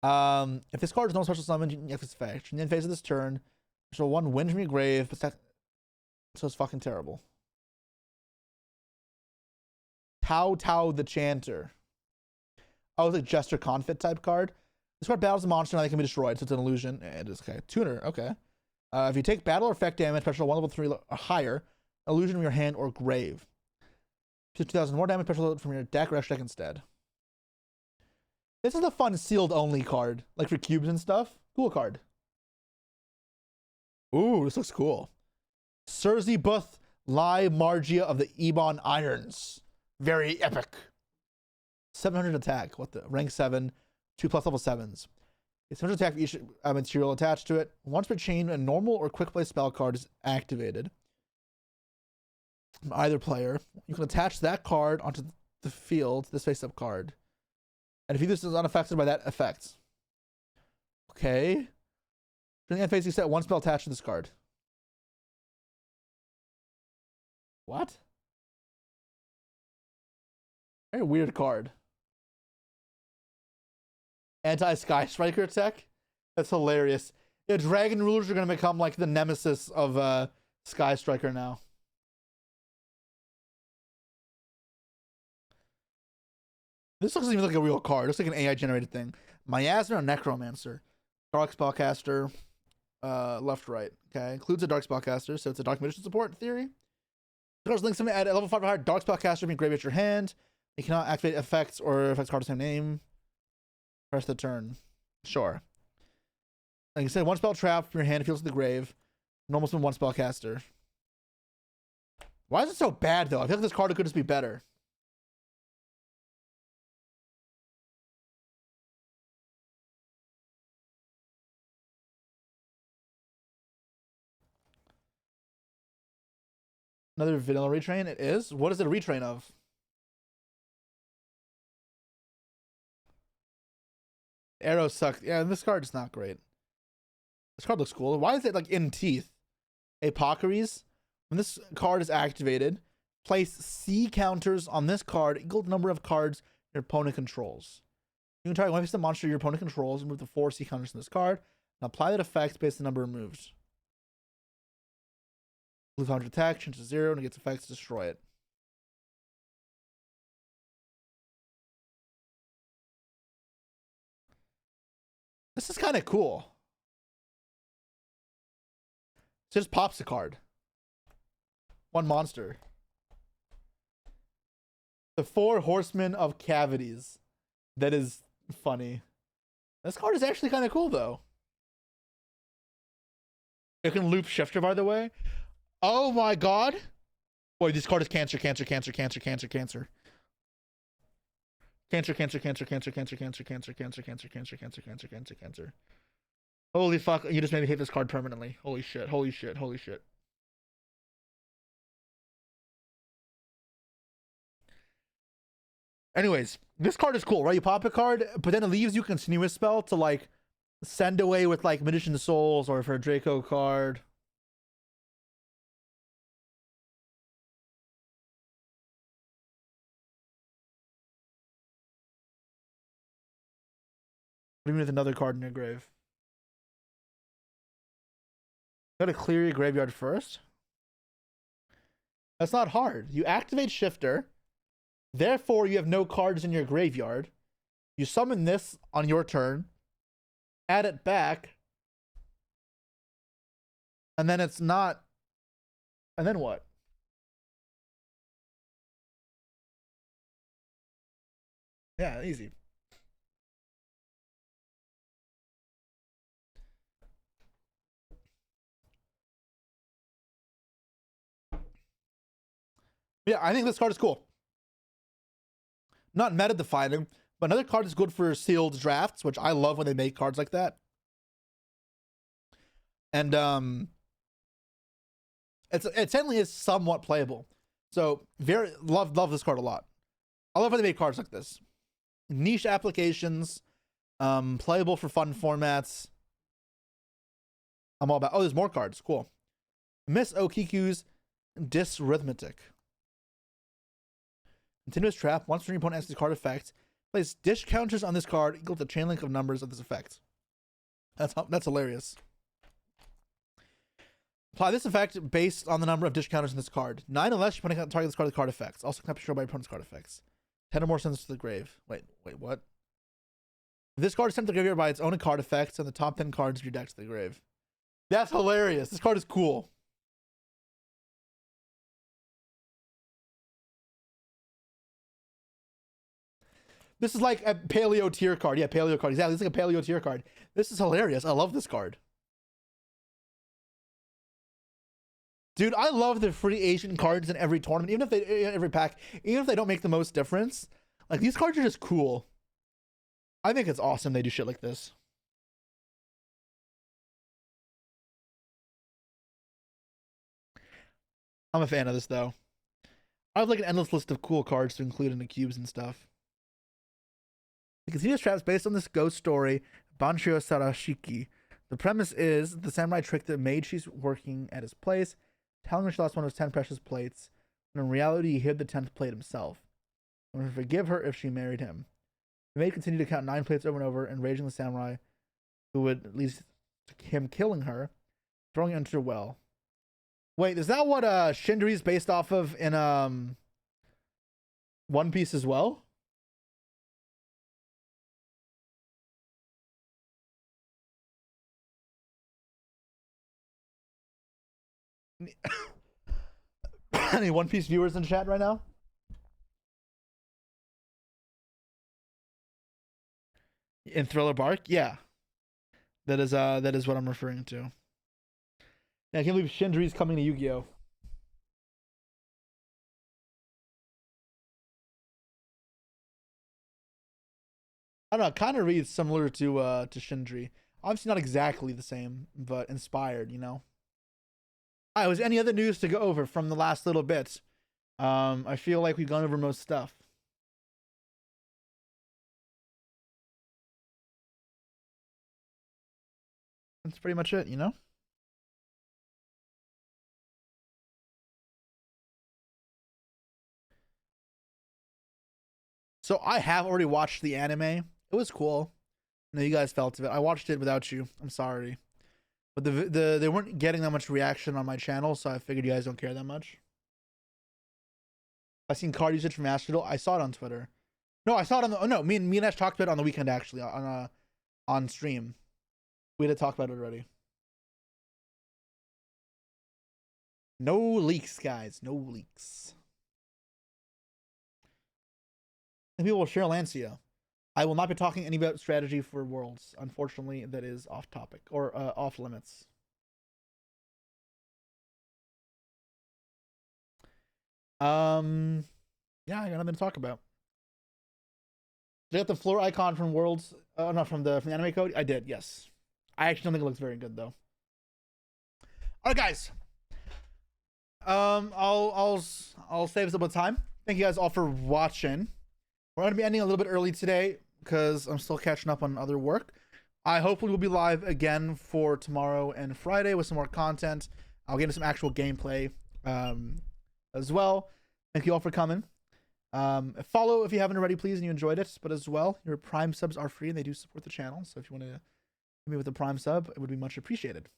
If this card is no special summon, you can get this effect. In the end phase of this turn, special 1 win from your grave, but so it's fucking terrible. Tao the Chanter. Oh, it's a Jester Confit type card. This card battles a monster and they can be destroyed, so it's an illusion. It is okay. Tuner, okay. If you take battle or effect damage, special 1 level 3 or higher, illusion from your hand or grave. If you 2,000 more damage, special from your deck or extra deck instead. This is a fun sealed only card, like for cubes and stuff. Cool card. Ooh, this looks cool. Surzibuth Lai Margia of the Ebon Irons. Very epic. 700 attack. What the? Rank 7. 2+ level 7s. It's 700 attack for each material attached to it. Once per chain, a normal or quick play spell card is activated from either player. You can attach that card onto the field, this face-up card. And if this is unaffected by that effect. Okay. During the end phase, you set 1 spell attached to this card. What? Very weird card. Anti-Sky Striker tech? That's hilarious. Yeah, Dragon Rulers are going to become like the nemesis of Sky Striker now. This doesn't even look like a real card. It looks like an AI generated thing. Miasma Necromancer. Dark Spellcaster. Left, right. Okay. Includes a Dark Spellcaster, so it's a Dark Magician support in theory. The card's linked something at level 5 or higher. Dark Spellcaster being graveyard your hand. You cannot activate effects or effects card of the same name. Press the turn. Sure. Like I said, 1 spell trap from your hand feels to the grave. Normal spin 1 spellcaster. Why is it so bad though? I feel like this card could just be better. Another vanilla retrain? It is? What is it a retrain of? Arrows suck. Yeah, this card is not great. This card looks cool. Why is it like in teeth? Apocaries. When this card is activated, place C counters on this card equal to the number of cards your opponent controls. You can target one piece of monster your opponent controls and remove the 4 C counters on this card and apply that effect based on the number removed. Blue counter attack, change to 0, and it gets effects to destroy it. This is kind of cool. It just pops a card. 1 monster. The 4 Horsemen of Cavities. That is funny. This card is actually kind of cool, though. It can loop Shifter, by the way. Oh my god. Wait, this card is cancer, cancer, cancer, cancer, cancer, cancer. Cancer, cancer, cancer, cancer, cancer, cancer, cancer, cancer, cancer, cancer, cancer, cancer, cancer, cancer. Holy fuck, you just made me hate this card permanently. Holy shit, holy shit, holy shit. Anyways, this card is cool, right? You pop a card, but then it leaves you continuous spell to like send away with like Magician's Souls or for a Draco card. Even with another card in your grave. Gotta clear your graveyard first. That's not hard. You activate Shifter. Therefore, you have no cards in your graveyard. You summon this on your turn. Add it back. And then it's not. And then what? Yeah, easy. Yeah, I think this card is cool. Not meta defining, but another card is good for sealed drafts, which I love when they make cards like that. And it certainly is somewhat playable. So very love this card a lot. I love when they make cards like this. Niche applications, playable for fun formats. I'm all about. Oh, there's more cards. Cool. Miss Okiku's Dysrhythmic. Continuous trap. Once your opponent enters the card effect, place dish counters on this card equal to the chain link of numbers of this effect. That's hilarious. Apply this effect based on the number of dish counters in this card. 9 or less, your opponent can target this card with card effects. Also cannot be destroyed by your opponent's card effects. 10 or more sends to the grave. Wait, what? If this card is sent to the graveyard by its own card effects, and the top 10 cards of your deck to the grave. That's hilarious. This card is cool. This is like a paleo tier card. Yeah, paleo card. Exactly. It's like a paleo tier card. This is hilarious. I love this card. Dude, I love the free Asian cards in every tournament, even if they every pack, even if they don't make the most difference. Like, these cards are just cool. I think it's awesome they do shit like this. I'm a fan of this though. I have like an endless list of cool cards to include in the cubes and stuff. The continuous traps based on this ghost story, Banshio Sarashiki. The premise is the samurai tricked the maid she's working at his place, telling her she lost one of his 10 precious plates, when in reality he hid the 10th plate himself, and would forgive her if she married him. The maid continued to count 9 plates over and over, enraging the samurai, who would lead to him killing her, throwing her into a well. Wait, is that what Shindri is based off of in One Piece as well? Any One Piece viewers in chat right now? In Thriller Bark? Yeah. That is what I'm referring to. Yeah, I can't believe Shindri's coming to Yu-Gi-Oh! I don't know, it kind of reads similar to Shindri. Obviously not exactly the same, but inspired, you know? Alright, was there any other news to go over from the last little bit? I feel like we've gone over most stuff. That's pretty much it, you know? So I have already watched the anime. It was cool. I know you guys felt of it. I watched it without you. I'm sorry. But they weren't getting that much reaction on my channel, so I figured you guys don't care that much. I seen card usage from Master Duel. I saw it on Twitter. No, I saw it on the. Oh no, me and Ash talked about it on the weekend actually on stream. We had to talk about it already. No leaks, guys. No leaks. And people will share Lancia. I will not be talking any about strategy for Worlds. Unfortunately, that is off topic or off limits. Yeah, I got nothing to talk about. Did I get the floor icon from Worlds? No, from the anime code. I did. Yes. I actually don't think it looks very good though. All right, guys. I'll save us a bit of time. Thank you guys all for watching. We're going to be ending a little bit early today because I'm still catching up on other work. I hopefully will be live again for tomorrow and Friday with some more content. I'll get into some actual gameplay as well. Thank you all for coming. Follow if you haven't already, please, and you enjoyed it. But as well, your Prime subs are free and they do support the channel. So if you want to hit me with a Prime sub, it would be much appreciated.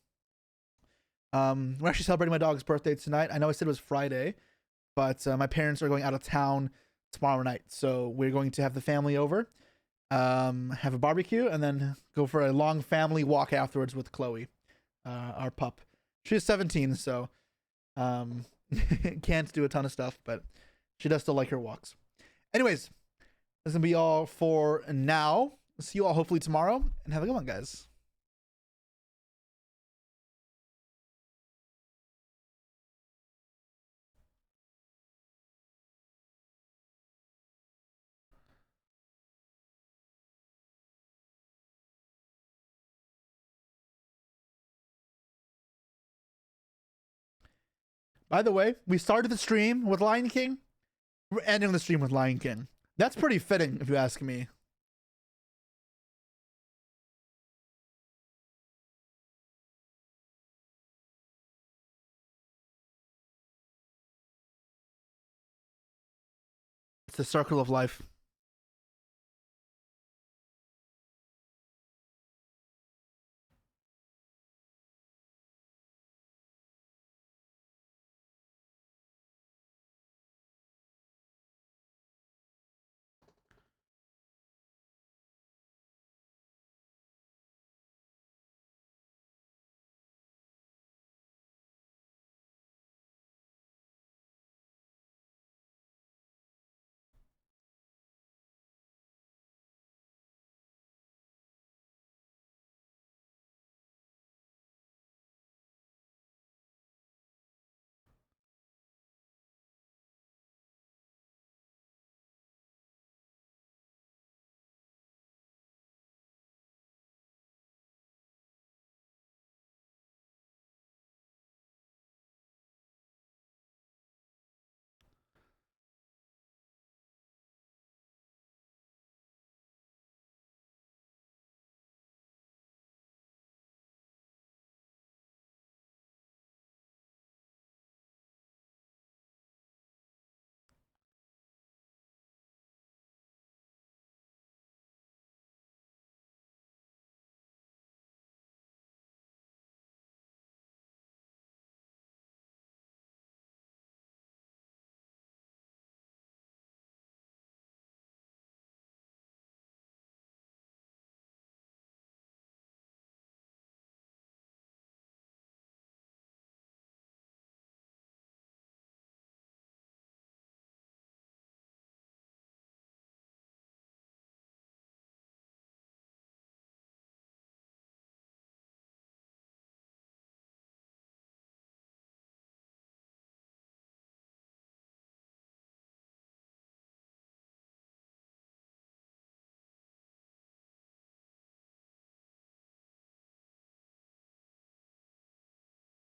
We're actually celebrating my dog's birthday tonight. I know I said it was Friday, but my parents are going out of town tomorrow night, so we're going to have the family over, have a barbecue, and then go for a long family walk afterwards with Chloe, our pup. She's 17, so can't do a ton of stuff, but she does still like her walks. Anyways, this is gonna be all for now. See you all hopefully tomorrow, and have a good one, guys. By the way, we started the stream with Lion King. We're ending the stream with Lion King. That's pretty fitting, if you ask me. It's the circle of life.